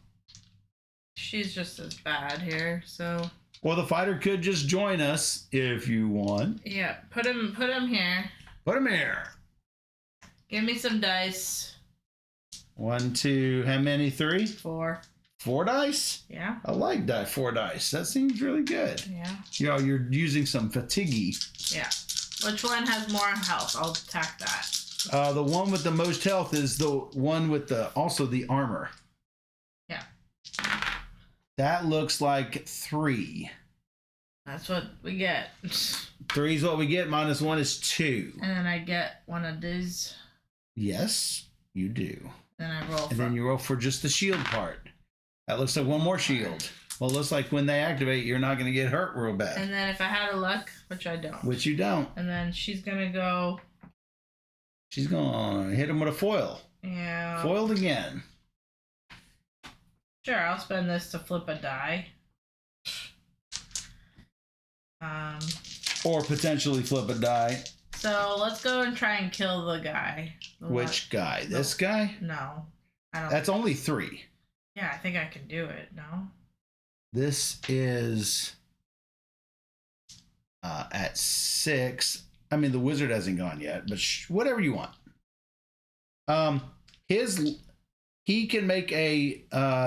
she's just as bad here, so... Well, the fighter could just join us if you want. Yeah, put him here. Put him here. Give me some dice. 1, 2, how many? 3? 4. 4 dice? Yeah. I like 4 dice. That seems really good. Yeah. You know, you're using some fatigue. Yeah. Which one has more health? I'll attack that. The one with the most health is the one with also the armor. Yeah. That looks like 3. That's what we get. 3 is what we get. -1 is 2. And then I get one of these. Yes, you do. Then I roll. And then you roll for just the shield part. That looks like one more shield. Well, it looks like when they activate, you're not going to get hurt real bad. And then if I had a luck, which I don't. Which you don't. And then she's going to go. She's going to hit him with a foil. Yeah. Foiled again. Sure, I'll spend this to flip a die. Or potentially flip a die. So let's go and try and kill the guy. Which guy? This guy? No. I don't. That's only 3. Yeah, I think I can do it. No? This is at 6. I mean, the wizard hasn't gone yet, but whatever you want. He can make a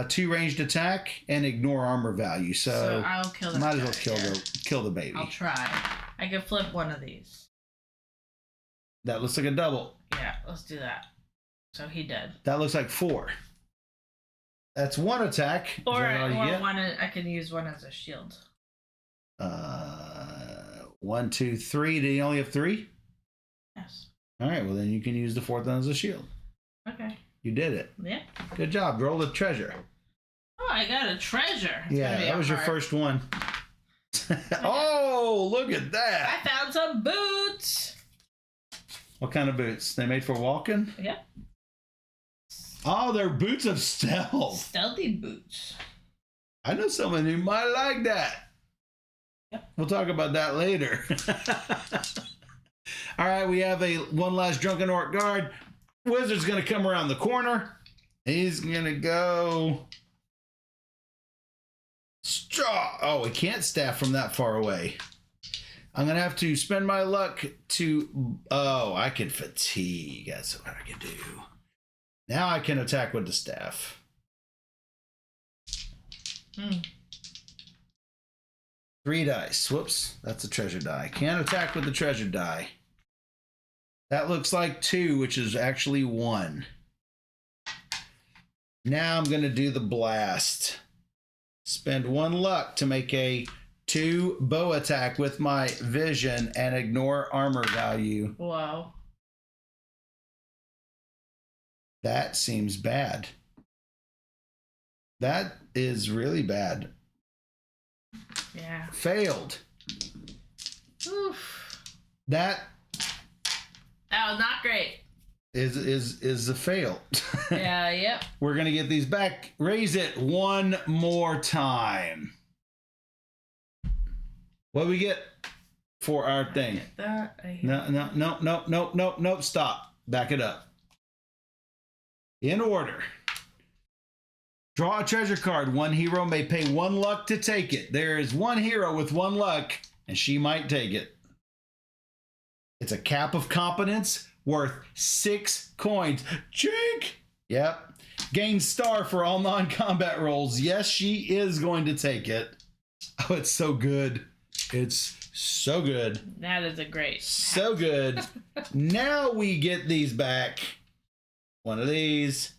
2 ranged attack and ignore armor value. So I'll kill the might as well kill the baby. I'll try. I can flip one of these. That looks like a double. Yeah, let's do that. So he did. That looks like 4. That's 1 attack. Or one. I can use one as a shield. 1, 2, 3. Did he only have 3? Yes. All right. Well, then you can use the 4th one as a shield. Okay. You did it. Yeah. Good job. Roll the treasure. Oh, I got a treasure. Yeah, that was your first one. Oh, look at that. I found some boots. What kind of boots? They made for walking? Yeah. Oh, they're boots of stealth. Stealthy boots. I know someone who might like that. Yep. We'll talk about that later. All right, we have one last drunken orc guard. Wizard's going to come around the corner. He's going to go... Oh, he can't staff from that far away. I'm going to have to spend my luck to... Oh, I can fatigue. That's what I can do. Now I can attack with the staff. 3 dice. Whoops. That's a treasure die. Can't attack with the treasure die. That looks like 2, which is actually 1. Now I'm going to do the blast. Spend 1 luck to make a 2 bow attack with my vision and ignore armor value. Whoa. That seems bad. That is really bad. Yeah. Failed. Oof. That was not great. is a fail. Yeah, yep. We're going to get these back. Raise it 1 more time. What do we get for our thing? No. Stop. Back it up. In order. Draw a treasure card. 1 hero may pay 1 luck to take it. There is 1 hero with 1 luck, and she might take it. It's a cap of competence worth 6 coins. Chink! Yep. Gain star for all non-combat rolls. Yes, she is going to take it. Oh, it's so good. It's so good. That is a great. So good. Now we get these back. 1 of these.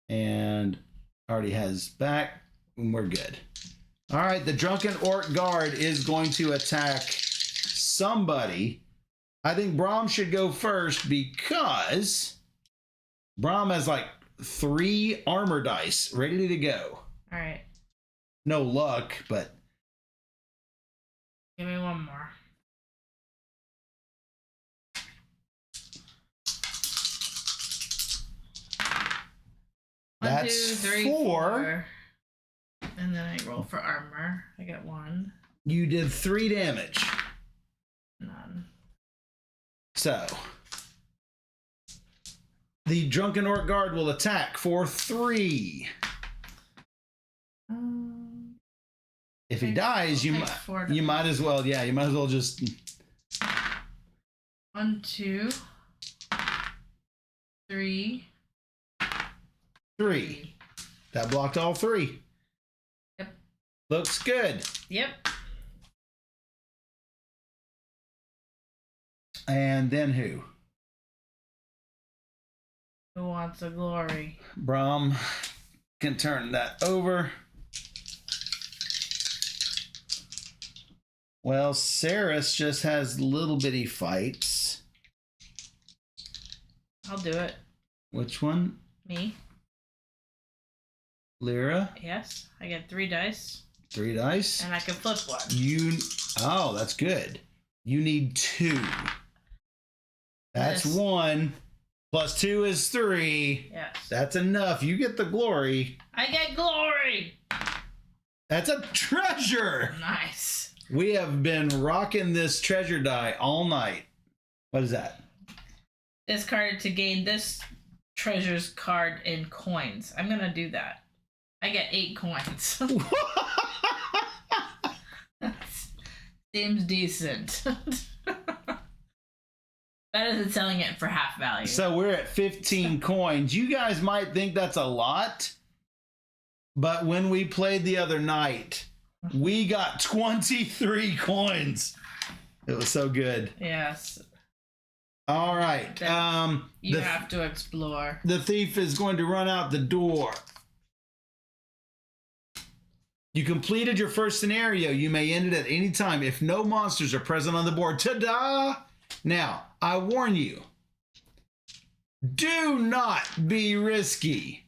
And already has back. And we're good. All right, the drunken orc guard is going to attack somebody. I think Brahm should go first because Brahm has like 3 armor dice ready to go. All right. No luck, but... Give me 1 more. That's 1, 2, 3, 4. 4. And then I roll for armor. I get 1. You did 3 damage. None. So, the drunken orc guard will attack for 3. If he dies, you might as well. Yeah, you might as well just. 1, 2, 3. 3. That blocked all 3. Yep. Looks good. Yep. And then who? Who wants the glory? Brahm can turn that over. Well, Saris just has little bitty fights. I'll do it. Which one? Me. Lyra? Yes. I get 3 dice. 3 dice. And I can flip one. Oh, that's good. You need 2. That's Yes. 1. Plus 2 is 3. Yes. That's enough. You get the glory. I get glory. That's a treasure. Nice. We have been rocking this treasure die all night. What is that? Discarded to gain this treasure's card in coins. I'm gonna do that. I get 8 coins. Seems decent. Better than selling it for half value. So we're at 15 coins. You guys might think that's a lot, but when we played the other night, we got 23 coins. It was so good. Yes. All right. You have to explore. The thief is going to run out the door. You completed your first scenario. You may end it at any time if no monsters are present on the board. Ta-da! Now, I warn you, do not be risky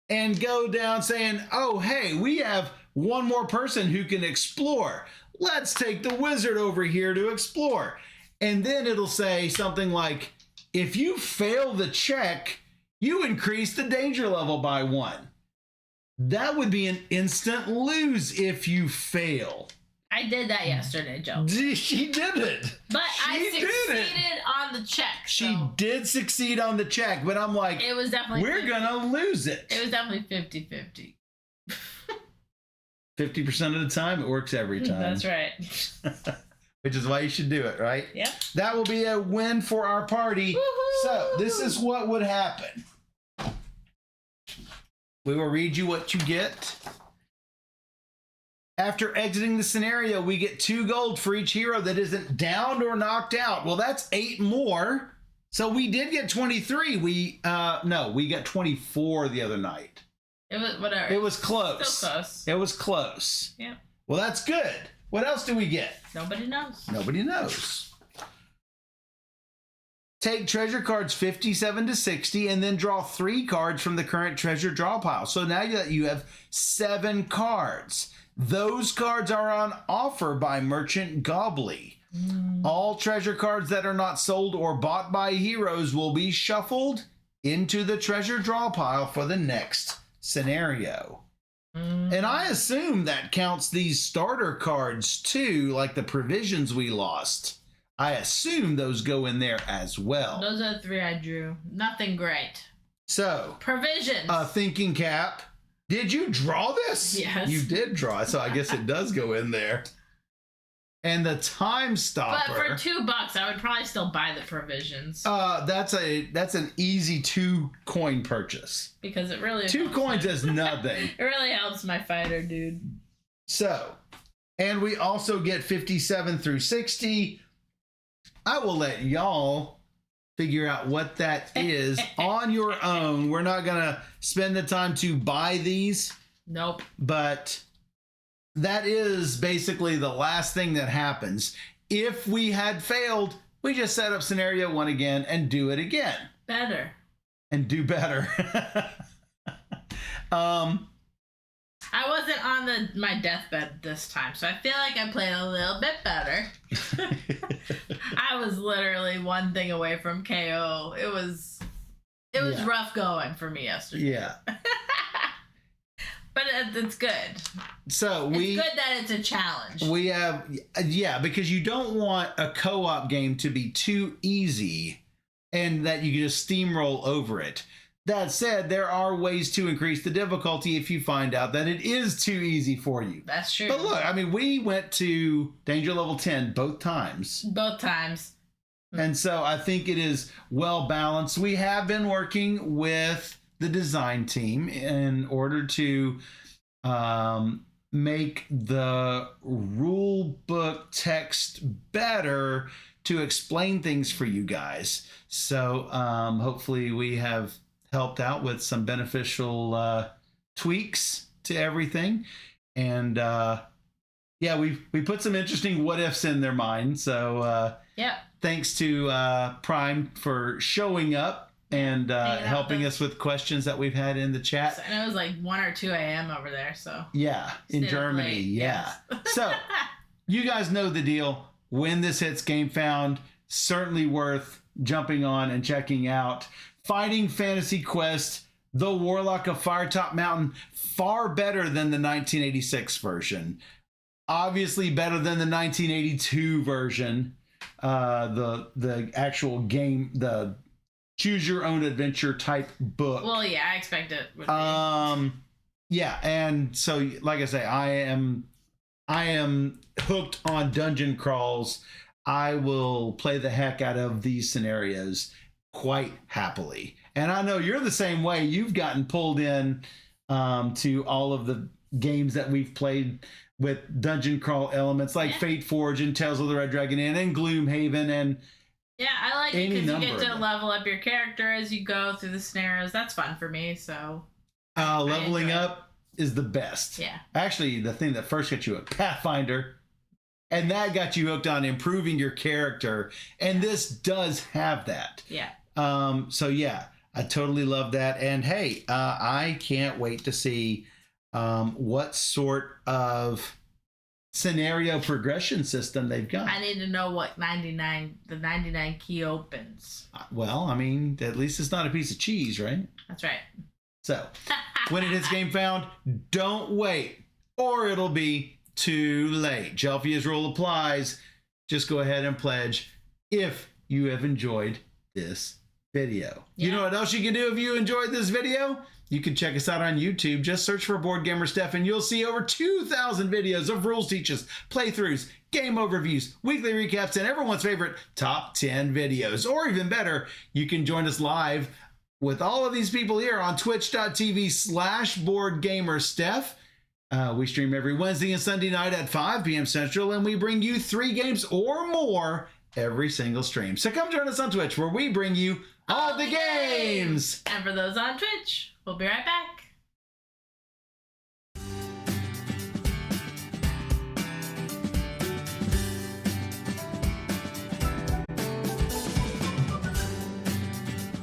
and go down saying, oh, hey, we have one more person who can explore. Let's take the wizard over here to explore. And then it'll say something like, if you fail the check, you increase the danger level by 1. That would be an instant lose if you fail. I did that yesterday, Joe. She did it. But I succeeded on the check. She did succeed on the check, but I'm like, it was definitely we're going to lose it. It was definitely 50-50. 50% of the time, it works every time. That's right. Which is why you should do it, right? Yep. That will be a win for our party. Woo-hoo! So this is what would happen. We will read you what you get. After exiting the scenario, we get 2 gold for each hero that isn't downed or knocked out. Well, that's 8 more. So we did get 23. We got 24 the other night. It was whatever. It was close. Still close. It was close. Yep. Well, that's good. What else do we get? Nobody knows. Nobody knows. Take treasure cards 57 to 60 and then draw 3 cards from the current treasure draw pile. So now that you have 7 cards. Those cards are on offer by Merchant Gobbly. All treasure cards that are not sold or bought by heroes will be shuffled into the treasure draw pile for the next scenario. And I assume that counts these starter cards too, like the provisions we lost. I assume those go in there as well. Those are the 3 I drew. Nothing great. So, Provisions. Thinking Cap, did you draw this? Yes. You did draw it, so I guess it does go in there. And the Time Stopper. But for $2, I would probably still buy the provisions. That's an easy 2 coin purchase. Because it really 2 coins is nothing. It really helps my fighter, dude. So, and we also get 57 through 60. I will let y'all figure out what that is on your own. We're not going to spend the time to buy these. Nope. But that is basically the last thing that happens. If we had failed, we just set up scenario 1 again and do it again. Better. And do better. I wasn't on my deathbed this time, so I feel like I played a little bit better. I was literally 1 thing away from KO. It was rough going for me yesterday. Yeah. But it's good. So it's good that it's a challenge. We have, because you don't want a co-op game to be too easy and that you can just steamroll over it. That said, there are ways to increase the difficulty if you find out that it is too easy for you. That's true. But look, I mean, we went to danger level 10 both times. Both times. And so I think it is well balanced. We have been working with the design team in order to make the rule book text better to explain things for you guys. So hopefully we have helped out with some beneficial tweaks to everything. And yeah, we put some interesting what ifs in their mind. So yeah, thanks to Prime for showing up and helping us with questions that we've had in the chat. And it was like 1 or 2 a.m. over there. So yeah, in Germany. Yeah. So you guys know the deal. When this hits Game Found, certainly worth jumping on and checking out. Fighting Fantasy Quest, the Warlock of Firetop Mountain, far better than the 1986 version. Obviously better than the 1982 version. The actual game, the choose your own adventure type book. Well, yeah, I expect it would be. Yeah, and so like I say, I am hooked on dungeon crawls. I will play the heck out of these scenarios quite happily. And I know you're the same way. You've gotten pulled in to all of the games that we've played with dungeon crawl elements like Fate Forge and Tales of the Red Dragon Inn and Gloomhaven and yeah, I like it because you get to level up your character as you go through the scenarios. That's fun for me. So leveling up is the best. Yeah. Actually, the thing that first got you at Pathfinder, and that got you hooked on improving your character. And this does have that. Yeah. So yeah, I totally love that. And hey, I can't wait to see what sort of scenario progression system they've got. I need to know what the 99 key opens. Well, I mean, at least it's not a piece of cheese, right? That's right. So when it hits Game Found, don't wait or it'll be too late. Jelfia's rule applies. Just go ahead and pledge if you have enjoyed this video. Yeah. You know what else you can do if you enjoyed this video? You can check us out on YouTube. Just search for Board Gamer Steph and you'll see over 2,000 videos of rules teaches, playthroughs, game overviews, weekly recaps, and everyone's favorite top 10 videos. Or even better, you can join us live with all of these people here on twitch.tv/BoardGamerSteph. We stream every Wednesday and Sunday night at 5 p.m. Central, and we bring you 3 games or more every single stream. So come join us on Twitch where we bring you all the games. And for those on Twitch, we'll be right back.